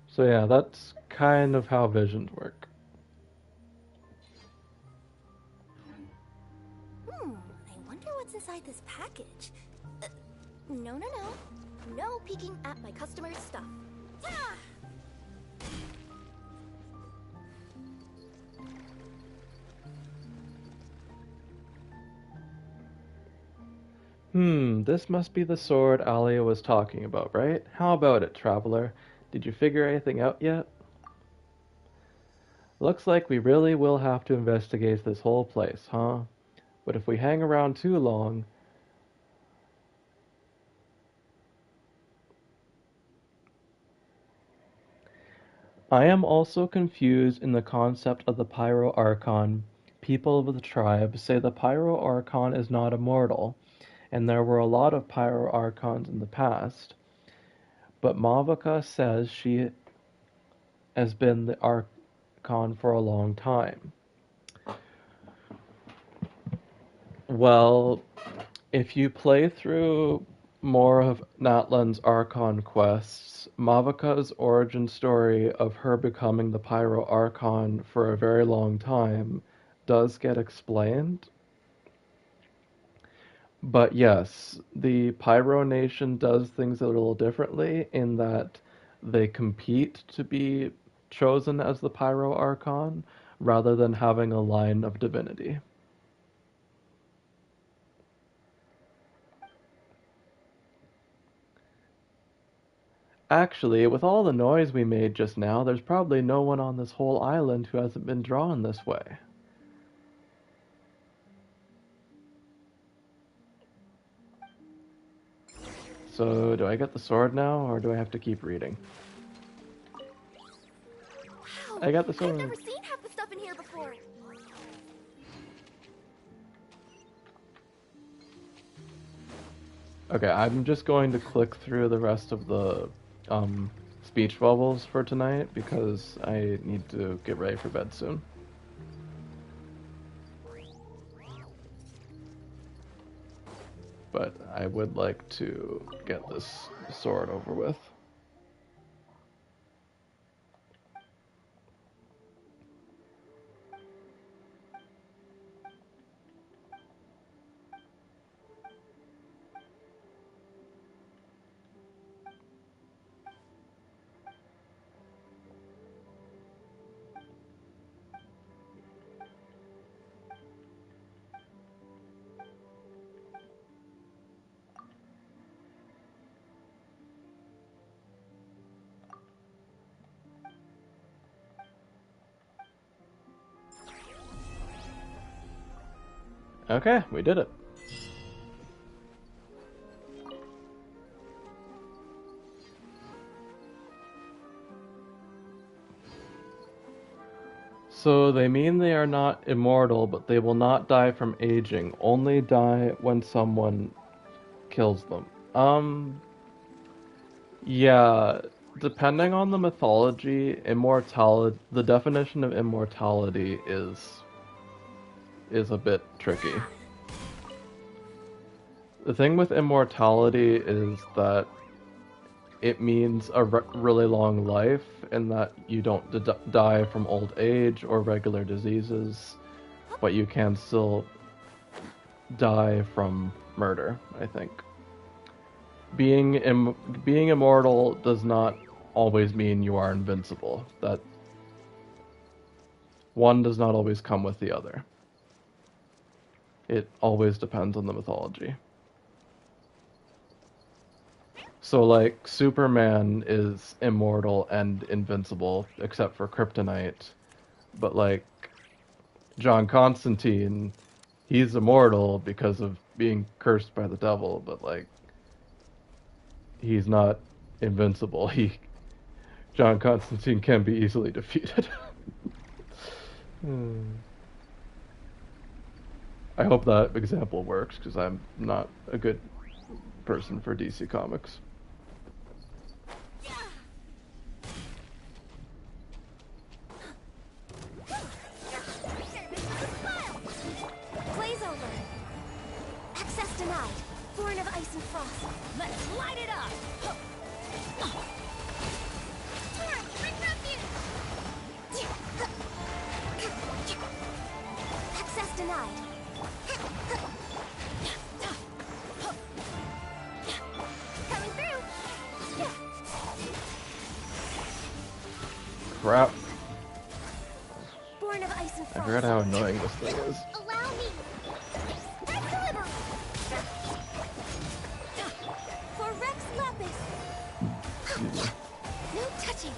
So yeah, that's kind of how visions work. I wonder what's inside this package. No, no, no. No peeking at my customer's stuff. Ah! This must be the sword Alia was talking about, right? How about it, traveler? Did you figure anything out yet? Looks like we really will have to investigate this whole place, huh? But if we hang around too long... I am also confused in the concept of the Pyro Archon. People of the tribe say the Pyro Archon is not immortal, and there were a lot of Pyro Archons in the past. But Mavaka says she has been the Archon for a long time. Well, if you play through more of Natlan's Archon quests, Mavaka's origin story of her becoming the Pyro Archon for a very long time does get explained. But yes, the Pyro Nation does things a little differently in that they compete to be chosen as the Pyro Archon rather than having a line of divinity. Actually, with all the noise we made just now, there's probably no one on this whole island who hasn't been drawn this way. So, do I get the sword now, or do I have to keep reading? Wow, I got the I've sword. never seen half the stuff in here before. Okay, I'm just going to click through the rest of the speech bubbles for tonight because I need to get ready for bed soon. But I would like to get this sword over with. Okay, we did it. So they mean they are not immortal, but they will not die from aging, only die when someone kills them. Yeah, depending on the mythology, the definition of immortality is a bit tricky. The thing with immortality is that it means a really long life, and that you don't die from old age or regular diseases, but you can still die from murder, I think. Being immortal does not always mean you are invincible. That one does not always come with the other. It always depends on the mythology. So, like, Superman is immortal and invincible, except for kryptonite. But, like, John Constantine, he's immortal because of being cursed by the devil, but, like, he's not invincible. John Constantine can be easily defeated. I hope that example works, because I'm not a good person for DC Comics. Blaze over. Access denied. Born of ice and frost. Let's light it up! Torrent, bring refuge! Access denied. Coming through. Crap. Born of ice and frost. I forgot how annoying this thing is. Allow me. Red delivery. For Rex Lapis. No touching.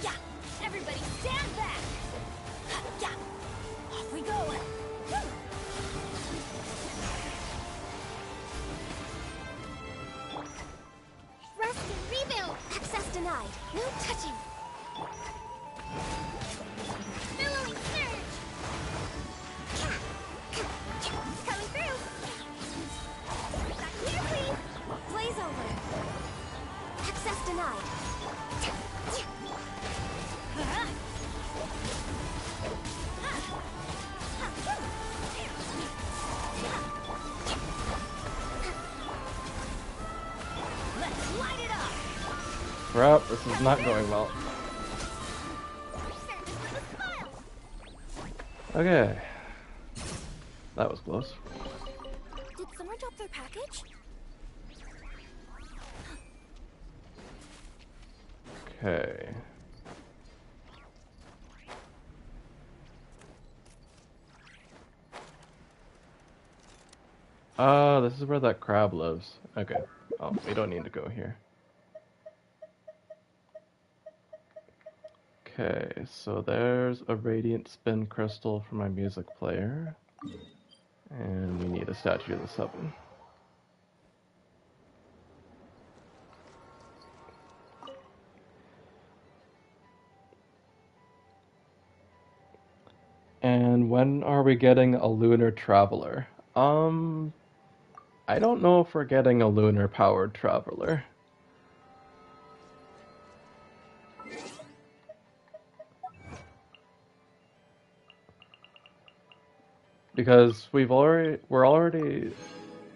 Yeah! Everybody stand back! Yeah! Off we go! Rest and rebuild. Access denied. No touching. Billowing surge. Coming through. Back here, please. Blaze over. Access denied. Let's light it up! Crap, this is not going well. Service with a smile. Okay. That was close. Did someone drop their package? Okay. This is where that crab lives. Okay. Oh, we don't need to go here. Okay, so there's a radiant spin crystal for my music player. And we need a statue of the seven. And when are we getting a lunar traveler? I don't know if we're getting a lunar powered traveler. Because we're already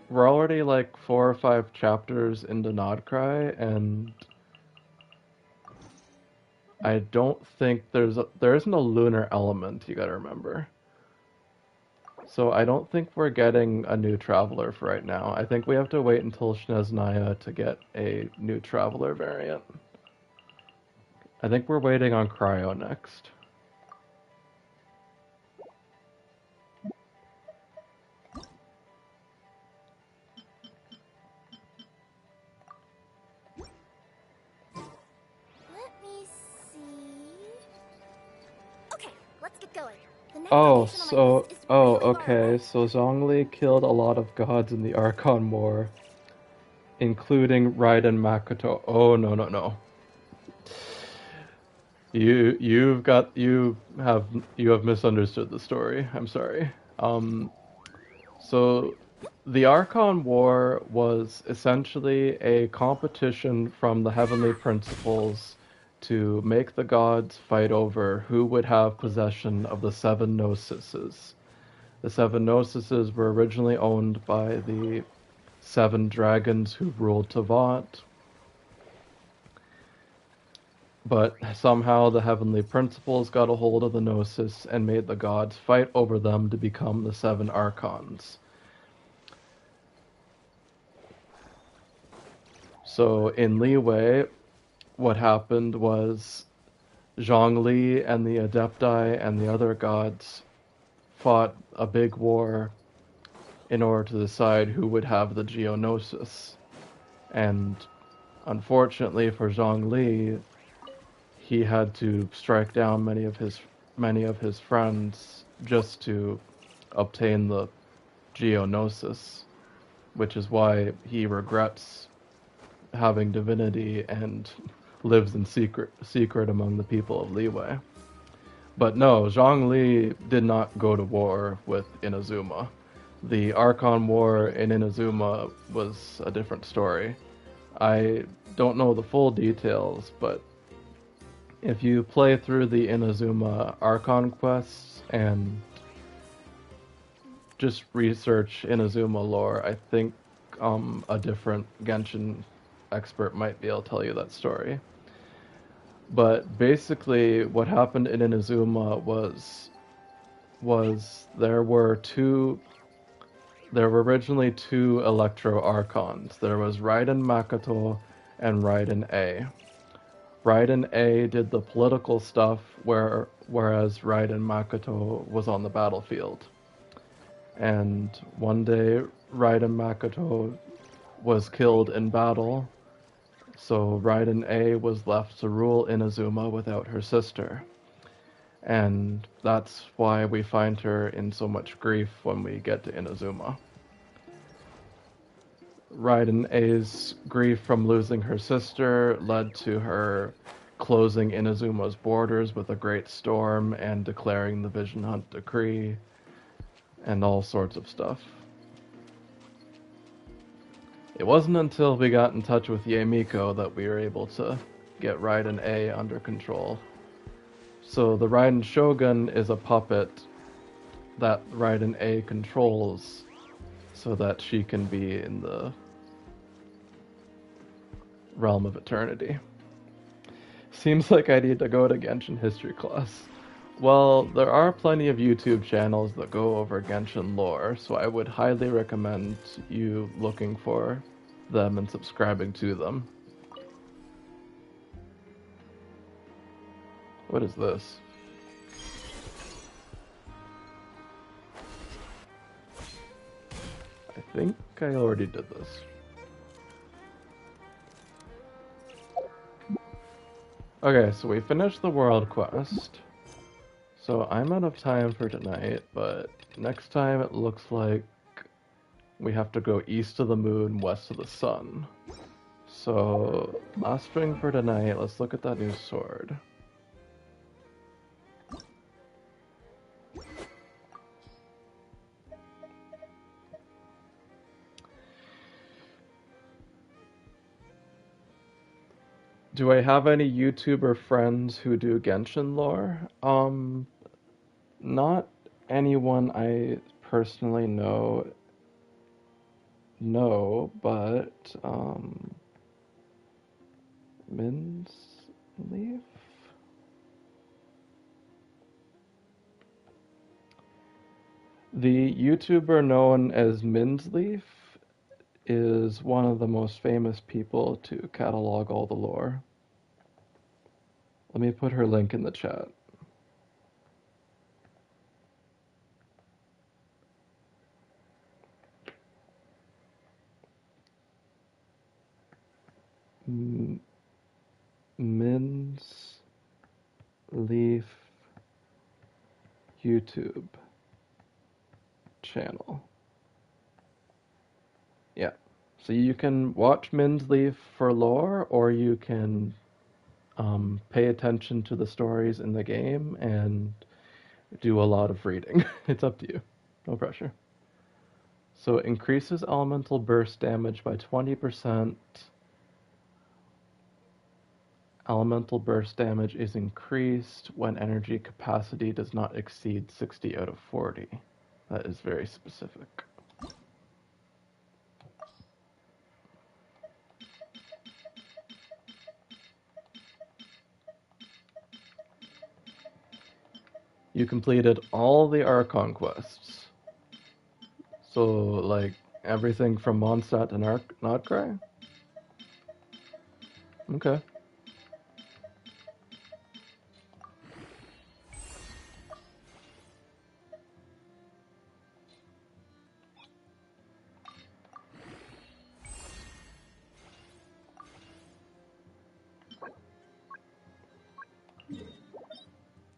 like 4 or 5 chapters into Nodcry, and I don't think there isn't a lunar element, you gotta remember. So I don't think we're getting a new traveler for right now. I think we have to wait until Sneznaya to get a new traveler variant. I think we're waiting on Cryo next. Let me see. Okay, let's get going. The next Oh, location on my list is really far okay. away. So Zhongli killed a lot of gods in the Archon War, including Raiden Makoto. Oh, no, no, no. You have misunderstood the story. I'm sorry. So the Archon War was essentially a competition from the Heavenly Principles to make the gods fight over who would have possession of the seven Gnosises. The seven Gnosises were originally owned by the seven dragons who ruled Tavant, but somehow the Heavenly Principles got a hold of the Gnosis and made the gods fight over them to become the seven Archons. So in Liyue, what happened was Zhongli and the Adepti and the other gods fought a big war in order to decide who would have the Geonosis. And unfortunately for Zhongli, he had to strike down many of his friends just to obtain the Geonosis, which is why he regrets having divinity and lives in secret among the people of Liyue. But no, Zhongli did not go to war with Inazuma. The Archon War in Inazuma was a different story. I don't know the full details, but if you play through the Inazuma Archon quests and just research Inazuma lore, I think a different Genshin expert might be able to tell you that story. But basically, what happened in Inazuma was there were originally two Electro Archons. There was Raiden Makoto and Raiden A. Raiden A did the political stuff, whereas Raiden Makoto was on the battlefield. And one day, Raiden Makoto was killed in battle, so Raiden A was left to rule Inazuma without her sister. And that's why we find her in so much grief when we get to Inazuma. Raiden A's grief from losing her sister led to her closing Inazuma's borders with a great storm and declaring the Vision Hunt Decree and all sorts of stuff. It wasn't until we got in touch with Yemiko that we were able to get Raiden A under control. So the Raiden Shogun is a puppet that Raiden A controls so that she can be in the realm of eternity. Seems like I need to go to Genshin history class. Well, there are plenty of YouTube channels that go over Genshin lore, so I would highly recommend you looking for them and subscribing to them. What is this? I think I already did this. Okay, so we finished the world quest. So I'm out of time for tonight, but next time it looks like we have to go east of the moon, west of the sun. So, last string for tonight, let's look at that new sword. Do I have any YouTuber friends who do Genshin lore? Not anyone I personally know, but, Min's Leaf? The YouTuber known as Minsleaf is one of the most famous people to catalog all the lore. Let me put her link in the chat. Min's Leaf YouTube channel. Yeah. So you can watch Min's Leaf for lore, or you can pay attention to the stories in the game and do a lot of reading. It's up to you. No pressure. So it increases elemental burst damage by 20%. Elemental burst damage is increased when energy capacity does not exceed 60 out of 40. That is very specific. You completed all the Archon quests. So, like, everything from Mondstadt to Notcry? Okay.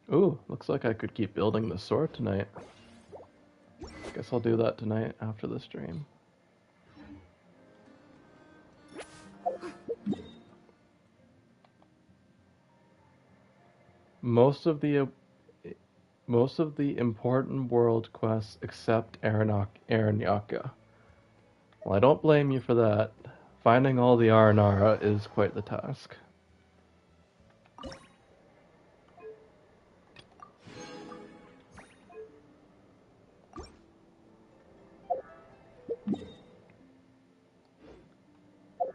Ooh, looks like I could keep building the sword tonight. Guess I'll do that tonight after the stream. Most of the important world quests except Aranyaka. Well, I don't blame you for that. Finding all the Aranara is quite the task.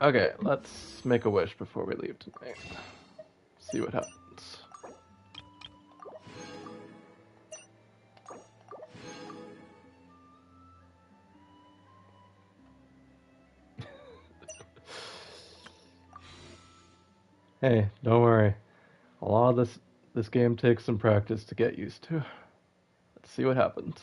Okay, let's make a wish before we leave tonight. See what happens. Hey, don't worry. A lot of this game takes some practice to get used to. Let's see what happens.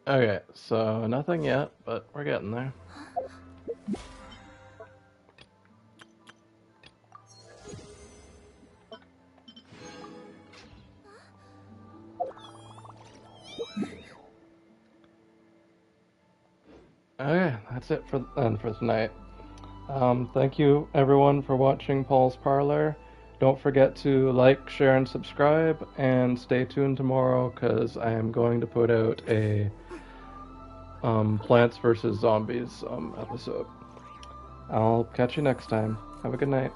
Okay, so nothing yet, but we're getting there. Okay, that's it for tonight. Thank you everyone for watching Paul's Parlor. Don't forget to like, share, and subscribe, and stay tuned tomorrow because I am going to put out a Plants vs. Zombies episode. I'll catch you next time. Have a good night.